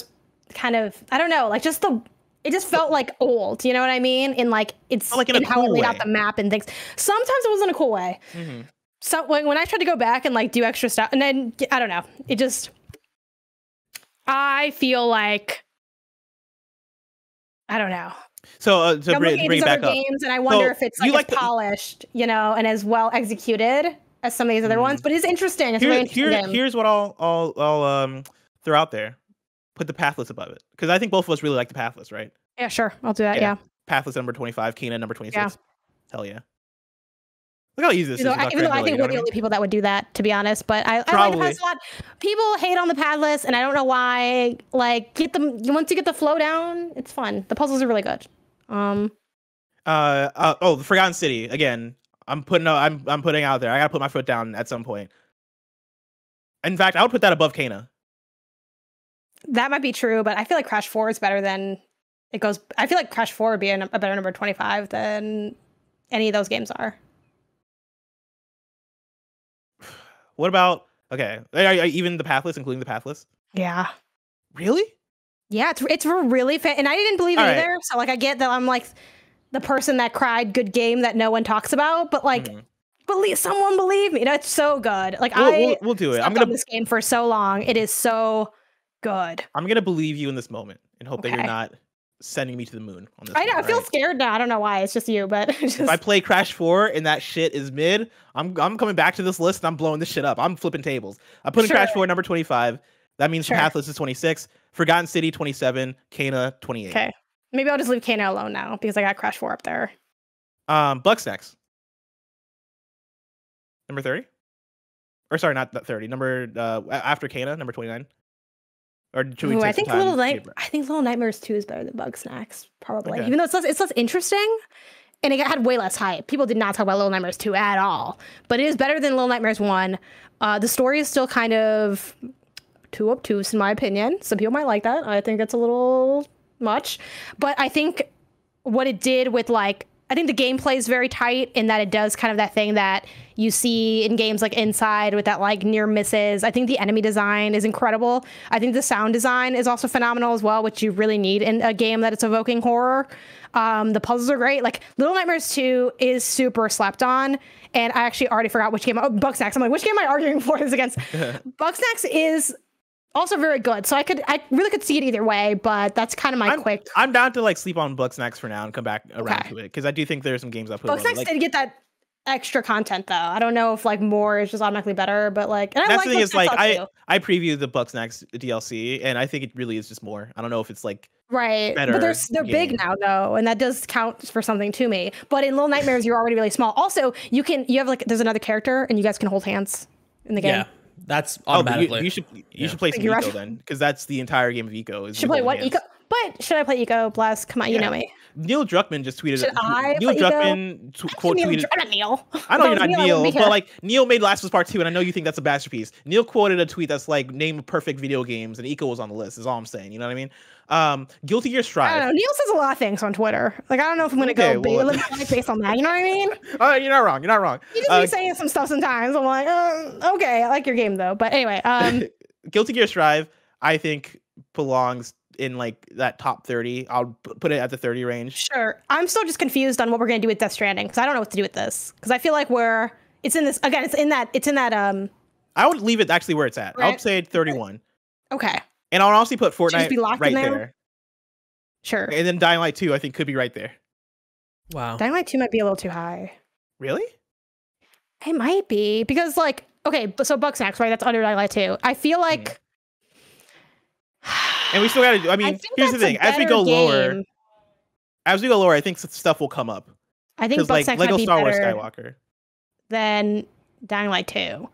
kind of I don't know, like it just felt like old. You know what I mean? In like it's like in how it laid out the map and things. Sometimes it was in a cool way. Mm-hmm. So when I tried to go back and like do extra stuff, and then I don't know, it just I feel like. I don't know. So to bring back up, games, and I wonder if it's like polished, and as well executed as some of these other ones. But it's interesting. It's really interesting. Here's what I'll throw out there. Put the Pathless above it because I think both of us really like the Pathless, right? Yeah, sure. I'll do that. Yeah. Pathless number 25, Kena number 26. Yeah. Hell yeah. Look how easy this is. Even though I think we're the only people that would do that, to be honest. But I like the paths a lot. People hate on the Padless, and I don't know why. Like, once you get the flow down, it's fun. The puzzles are really good. The Forgotten City again. I'm putting out there. I gotta put my foot down at some point. In fact, I would put that above Kena. That might be true, but I feel like Crash 4 is better than it goes. I feel like Crash 4 would be a better number 25 than any of those games are. What about even the Pathless, including the Pathless? Yeah. Really? Yeah, it's really and I didn't believe it either. So like I get that I'm like the person that cried good game that no one talks about, but like someone believe me. It's so good. Like we'll do it. I'm gonna this game for so long. It is so good. I'm gonna believe you in this moment and hope that you're not sending me to the moon on this. I know. I feel scared now. I don't know why. It's just you, but if I play Crash 4 and that shit is mid, I'm coming back to this list and I'm blowing this shit up. I'm flipping tables. I'm putting Crash 4 number 25. That means Pathless is 26. Forgotten City 27. Kena 28. Okay. Maybe I'll just leave Kena alone now because I got Crash 4 up there. Bugsnax. Number 30? Or sorry, not that 30. Number after Kena, number 29. Or should we I think Little Nightmares 2 is better than Bugsnax, probably. Okay. Even though it's less interesting and it had way less hype. People did not talk about Little Nightmares 2 at all. But it is better than Little Nightmares 1. The story is still kind of too obtuse, in my opinion. Some people might like that. I think it's a little much. But I think what it did with I think the gameplay is very tight in that it does kind of that thing that you see in games like Inside with that near misses. I think the enemy design is incredible. I think the sound design is also phenomenal as well, which you really need in a game that it's evoking horror. The puzzles are great. Little Nightmares 2 is super slept on. And I actually already forgot which game. Oh, Bugsnax. I'm like, which game am I arguing for this against? Bugsnax is also very good. So I really could see it either way, but that's kind of my quick. I'm down to sleep on Bugsnax for now and come back around to it because I do think there's some games I put. Bugsnax did get that extra content though. I don't know if more is just automatically better, but and that's the thing is I previewed the Bugsnax DLC and I think it really is just more. I don't know if it's right, but they're big now though, and that does count for something to me. But in Little Nightmares, you're already really small. Also, you have there's another character and you guys can hold hands in the game. Yeah. That's automatically. You should play some Eco then, because that's the entire game of Eco. Should play what Eco? But should I play Eco? Bless, come on, you know me. Neil Druckmann just tweeted. Neil Druckmann tweeted. I'm not Neil. I know you're not Neil, but Neil made Last of Us Part 2, and I know you think that's a masterpiece. Neil quoted a tweet that's name perfect video games, and Eco was on the list. Is all I'm saying. You know what I mean? Guilty Gear Strive. I don't know. Neil says a lot of things on Twitter. I don't know if I'm gonna go based on that. You know what I mean? You're not wrong. You're not wrong. You just be saying some stuff sometimes. I'm like, okay, I like your game though. But anyway, Guilty Gear Strive, I think belongs in that top 30. I'll put it at the 30 range. Sure. I'm still just confused on what we're gonna do with Death Stranding because I don't know what to do with this because I feel like it's in this again. It's in that. I would leave it actually where it's at. Right? I'll say 31. Okay. And I'll honestly put Fortnite right there. Sure. And then Dying Light 2, I think, could be right there. Wow. Dying Light 2 might be a little too high. Really? It might be. Because, okay, so Bugsnax, right? That's under Dying Light 2. I feel like... And we still got to... I mean, here's the thing. As we go lower, I think stuff will come up. I think Bugsnax Lego might be Star Wars better Skywalker than Dying Light 2.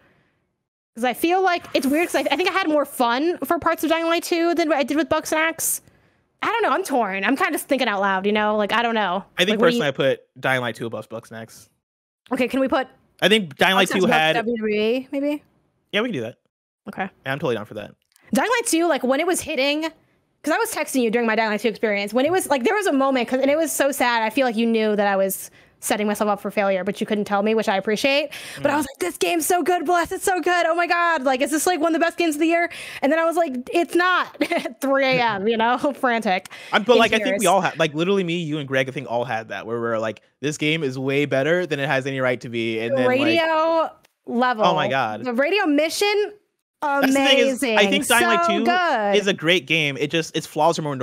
Because I feel like it's weird because I think I had more fun for parts of Dying Light 2 than I did with Bugsnax. I don't know. I'm torn. I'm kind of just thinking out loud, I don't know. I think personally I put Dying Light 2 above Bugsnax. Okay, can we put... I think Dying Light 2 had... WWE, maybe? Yeah, we can do that. Okay. Yeah, I'm totally down for that. Dying Light 2, when it was hitting... Because I was texting you during my Dying Light 2 experience. When it was, there was a moment, and it was so sad. I feel like you knew that I was setting myself up for failure, but you couldn't tell me, which I appreciate. But I was like, this game's so good, Bless, it's so good. Oh my God. Is this one of the best games of the year? And then I was like, it's not. 3 a.m., frantic. But I think we all had, literally me, you, and Greg, I think all had that, where we're like, this game is way better than it has any right to be. And then radio level. Oh my God. The radio mission, amazing. I think Dying Light 2 is a great game. Its flaws are more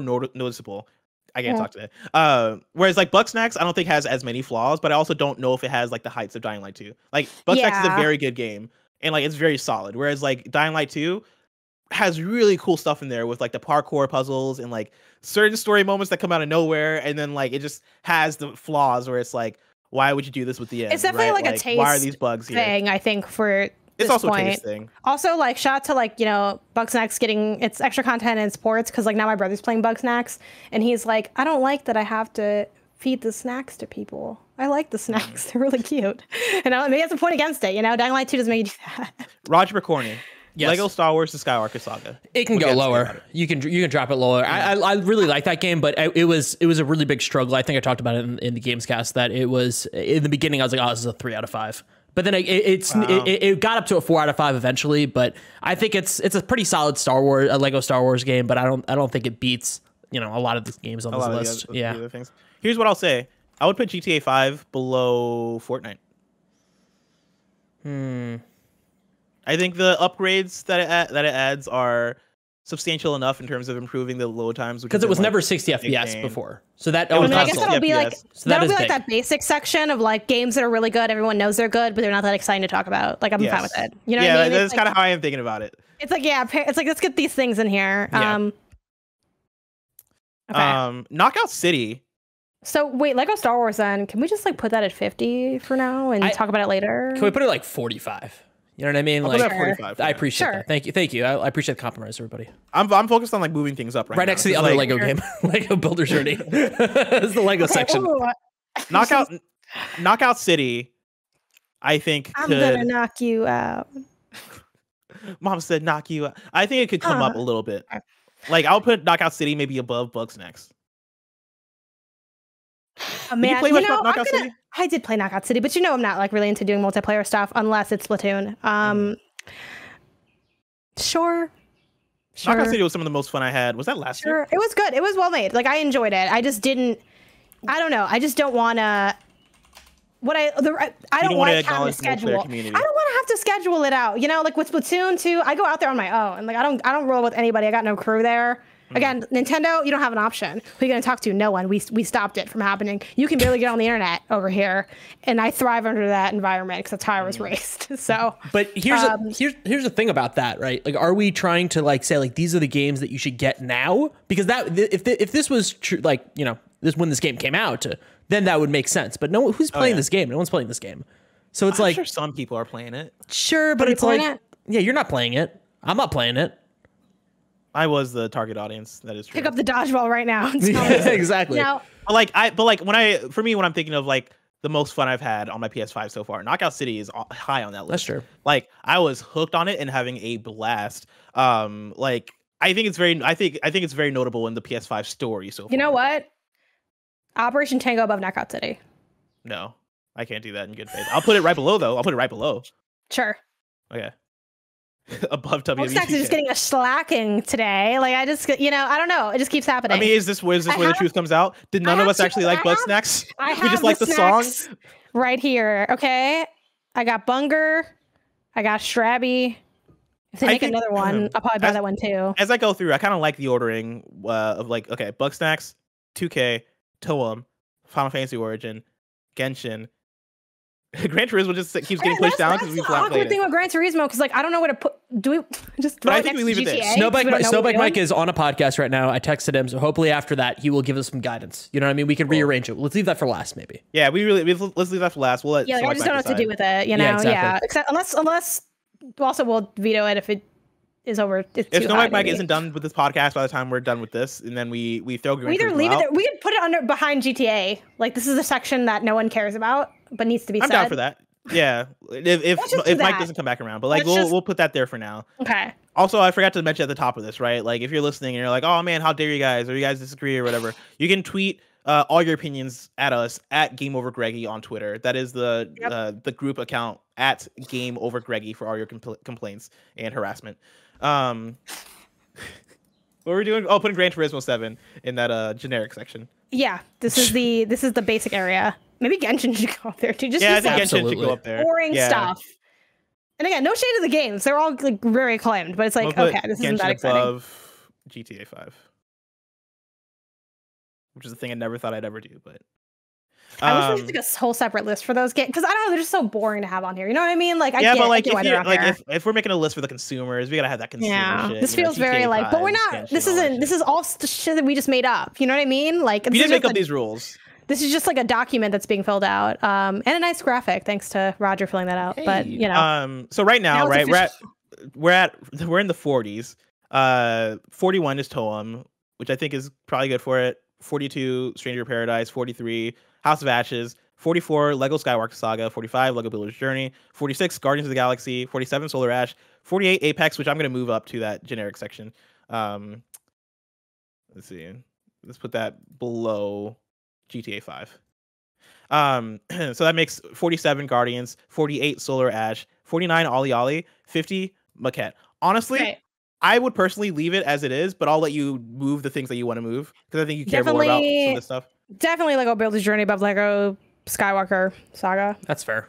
noticeable. I can't talk today. Whereas Bugsnax, I don't think has as many flaws, but I also don't know if it has the heights of Dying Light 2. Bugsnax is a very good game, and it's very solid. Whereas Dying Light 2 has really cool stuff in there with the parkour puzzles and certain story moments that come out of nowhere, and then it just has the flaws where it's why would you do this with the end? It's definitely right? like a taste why are these bugs here? thing, I think, for it's also point. a taste thing. Also, like, shout out to, like, you know, Bugsnax getting its extra content and sports, because, like, now my brother's playing Bugsnax, and he's like, I don't like that I have to feed the snacks to people. I like the snacks. They're really cute. And maybe that's a point against it, you know? Dying Light 2 doesn't make you do that. Roger McCorney. Yes. Lego Star Wars: The Skywalker Saga. It can go lower. You can drop it lower. Yeah. I really like that game, but it was a really big struggle. I think I talked about it in the Gamescast that it was in the beginning. I was like, oh, this is a 3 out of 5. But then it got up to a 4 out of 5 eventually. But I think it's a pretty solid Lego Star Wars game. But I don't think it beats, you know, a lot of the games on this list. The other things. Here's what I'll say. I would put GTA 5 below Fortnite. I think the upgrades that it adds are substantial enough in terms of improving the load times, because it was never 60 FPS before, so that I guess that'll be like that'll be like that basic section of like games that are really good, everyone knows they're good, but they're not that exciting to talk about. Like, I'm fine with it. You know what I mean? That's kind of how I am thinking about it. It's like, it's like, let's get these things in here. Okay. Knockout City. So wait, Lego Star Wars then, can we just like put that at 50 for now and talk about it later? Can we put it like 45? You know what I mean? Like, 45. I appreciate that. Thank you. I appreciate the compromise, everybody. I'm focused on like moving things up right next to the other Lego game, Lego Builder's Journey. It's the Lego section. Knockout City, I think I'm gonna knock you out. Mom said knock you out. I think it could come up a little bit. Like, I'll put Knockout City maybe above Bugsnax. Oh, man, Did you play Knockout City? I did play Knockout City, but you know I'm not like really into doing multiplayer stuff unless it's Splatoon. Sure. Knockout City was some of the most fun I had. Was that last year? It was good. It was well made. Like, I enjoyed it. I just didn't. I don't know. I just don't want to. I don't want to have to schedule. I don't want to have to schedule it out. You know, like with Splatoon 2, I go out there on my own. Like, I don't roll with anybody. I got no crew there. Again, Nintendo, you don't have an option. Who are you going to talk to? No one. We stopped it from happening. You can barely get on the internet over here, and I thrive under that environment because that's how I was raised. So, but here's the thing about that, right? Like, are we trying to like say like these are the games that you should get now? Because that if this was true, like, you know, this when this game came out, then that would make sense. But no, who's playing this game? No one's playing this game. So it's I'm sure some people are playing it. Sure, but it's like, yeah, you're not playing it. I'm not playing it. I was the target audience. That is true. Pick up the dodgeball right now. Yeah, exactly. Now, when I'm thinking of like the most fun I've had on my PS5 so far, Knockout City is high on that list. That's true. Like, I was hooked on it and having a blast. Like, I think it's very notable in the PS5 story so far. You know what? Operation Tango above Knockout City. No, I can't do that in good faith. I'll put it right below though. I'll put it right below. Sure. Okay. Above WWT. Bugsnax is just getting a slacking today. Like, I just, you know, I don't know. It just keeps happening. I mean, is this where the truth comes out? Did none of us actually like Bugsnax? We just like the song right here. Okay, I got Bunger. I got Strabby. If they make another one, I'll probably buy that one too. As I go through, I kind of like the ordering of like, okay, Bugsnax, 2K, Toem, Final Fantasy Origin, Genshin. Gran Turismo just keeps getting pushed down because we flat played it. Awkward thing with Gran Turismo, because like I don't know where to put. Do we just? But I think we leave it there. Snowbike Mike is on a podcast right now. I texted him, so hopefully after that he will give us some guidance. You know what I mean? We can rearrange it. Let's leave that for last, maybe. Yeah, let's leave that for last. We'll let I just don't know what to do with it. You know, yeah. Except unless also we'll veto it if it is over. If Snowbike Mike isn't done with this podcast by the time we're done with this, and then we throw Gran Turismo either leave it there. We could put it behind GTA. Like, this is a section that no one cares about but needs to be said. I'm down for that. Yeah, if Mike doesn't come back around, but like we'll put that there for now. Okay. Also, I forgot to mention at the top of this, right? Like, if you're listening and you're like, "Oh man, how dare you guys?" or "You guys disagree" or whatever, you can tweet all your opinions at us at GameOverGreggy on Twitter. That is the group account at GameOverGreggy for all your complaints and harassment. What were we doing? Oh, putting Gran Turismo 7 in that generic section. Yeah, this is the basic area. Maybe Genshin should go up there too. Just I think Genshin should go up there. Boring stuff. And again, no shade to the games; they're all like very acclaimed. But it's like, okay, this isn't that exciting. Above GTA 5, which is a thing I never thought I'd ever do. But I wish we took a whole separate list for those games, because I don't know, they're just so boring to have on here. You know what I mean? Like, if we're making a list for the consumers, we gotta have that consumer shit. This feels very like, but we're not. This is all shit that we just made up. You know what I mean? Like, we didn't make up these rules. This is just like a document that's being filled out, and a nice graphic. Thanks to Roger filling that out. Hey. But you know, so right now right, we're in the 40s. 41 is Toem, which I think is probably good for it. 42, Stranger of Paradise. 43, House of Ashes. 44, Lego Skywalker Saga. 45, Lego Builder's Journey. 46, Guardians of the Galaxy. 47, Solar Ash. 48, Apex, which I'm going to move up to that generic section. Let's see. Let's put that below GTA 5. So that makes 47 Guardians, 48 Solar Ash, 49 Ollie Ollie, 50 Maquette. Honestly, okay. I would personally leave it as it is, but I'll let you move the things that you want to move because I think you care more about some of this stuff. Definitely Lego Builder's Journey above Lego Skywalker Saga. That's fair.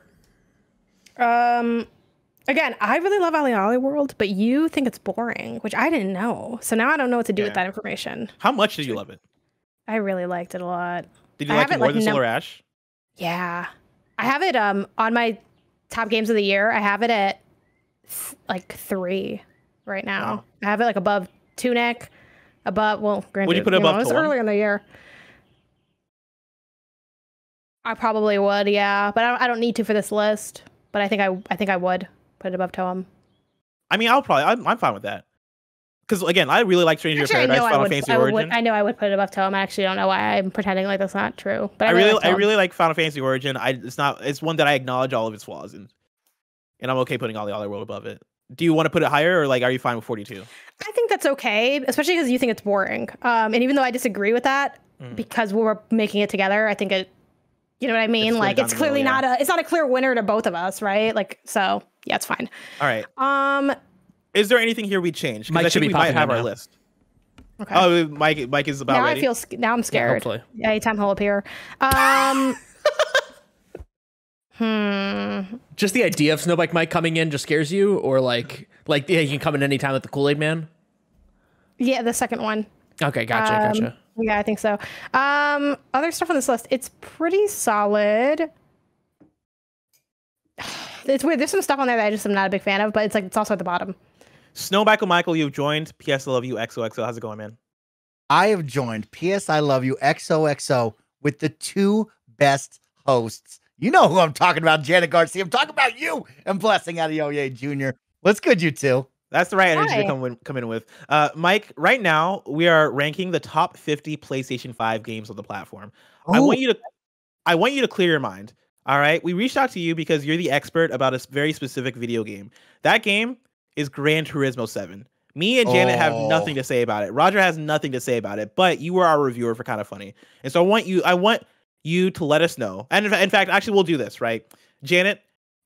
Again, I really love Ollie Ollie World, but you think it's boring, which I didn't know. So now I don't know what to do with that information. How much did you love it? I really liked it a lot. Did you like it more than Solar Ash? Yeah. I have it on my top games of the year. I have it at like 3 right now. Wow. I have it like above Tunic, above, well, granted, would you put it above it was earlier in the year. I probably would, yeah, but I don't need to for this list. But I think I would put it above Toem. I mean, I'm fine with that. Because again, I really like Stranger of Paradise, Final Fantasy Origin. I know I would put it above Toem. I actually don't know why I'm pretending like that's not true. But I really like Final Fantasy Origin. It's one that I acknowledge all of its flaws in, and I'm okay putting all the other world above it. Do you want to put it higher, or like, are you fine with 42? I think that's okay, especially because you think it's boring. And even though I disagree with that, because we're making it together, I think it. You know what I mean? Like, it's clearly not a clear winner to both of us, right? Like, so yeah, it's fine. All right. Is there anything here we changed? Mike should be we might have our now. List. Okay. Oh, Mike is about now ready. Now I'm scared. Yeah, yeah, anytime he'll appear. Just the idea of Snowbike Mike coming in just scares you, or like yeah, he can come in anytime with the Kool-Aid Man. Yeah, the second one. Okay, gotcha. Yeah, I think so. Other stuff on this list, it's pretty solid. It's weird. There's some stuff on there that I just am not a big fan of, but it's also at the bottom. Snowbackle Michael, you've joined. PS I love you, XOXO. How's it going, man? I have joined PS I love you, XOXO, with the 2 best hosts. You know who I'm talking about, Janet Garcia. I'm talking about you and Blessing Adeoye Jr. What's good, you two? That's the right energy to come in with. Mike, right now, we are ranking the top 50 PlayStation 5 games on the platform. Ooh. I want you to clear your mind. All right? We reached out to you because you're the expert about a very specific video game. That game is Gran Turismo 7. Me and Janet have nothing to say about it. Roger has nothing to say about it, but you were our reviewer for KindaFunny. And so I want you to let us know. And in fact, actually, we'll do this, right? Janet,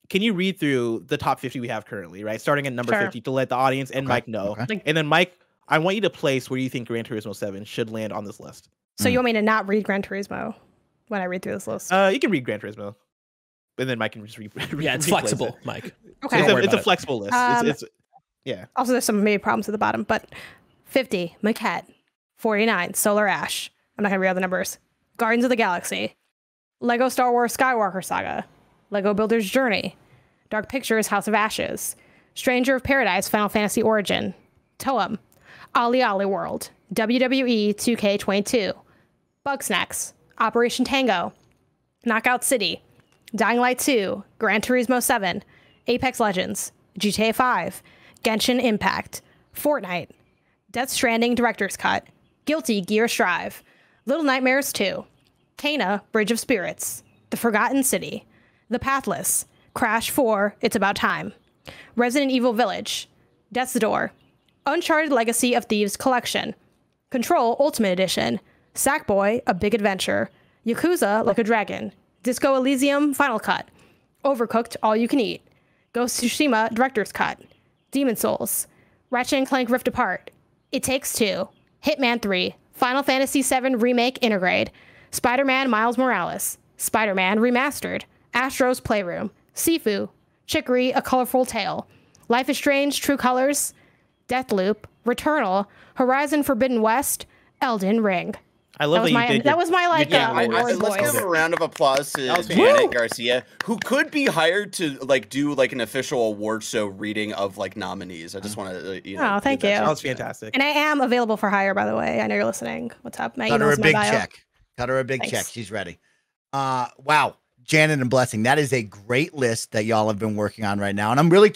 can you read through the top 50 we have currently, right? Starting at number 50 to let the audience and Mike know. Okay. And then Mike, I want you to place where you think Gran Turismo 7 should land on this list. So you want me to not read Gran Turismo when I read through this list? You can read Gran Turismo. And then Mike can just yeah, it's flexible, Mike. Okay. It's a flexible list. Yeah. Also, there's some maybe problems at the bottom, but 50, Maquette. 49, Solar Ash. I'm not going to read all the numbers. Guardians of the Galaxy. Lego Star Wars Skywalker Saga. Lego Builder's Journey. Dark Pictures House of Ashes. Stranger of Paradise Final Fantasy Origin. Toem. Ollie Ollie World. WWE 2K22. Bugsnax. Operation Tango. Knockout City. Dying Light 2. Gran Turismo 7. Apex Legends. GTA 5. Genshin Impact. Fortnite. Death Stranding Director's Cut. Guilty Gear Strive. Little Nightmares 2. Kena Bridge of Spirits. The Forgotten City. The Pathless. Crash 4, It's About Time. Resident Evil Village. Death's Door. Uncharted Legacy of Thieves Collection. Control Ultimate Edition. Sackboy, A Big Adventure. Yakuza Like a Dragon. Disco Elysium Final Cut. Overcooked All You Can Eat. Ghost of Tsushima Director's Cut. Demon Souls. Ratchet & Clank Rift Apart. It Takes Two. Hitman 3. Final Fantasy VII Remake Intergrade. Spider-Man Miles Morales. Spider-Man Remastered. Astro's Playroom. Sifu. Chicory, A Colorful Tale. Life is Strange, True Colors. Deathloop. Returnal. Horizon Forbidden West. Elden Ring. I love that was my like. Let's give a round of applause to Janet Garcia, who could be hired to like do like an official award show reading of like nominees. I just want to, Oh, thank you. That was fantastic. And I am available for hire, by the way. I know you're listening. What's up? My Under a email's in big my bio. check. Cut her a big check. She's ready. Wow. Janet and Blessing, that is a great list that y'all have been working on right now. And I'm really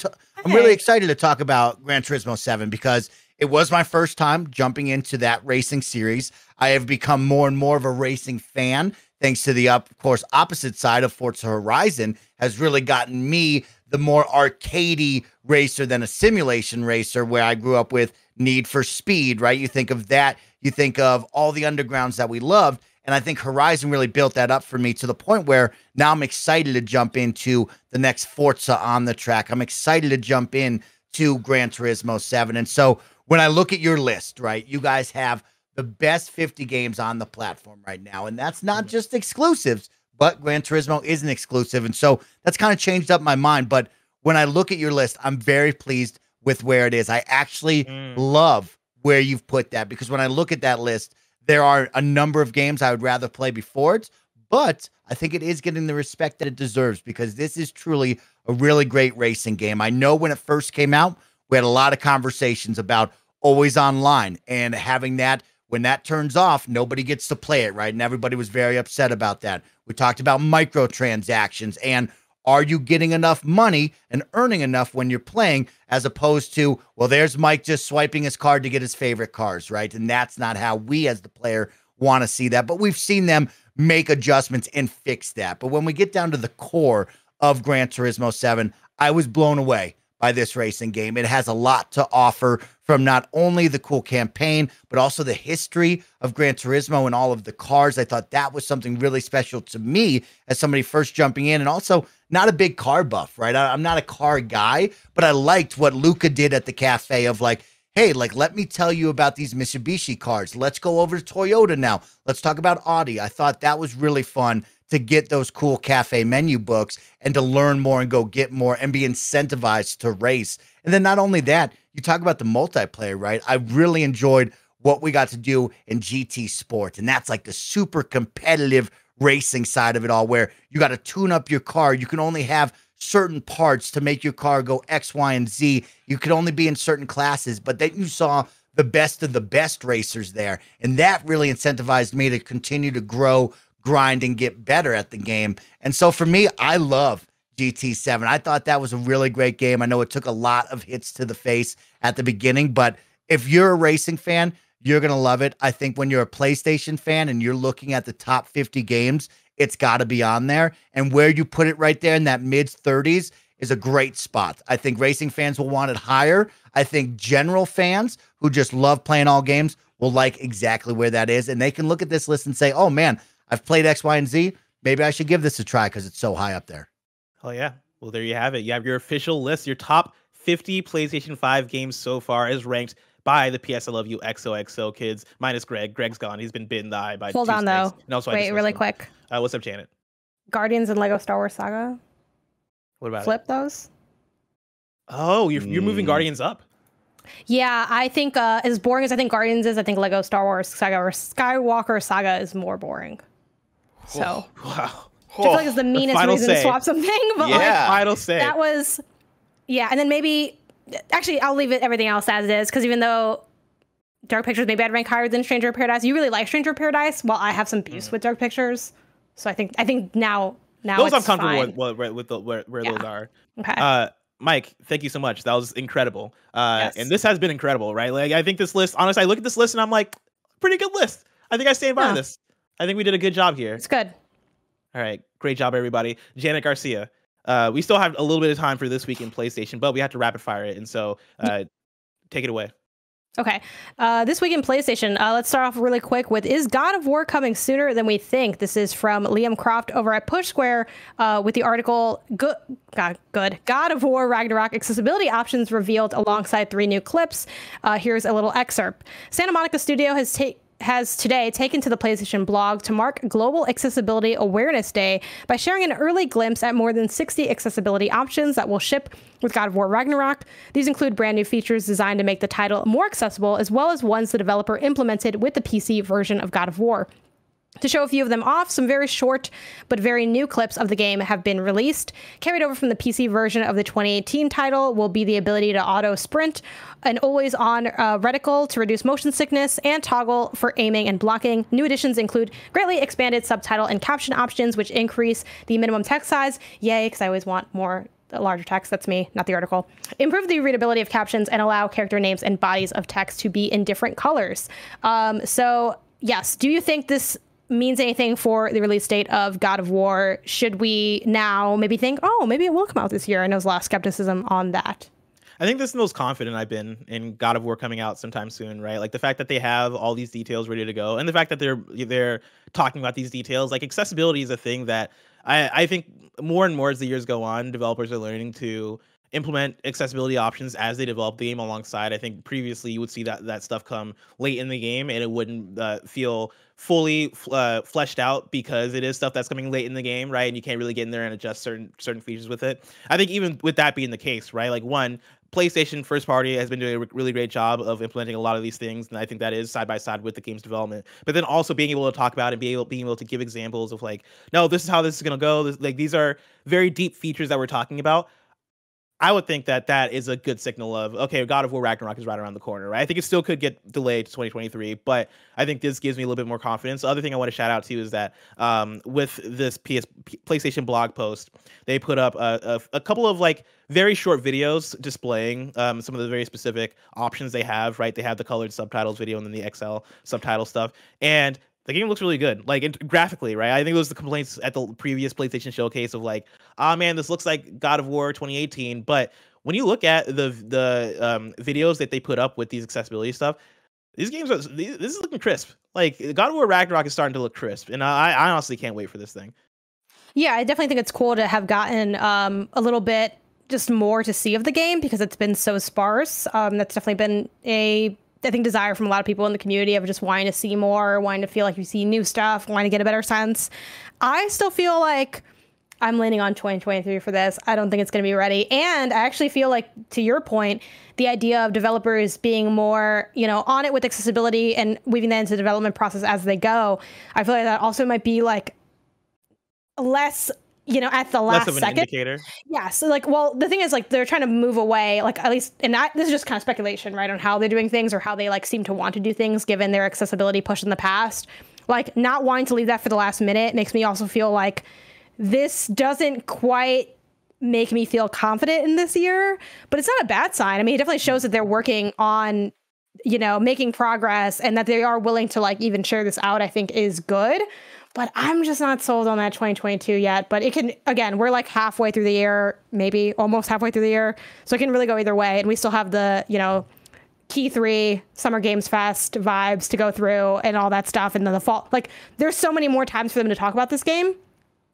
excited to talk about Gran Turismo 7 because it was my first time jumping into that racing series. I have become more and more of a racing fan thanks to the, of course, opposite side of Forza Horizon has really gotten me the more arcadey racer than a simulation racer where I grew up with Need for Speed, right? You think of that, you think of all the undergrounds that we loved. And I think Horizon really built that up for me to the point where now I'm excited to jump into the next Forza on the track. I'm excited to jump in to Gran Turismo 7. And so when I look at your list, right, you guys have the best 50 games on the platform right now. And that's not just exclusives, but Gran Turismo is an exclusive. And so that's kind of changed up my mind. But when I look at your list, I'm very pleased with where it is. I actually love where you've put that because when I look at that list, there are a number of games I would rather play before it, but I think it is getting the respect that it deserves because this is truly a really great racing game. I know when it first came out, we had a lot of conversations about always online and having that when that turns off, nobody gets to play it, right? And everybody was very upset about that. We talked about microtransactions and are you getting enough money and earning enough when you're playing as opposed to, well, there's Mike just swiping his card to get his favorite cars, right? And that's not how we as the player want to see that. But we've seen them make adjustments and fix that. But when we get down to the core of Gran Turismo 7, I was blown away by this racing game. It has a lot to offer from not only the cool campaign, but also the history of Gran Turismo and all of the cars. I thought that was something really special to me as somebody first jumping in and also not a big car buff, right? I'm not a car guy, but I liked what Luca did at the cafe of like, hey, like, let me tell you about these Mitsubishi cars. Let's go over to Toyota now. Let's talk about Audi. I thought that was really fun to get those cool cafe menu books and to learn more and go get more and be incentivized to race. And then not only that, you talk about the multiplayer, right? I really enjoyed what we got to do in GT Sport. And that's like the super competitive racing side of it all, where you got to tune up your car. You can only have certain parts to make your car go X, Y, and Z. You could only be in certain classes, but then you saw the best of the best racers there. And that really incentivized me to continue to grow, grind, and get better at the game. And so for me, I love GT7. I thought that was a really great game. I know it took a lot of hits to the face at the beginning, but if you're a racing fan, you're going to love it. I think when you're a PlayStation fan and you're looking at the top 50 games, it's got to be on there. And where you put it right there in that mid-30s is a great spot. I think racing fans will want it higher. I think general fans who just love playing all games will like exactly where that is. And they can look at this list and say, oh, man, I've played X, Y, and Z. Maybe I should give this a try because it's so high up there. Oh, yeah. Well, there you have it. You have your official list. Your top 50 PlayStation 5 games so far is ranked by the PS I Love You XOXO kids, minus Greg. Greg's gone. He's been bitten in the eye by Hold on, though. Wait, really quick. What's up, Janet? Guardians and Lego Star Wars Saga. What about Flip those? Oh, you're moving Guardians up. Yeah, I think as boring as I think Guardians is, I think Lego Star Wars Saga or Skywalker Saga is more boring. So, wow. I feel like it's the meanest reason to swap something. But yeah, final say. That was, yeah, and then maybe, actually, I'll leave everything else as it is, because even though Dark Pictures maybe I'd rank higher than Stranger of Paradise, you really like Stranger of Paradise, while I have some beefs with Dark Pictures. So I think now those it's I'm comfortable fine. with where those are. Okay. Mike, thank you so much. That was incredible. Yes. And this has been incredible, right? Like, I think this list, honestly, I look at this list and I'm like, pretty good list. I think I stand by this. I think we did a good job here. It's good. All right. Great job, everybody. Janet Garcia. We still have a little bit of time for this week in PlayStation, but we have to rapid fire it. And so take it away. Okay. This week in PlayStation, let's start off really quick with, is God of War coming sooner than we think? This is from Liam Croft over at Push Square with the article, Good. God of War Ragnarok accessibility options revealed alongside 3 new clips. Here's a little excerpt. Santa Monica Studio has today taken to the PlayStation blog to mark Global Accessibility Awareness Day by sharing an early glimpse at more than 60 accessibility options that will ship with God of War Ragnarok. These include brand new features designed to make the title more accessible, as well as ones the developer implemented with the PC version of God of War. To show a few of them off, some very short but very new clips of the game have been released. Carried over from the PC version of the 2018 title will be the ability to auto sprint, an always-on reticle to reduce motion sickness, and toggle for aiming and blocking. New additions include greatly expanded subtitle and caption options, which increase the minimum text size. Yay, because I always want more larger text. That's me, not the article. Improve the readability of captions and allow character names and bodies of text to be in different colors. So, yes, do you think this means anything for the release date of God of War? Should we now maybe think, oh, maybe it will come out this year? I know there's a lot of skepticism on that. I think this is the most confident I've been in God of War coming out sometime soon, right? Like the fact that they have all these details ready to go, and the fact that they're talking about these details. Like accessibility is a thing that I think more and more as the years go on, developers are learning to implement accessibility options as they develop the game alongside. I think previously you would see that stuff come late in the game and it wouldn't feel fully fleshed out because it is stuff that's coming late in the game, right? And you can't really get in there and adjust certain features with it. I think even with that being the case, right? Like PlayStation first party has been doing a really great job of implementing a lot of these things, and I think that is side by side with the game's development. But then also being able to talk about it and being able to give examples of like, no, this is how this is gonna go. These are very deep features that we're talking about. I would think that is a good signal of, okay, God of War Ragnarok is right around the corner, right? I think it still could get delayed to 2023, but I think this gives me a little bit more confidence. The other thing I want to shout out to is that with this PlayStation blog post, they put up a couple of like very short videos displaying some of the very specific options they have, right? They have the colored subtitles video and then the XL subtitle stuff. And the game looks really good, like graphically, right? I think those were the complaints at the previous PlayStation showcase of like, oh man, this looks like God of War 2018. But when you look at the videos that they put up with these accessibility stuff, this is looking crisp. Like God of War Ragnarok is starting to look crisp, and I honestly can't wait for this thing. Yeah, I definitely think it's cool to have gotten a little bit just more to see of the game because it's been so sparse. That's definitely been I think desire from a lot of people in the community of just wanting to see more, wanting to feel like you see new stuff, wanting to get a better sense. I still feel like I'm leaning on 2023 for this. I don't think it's going to be ready. And I actually feel like, to your point, the idea of developers being more, on it with accessibility and weaving that into the development process as they go, I feel like that also might be like less at the last less of an second. Indicator. Yeah. So the thing is like they're trying to move away, like at least, and this is just kind of speculation, right, on how they're doing things or how they like seem to want to do things given their accessibility push in the past. Like not wanting to leave that for the last minute makes me also feel like this doesn't quite make me feel confident in this year, but it's not a bad sign. I mean, it definitely shows that they're working on, making progress and that they are willing to like even share this out, I think is good. But I'm just not sold on that 2022 yet. But it can, again, we're like halfway through the year, maybe almost halfway through the year. So it can really go either way. And we still have the, Key 3, Summer Games Fest vibes to go through and all that stuff. And then the fall, like there's so many more times for them to talk about this game.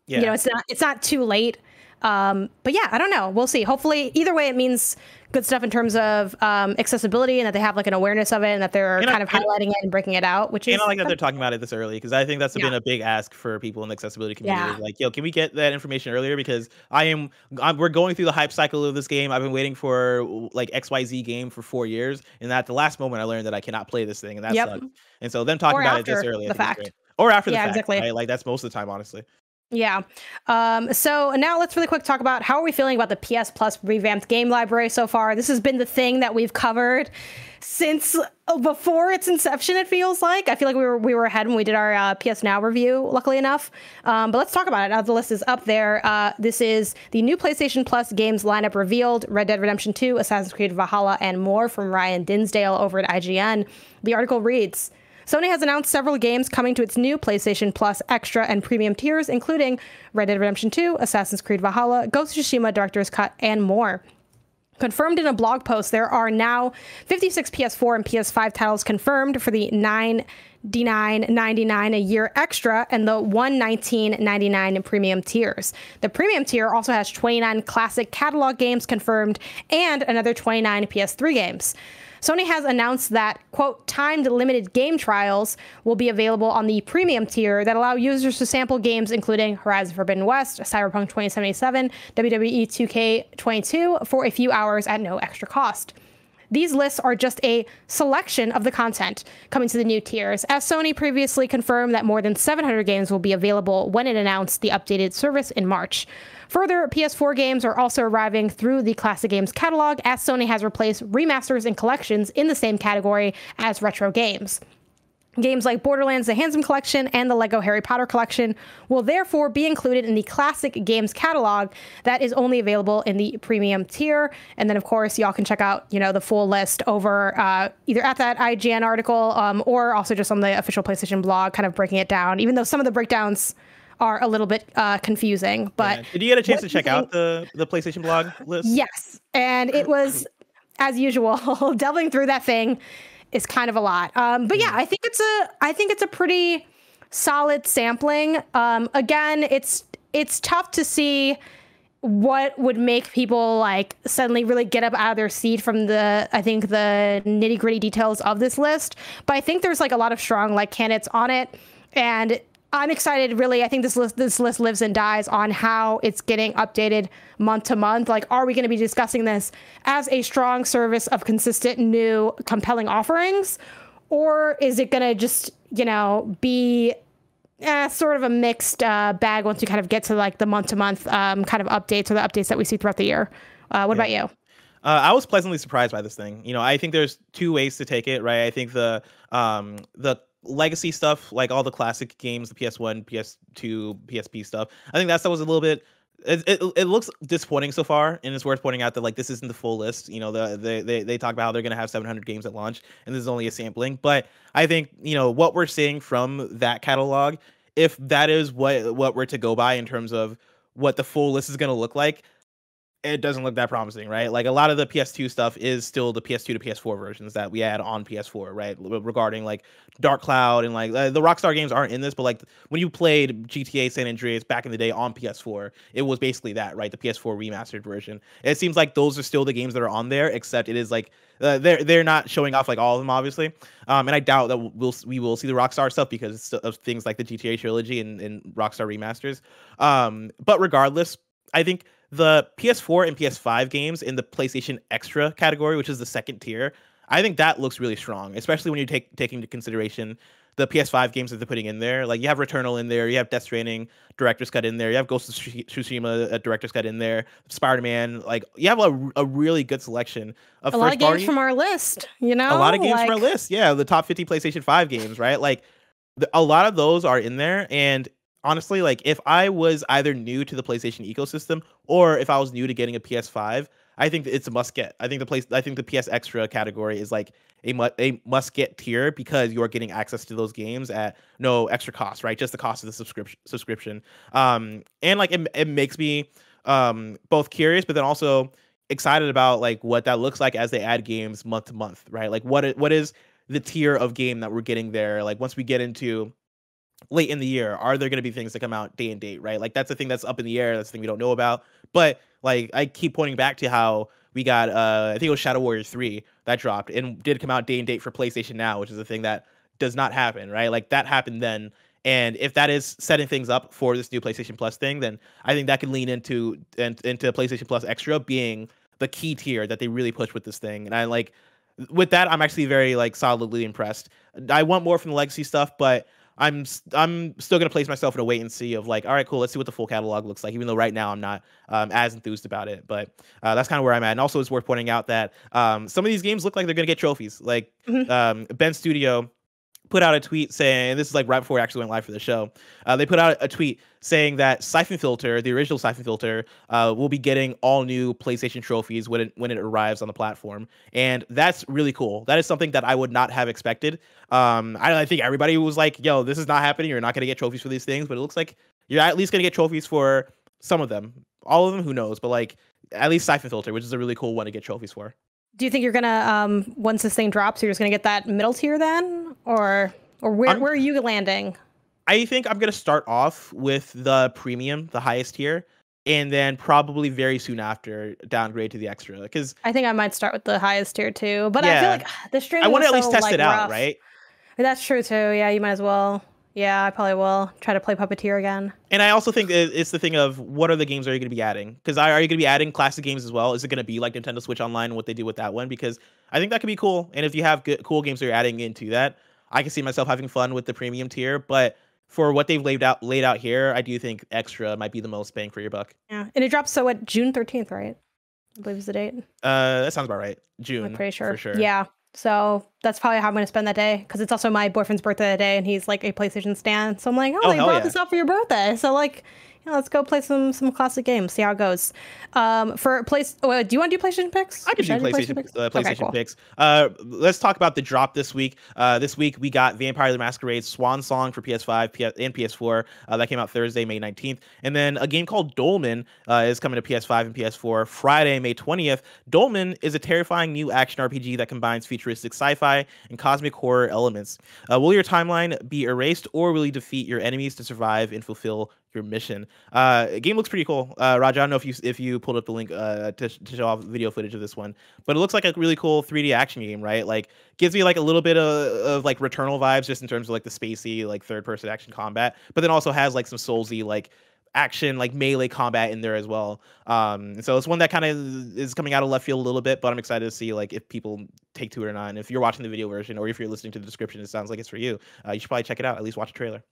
Yeah. It's not too late. But yeah, I don't know. We'll see. Hopefully, either way, it means good stuff in terms of accessibility and that they have like an awareness of it and that they're kind of highlighting it and breaking it out, which is. And I like that they're talking about it this early because I think that's been a big ask for people in the accessibility community. Yeah. Like, yo, can we get that information earlier? Because we're going through the hype cycle of this game. I've been waiting for like XYZ game for 4 years, and at the last moment, I learned that I cannot play this thing, and that sucked. And so them talking about it this early, the fact, or after the fact, exactly. Right? Like that's most of the time, honestly. Yeah. So now let's really quick talk about how are we feeling about the PS Plus revamped game library so far. This has been the thing that we've covered since before its inception, it feels like. I feel like we were ahead when we did our PS Now review, luckily enough. But let's talk about it. Now the list is up there. This is the new PlayStation Plus games lineup revealed: Red Dead Redemption 2, Assassin's Creed Valhalla, and more from Ryan Dinsdale over at IGN. The article reads, Sony has announced several games coming to its new PlayStation Plus Extra and Premium tiers, including Red Dead Redemption 2, Assassin's Creed Valhalla, Ghost of Tsushima Director's Cut, and more. Confirmed in a blog post, there are now 56 PS4 and PS5 titles confirmed for the $99.99 a year extra and the $119.99 premium tiers. The premium tier also has 29 classic catalog games confirmed and another 29 PS3 games. Sony has announced that, quote, timed limited game trials will be available on the premium tier that allow users to sample games including Horizon Forbidden West, Cyberpunk 2077, WWE 2K22 for a few hours at no extra cost. these lists are just a selection of the content coming to the new tiers, as Sony previously confirmed that more than 700 games will be available when it announced the updated service in March. Further, PS4 games are also arriving through the classic games catalog, as Sony has replaced remasters and collections in the same category as retro games. Games like Borderlands: The Handsome Collection and the Lego Harry Potter Collection will therefore be included in the classic games catalog that is only available in the premium tier. And then, of course, y'all can check out, the full list over either at that IGN article or also just on the official PlayStation blog, kind of breaking it down, even though some of the breakdowns are a little bit confusing. But did you get a chance to check out the PlayStation blog list? Yes, and it was, as usual, delving through that thing is kind of a lot. But yeah, I think it's a pretty solid sampling. Again, it's tough to see what would make people like suddenly really get up out of their seat from the nitty gritty details of this list. But I think there's like a lot of strong like candidates on it, and I'm excited, really. I think this list lives and dies on how it's getting updated month to month. Like, are we going to be discussing this as a strong service of consistent, new, compelling offerings? Or is it going to just, be sort of a mixed bag once we kind of get to like the month-to-month kind of updates or the updates that we see throughout the year? What about you? I was pleasantly surprised by this thing. I think there's two ways to take it, right? I think the legacy stuff, like all the classic games, the PS1, PS2, PSP stuff, I think that stuff was a little bit, it looks disappointing so far, and it's worth pointing out that like this isn't the full list. They talk about how they're going to have 700 games at launch, and this is only a sampling. But I think what we're seeing from that catalog, if that is what we're to go by in terms of what the full list is going to look like, it doesn't look that promising, right? Like a lot of the PS2 stuff is still the PS2 to PS4 versions that we had on PS4, right? Regarding like Dark Cloud and like the Rockstar games aren't in this, but like when you played GTA San Andreas back in the day on PS4, it was basically that, right? The PS4 remastered version. It seems like those are still the games that are on there, except it is like they're not showing off like all of them, obviously. And I doubt that we will see the Rockstar stuff because of things like the GTA Trilogy and Rockstar remasters. But regardless, I think the PS4 and PS5 games in the PlayStation Extra category, which is the second tier, I think that looks really strong, especially when you take into consideration the PS5 games that they're putting in there. Like you have Returnal in there, you have Death Stranding Director's Cut in there, you have Ghost of Tsushima Director's Cut in there, Spider-Man. Like you have a really good selection of a lot of games from our list. A lot of games from our list. Yeah, the top 50 PlayStation 5 games, right? Like a lot of those are in there, and honestly, like if I was either new to the PlayStation ecosystem or if I was new to getting a PS5, I think it's a must get. I think the PS Extra category is like a must get tier because you are getting access to those games at no extra cost, right? Just the cost of the subscription. And like it makes me both curious, but then also excited about like what that looks like as they add games month to month, right? Like what is the tier of game that we're getting there? Like once we get into late in the year, are there going to be things that come out day and date, right? Like that's the thing that's up in the air. That's the thing we don't know about. But like I keep pointing back to how we got I think it was Shadow Warrior 3 that dropped and did come out day and date for PlayStation Now, which is a thing that does not happen, right? Like that happened then. And if that is setting things up for this new PlayStation Plus thing, then I think that could lean into PlayStation Plus Extra being the key tier that they really push with this thing. And I like with that, I'm actually very like solidly impressed. I want more from the legacy stuff, but I'm still gonna place myself in a wait and see of like, all right, cool, let's see what the full catalog looks like. Even though right now I'm not as enthused about it, but that's kind of where I'm at. And also, it's worth pointing out that some of these games look like they're gonna get trophies. Like Ben Studio put out a tweet saying, and this is like right before we actually went live for the show. They put out a tweet saying that Siphon Filter, the original Siphon Filter, will be getting all new PlayStation trophies when it arrives on the platform, and that's really cool. That is something that I would not have expected. I think everybody was like, "Yo, this is not happening. You're not gonna get trophies for these things," but it looks like you're at least gonna get trophies for some of them. All of them, who knows? But like at least Siphon Filter, which is a really cool one to get trophies for. Do you think you're gonna once this thing drops, you're just gonna get that middle tier then, or where are you landing? I think I'm gonna start off with the premium, the highest tier, and then probably very soon after downgrade to the extra. Because I think I might start with the highest tier too. But yeah, I feel like the stream. I want to at least test it out, right? That's true too. Yeah, you might as well. Yeah, I probably will try to play Puppeteer again. And I also think it's the thing of what are the games are you going to be adding? Because are you going to be adding classic games as well? Is it going to be like Nintendo Switch Online and what they do with that one? Because I think that could be cool. And if you have cool games that you're adding into that, I can see myself having fun with the premium tier. But for what they've laid out here, I do think extra might be the most bang for your buck. Yeah, and it drops June 13th, right? I believe is the date. That sounds about right. June. I'm pretty sure. For sure. Yeah. So that's probably how I'm going to spend that day, because it's also my boyfriend's birthday that day, and he's like a PlayStation stan. So I'm like, they brought this out for your birthday. So like, let's go play some classic games, see how it goes. Do you want to do PlayStation picks? I can do PlayStation picks. Let's talk about the drop this week. This week we got Vampire the Masquerade's Swan Song for PS5 and PS4. That came out Thursday, May 19th. And then a game called Dolmen is coming to PS5 and PS4 Friday, May 20th. Dolmen is a terrifying new action RPG that combines futuristic sci-fi and cosmic horror elements. Will your timeline be erased, or will you defeat your enemies to survive and fulfill your mission? Game looks pretty cool. Roger, I don't know if you pulled up the link to show off video footage of this one, but it looks like a really cool 3D action game, right? Like gives me like a little bit of like Returnal vibes, just in terms of like the spacey like third person action combat, but then also has like some Soulsy like action like melee combat in there as well. So it's one that kind of is coming out of left field a little bit, but I'm excited to see like if people take to it or not. And if you're watching the video version, or if you're listening to the description, it sounds like it's for you. You should probably check it out, at least watch a trailer.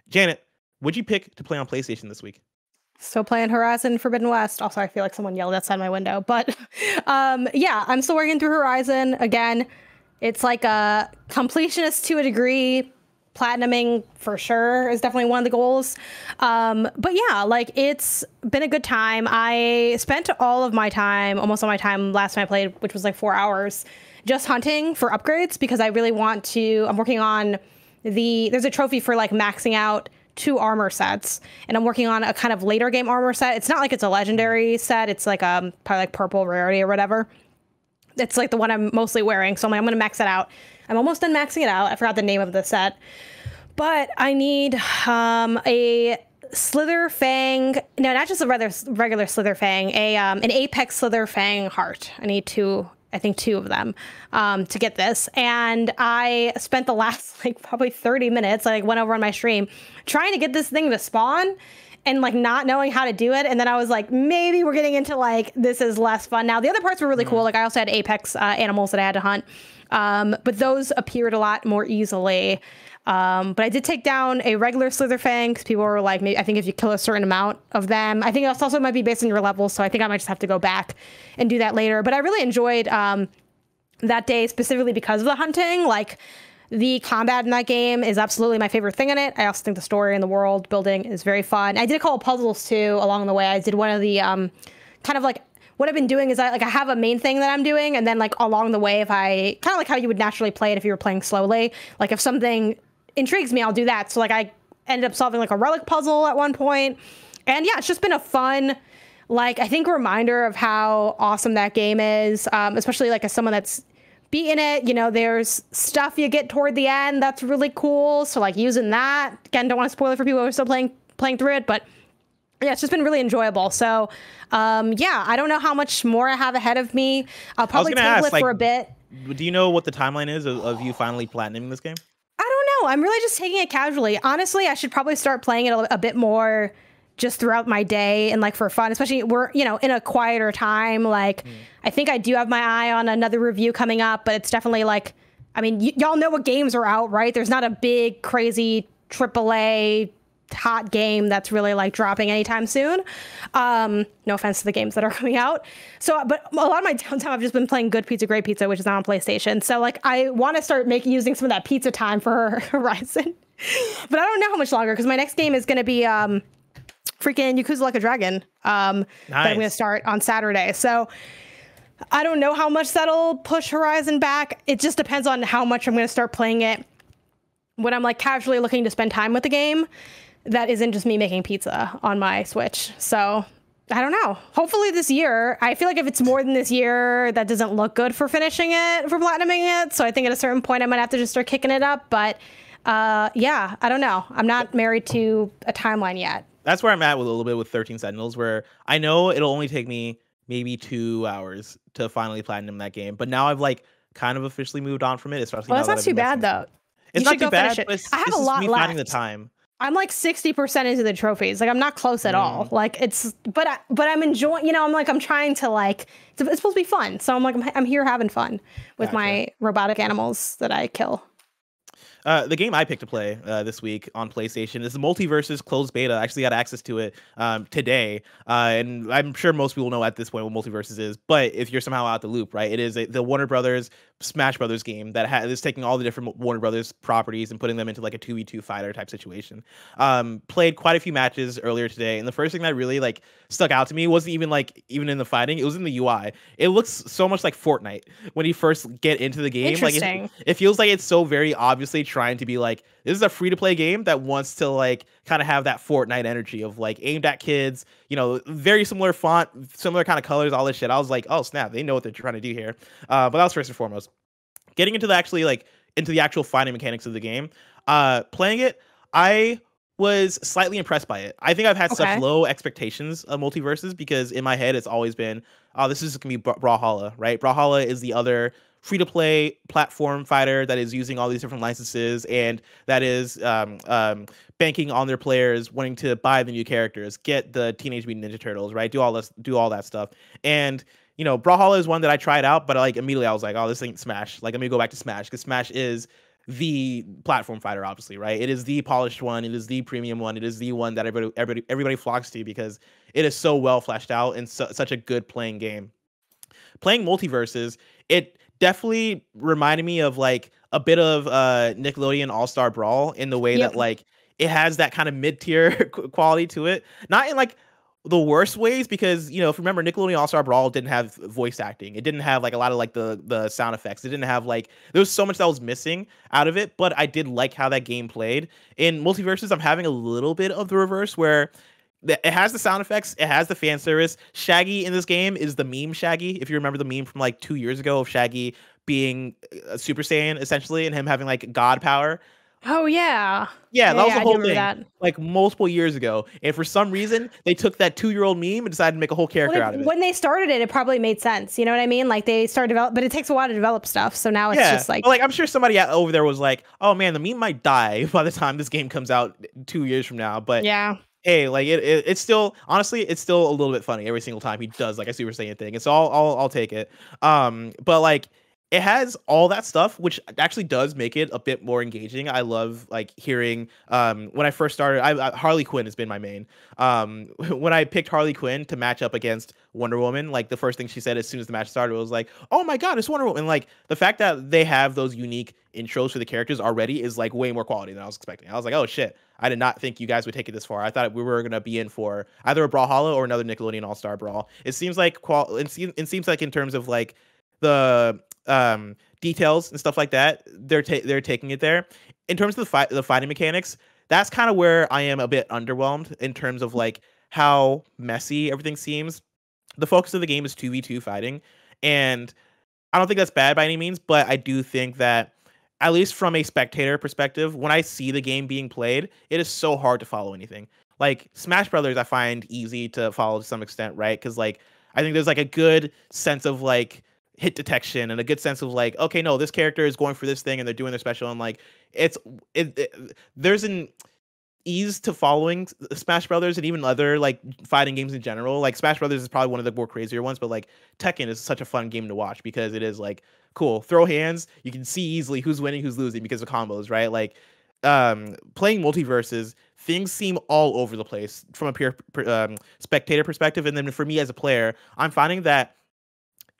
Janet, what'd you pick to play on PlayStation this week? Still playing Horizon Forbidden West. Also, I feel like someone yelled outside my window, but yeah, I'm still working through Horizon. Again, it's like a completionist to a degree. Platinuming for sure is definitely one of the goals. But yeah, like it's been a good time. I spent almost all my time last time I played, which was like 4 hours, just hunting for upgrades, because I really want to, I'm working on there's a trophy for like maxing out 2 armor sets, and I'm working on a kind of later game armor set. It's not like it's a legendary set. It's like probably like purple rarity or whatever. It's like the one I'm mostly wearing. So I'm going to max it out. I'm almost done maxing it out. I forgot the name of the set, but I need a Slither Fang. No, not just a regular Slither Fang, an Apex Slither Fang heart. I need 2 of them to get this. And I spent the last like probably 30 minutes, I went over on my stream trying to get this thing to spawn and like not knowing how to do it. And then I was like, maybe we're getting into like, this is less fun. Now the other parts were really cool. Like I also had Apex animals that I had to hunt. But those appeared a lot more easily. But I did take down a regular Slitherfang, because people were like, maybe, I think if you kill a certain amount of them, I think it also might be based on your levels. So I think I might just have to go back and do that later. But I really enjoyed that day specifically because of the hunting. Like the combat in that game is absolutely my favorite thing in it. I also think the story and the world building is very fun. I did a couple puzzles too along the way. I did one of the kind of like, what I've been doing is I have a main thing that I'm doing, and then like along the way, if I kind of like how you would naturally play it if you were playing slowly, like if something intrigues me, I'll do that. So like I ended up solving like a relic puzzle at one point. And yeah, it's just been a fun, like I think reminder of how awesome that game is, especially like as someone that's beaten it, there's stuff you get toward the end that's really cool. So like using that, again, don't want to spoil it for people who are still playing through it, but yeah, it's just been really enjoyable. So, yeah, I don't know how much more I have ahead of me. I'll probably table it for a bit. Do you know what the timeline is of you finally platinuming this game? I don't know. I'm really just taking it casually. Honestly, I should probably start playing it a bit more just throughout my day and like for fun, especially we're, in a quieter time. Like, I think I do have my eye on another review coming up, but it's definitely like, I mean, y'all know what games are out, right? There's not a big, crazy AAA hot game that's really like dropping anytime soon. No offense to the games that are coming out. So, but a lot of my downtime, I've just been playing Good Pizza, Great Pizza, which is not on PlayStation. So like, I want to start using some of that pizza time for Horizon, but I don't know how much longer, because my next game is going to be freaking Yakuza Like a Dragon that I'm going to start on Saturday. So I don't know how much that'll push Horizon back. It just depends on how much I'm going to start playing it when I'm like casually looking to spend time with the game. That isn't just me making pizza on my Switch. So I don't know. Hopefully this year. I feel like if it's more than this year, that doesn't look good for finishing it, for platinuming it. So I think at a certain point I might have to just start kicking it up. But yeah, I don't know. I'm not married to a timeline yet. That's where I'm at with a little bit with 13 Sentinels, where I know it'll only take me maybe 2 hours to finally platinum that game. But now I've like kind of officially moved on from it. Especially well, that's not too bad though. It's not too bad, but I have a lot me left. finding the time. I'm like 60% into the trophies. Like I'm not close at all. Like but I'm enjoying, you know, I'm trying to like, it's supposed to be fun. So I'm like, I'm here having fun with my robotic animals that I kill. The game I picked to play this week on PlayStation is the Multiverses closed beta. I actually got access to it today, and I'm sure most people know at this point what Multiverses is. But if you're somehow out the loop, right, it is the Warner Brothers Smash Brothers game that is taking all the different Warner Brothers properties and putting them into like a 2v2 fighter type situation. Played quite a few matches earlier today, and the first thing that really like stuck out to me wasn't even in the fighting. It was in the UI. It looks so much like Fortnite when you first get into the game. Like it feels like it's so very obviously trying to be like, this is a free-to-play game that wants to like kind of have that Fortnite energy of like aimed at kids, you know, very similar font, similar kind of colors, all this shit. I was like, oh snap, they know what they're trying to do here. But that was first and foremost. Getting into the actual fighting mechanics of the game, playing it, I was slightly impressed by it. I think I've had such low expectations of Multiverses because in my head it's always been, oh, this is gonna be Brawlhalla, right? Brawlhalla is the other free-to-play platform fighter that is using all these different licenses and that is banking on their players wanting to buy the new characters, get the Teenage Mutant Ninja Turtles, right? Do all that stuff. And you know, Brawlhalla is one that I tried out, but like immediately I was like, oh, this ain't Smash. Like, let me go back to Smash because Smash is the platform fighter, obviously, right? It is the polished one. It is the premium one. It is the one that everybody flocks to because it is so well fleshed out and such a good playing game. Playing Multiverses, it definitely reminded me of like a bit of Nickelodeon All-Star Brawl in the way that like it has that kind of mid-tier quality to it. Not in like the worst ways because, you know, if you remember, Nickelodeon All-Star Brawl didn't have voice acting. It didn't have like a lot of like the sound effects. It didn't have like, there was so much that was missing out of it, but I did like how that game played. In Multiverses, I'm having a little bit of the reverse where it has the sound effects, it has the fan service. Shaggy in this game is the meme Shaggy. If you remember the meme from like 2 years ago of Shaggy being a Super Saiyan essentially and him having like God power. Oh yeah. Yeah, that was the whole thing. Like multiple years ago. And for some reason, they took that 2-year-old meme and decided to make a whole character out of it. When they started it, it probably made sense. You know what I mean? Like they started but it takes a while to develop stuff. So now it's just like, well, like I'm sure somebody over there was like, oh man, the meme might die by the time this game comes out 2 years from now. But yeah. Hey, like it's still, honestly, it's still a little bit funny every single time he does like a Super Saiyan thing. It's I'll take it. But like it has all that stuff, which actually does make it a bit more engaging. I love like hearing when I first started, Harley Quinn has been my main. When I picked Harley Quinn to match up against Wonder Woman, like the first thing she said as soon as the match started was like, oh my god, it's Wonder Woman. And like the fact that they have those unique intros for the characters already is like way more quality than I was expecting. I was like, oh shit, I did not think you guys would take it this far. I thought we were gonna be in for either a Brawlhalla or another Nickelodeon All-Star Brawl. It seems like it seems like in terms of like the details and stuff like that, they're taking it there. In terms of the fighting mechanics, that's kind of where I am a bit underwhelmed in terms of like how messy everything seems. The focus of the game is 2v2 fighting, and I don't think that's bad by any means, but I do think that at least from a spectator perspective, when I see the game being played, it is so hard to follow anything. Like Smash Brothers, I find easy to follow to some extent, right? Because like I think there's like a good sense of like hit detection and a good sense of like, okay, no, this character is going for this thing and they're doing their special, and like there's an ease to following Smash Brothers and even other like fighting games in general. Like Smash Brothers is probably one of the more crazier ones, but like Tekken is such a fun game to watch because it is like cool, throw hands, you can see easily who's winning, who's losing because of combos, right? Like playing Multiverses, things seem all over the place from a pure spectator perspective, and then for me as a player, I'm finding that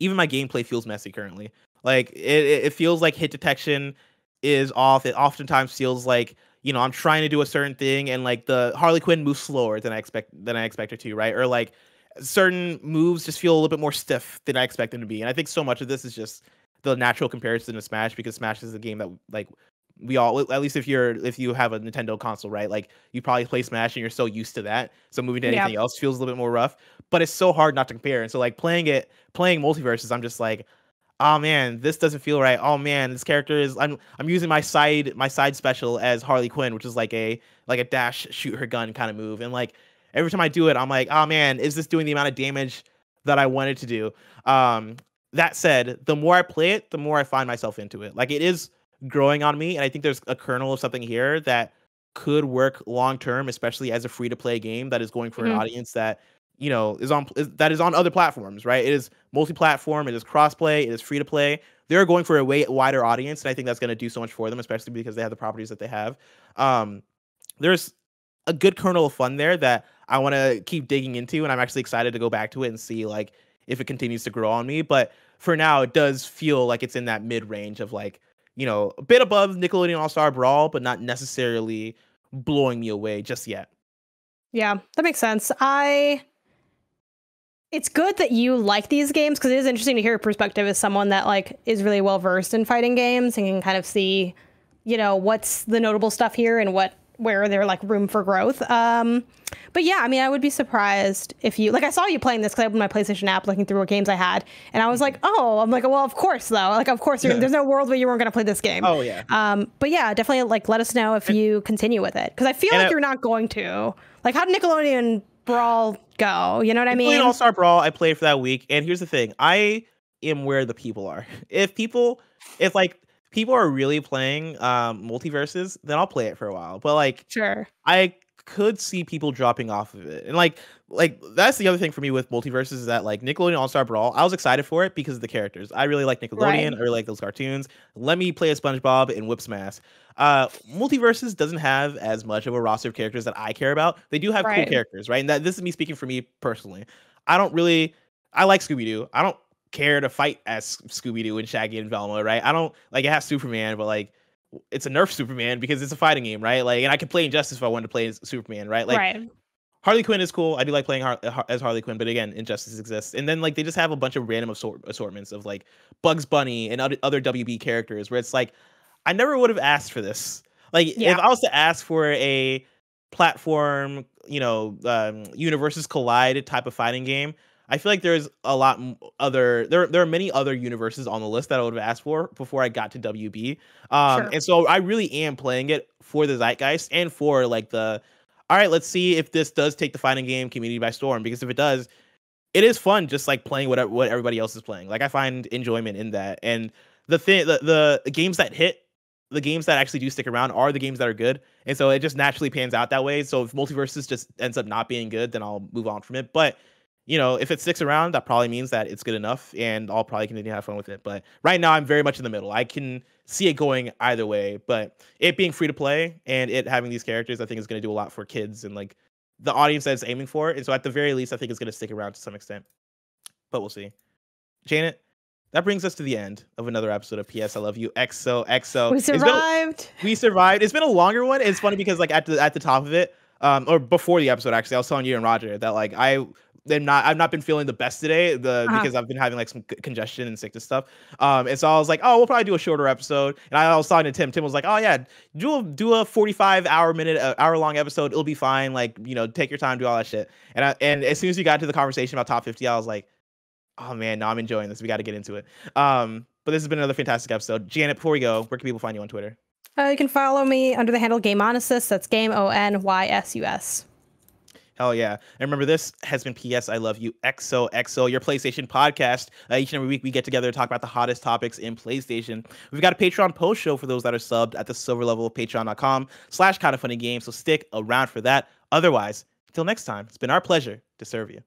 even my gameplay feels messy currently. Like it feels like hit detection is off. It oftentimes feels like, you know, I'm trying to do a certain thing and like the Harley Quinn moves slower than I expect her to, right? Or like certain moves just feel a little bit more stiff than I expect them to be. And I think so much of this is just the natural comparison to Smash, because Smash is a game that like we all, at least if you have a Nintendo console, right? Like you probably play Smash and you're so used to that. So moving to anything else feels a little bit more rough, but it's so hard not to compare. And so like playing Multiverses, I'm just like, oh man, this doesn't feel right. Oh man, this character is, I'm using my side special as Harley Quinn, which is like a dash, shoot her gun kind of move. And like every time I do it, I'm like, oh man, is this doing the amount of damage that I wanted to do? That said, the more I play it, the more I find myself into it. Like it is growing on me, and I think there's a kernel of something here that could work long term, especially as a free to play game that is going for an audience that is on other platforms, right? It is multi-platform, it is cross-play, it is free to play. They're going for a way wider audience, and I think that's going to do so much for them, especially because they have the properties that they have. There's a good kernel of fun there that I want to keep digging into, and I'm actually excited to go back to it and see like if it continues to grow on me. But for now, it does feel like it's in that mid-range of like, a bit above Nickelodeon All-Star Brawl, but not necessarily blowing me away just yet. Yeah, that makes sense. It's good that you like these games because it is interesting to hear your perspective as someone that like is really well versed in fighting games and can kind of see, what's the notable stuff here and where there like room for growth. But yeah, I mean, I would be surprised if I saw you playing this because I opened my PlayStation app looking through what games I had, and I was like, I'm like, well, of course though, like of course there's no world where you weren't going to play this game. Oh yeah. But yeah, definitely like let us know if you continue with it because I feel like you're not going to. Like, how did Nickelodeon Brawl go? You know what I mean? Nickelodeon All-Star Brawl, I played for that week, and here's the thing: I am where the people are. If people are really playing multiverses, then I'll play it for a while. But like, sure, I could see people dropping off of it, and like that's the other thing for me with multiverses is that like Nickelodeon All-Star Brawl, I was excited for it because of the characters. I really like Nickelodeon. Right. I really like those cartoons. Let me play a SpongeBob and whip some ass. Multiverses doesn't have as much of a roster of characters that I care about. They do have cool characters, right? And this is me speaking for me personally. I like Scooby-Doo. I don't care to fight as Scooby-Doo and Shaggy and Velma, right? I don't like it has Superman, but like it's a nerf Superman because it's a fighting game, right? Like, and I could play Injustice if I wanted to play as Superman, right? Like, Harley Quinn is cool. I do like playing as Harley Quinn, but again, Injustice exists. And then like they just have a bunch of random assortments of like Bugs Bunny and other WB characters where it's like I never would have asked for this. Like if I was to ask for a platform, universes collide type of fighting game, I feel like there's a lot there are many other universes on the list that I would have asked for before I got to WB. And so I really am playing it for the zeitgeist and for like all right, let's see if this does take the fighting game community by storm, because if it does, it is fun just like playing what everybody else is playing. Like I find enjoyment in that. And the games that hit, the games that actually do stick around are the games that are good. And so it just naturally pans out that way. So if Multiverses just ends up not being good, then I'll move on from it. But if it sticks around, that probably means that it's good enough and I'll probably continue to have fun with it. But right now I'm very much in the middle. I can see it going either way, but it being free to play and it having these characters, I think is going to do a lot for kids and like the audience that it's aiming for. And so at the very least, I think it's going to stick around to some extent, but we'll see. Janet, that brings us to the end of another episode of PS I Love You XOXO. We survived. We survived. It's been a longer one. It's funny because like at the top of it, or before the episode, actually, I was telling you and Roger that like I've not been feeling the best today because I've been having like some congestion and sickness stuff. And so I was like, oh, we'll probably do a shorter episode. And I was talking to Tim. Tim was like, oh yeah, do a 45 hour long episode. It'll be fine. Like, take your time, do all that shit. And as soon as you got to the conversation about top 50, I was like, oh man, no, I'm enjoying this. We got to get into it. But this has been another fantastic episode. Janet, before we go, where can people find you on Twitter? You can follow me under the handle GameOnysus. That's GameOnysus. Hell yeah. And remember, this has been PS I Love You XOXO, your PlayStation podcast. Each and every week we get together to talk about the hottest topics in PlayStation. We've got a Patreon post show for those that are subbed at the silver level of patreon.com/KindaFunny games. So stick around for that. Otherwise, until next time, it's been our pleasure to serve you.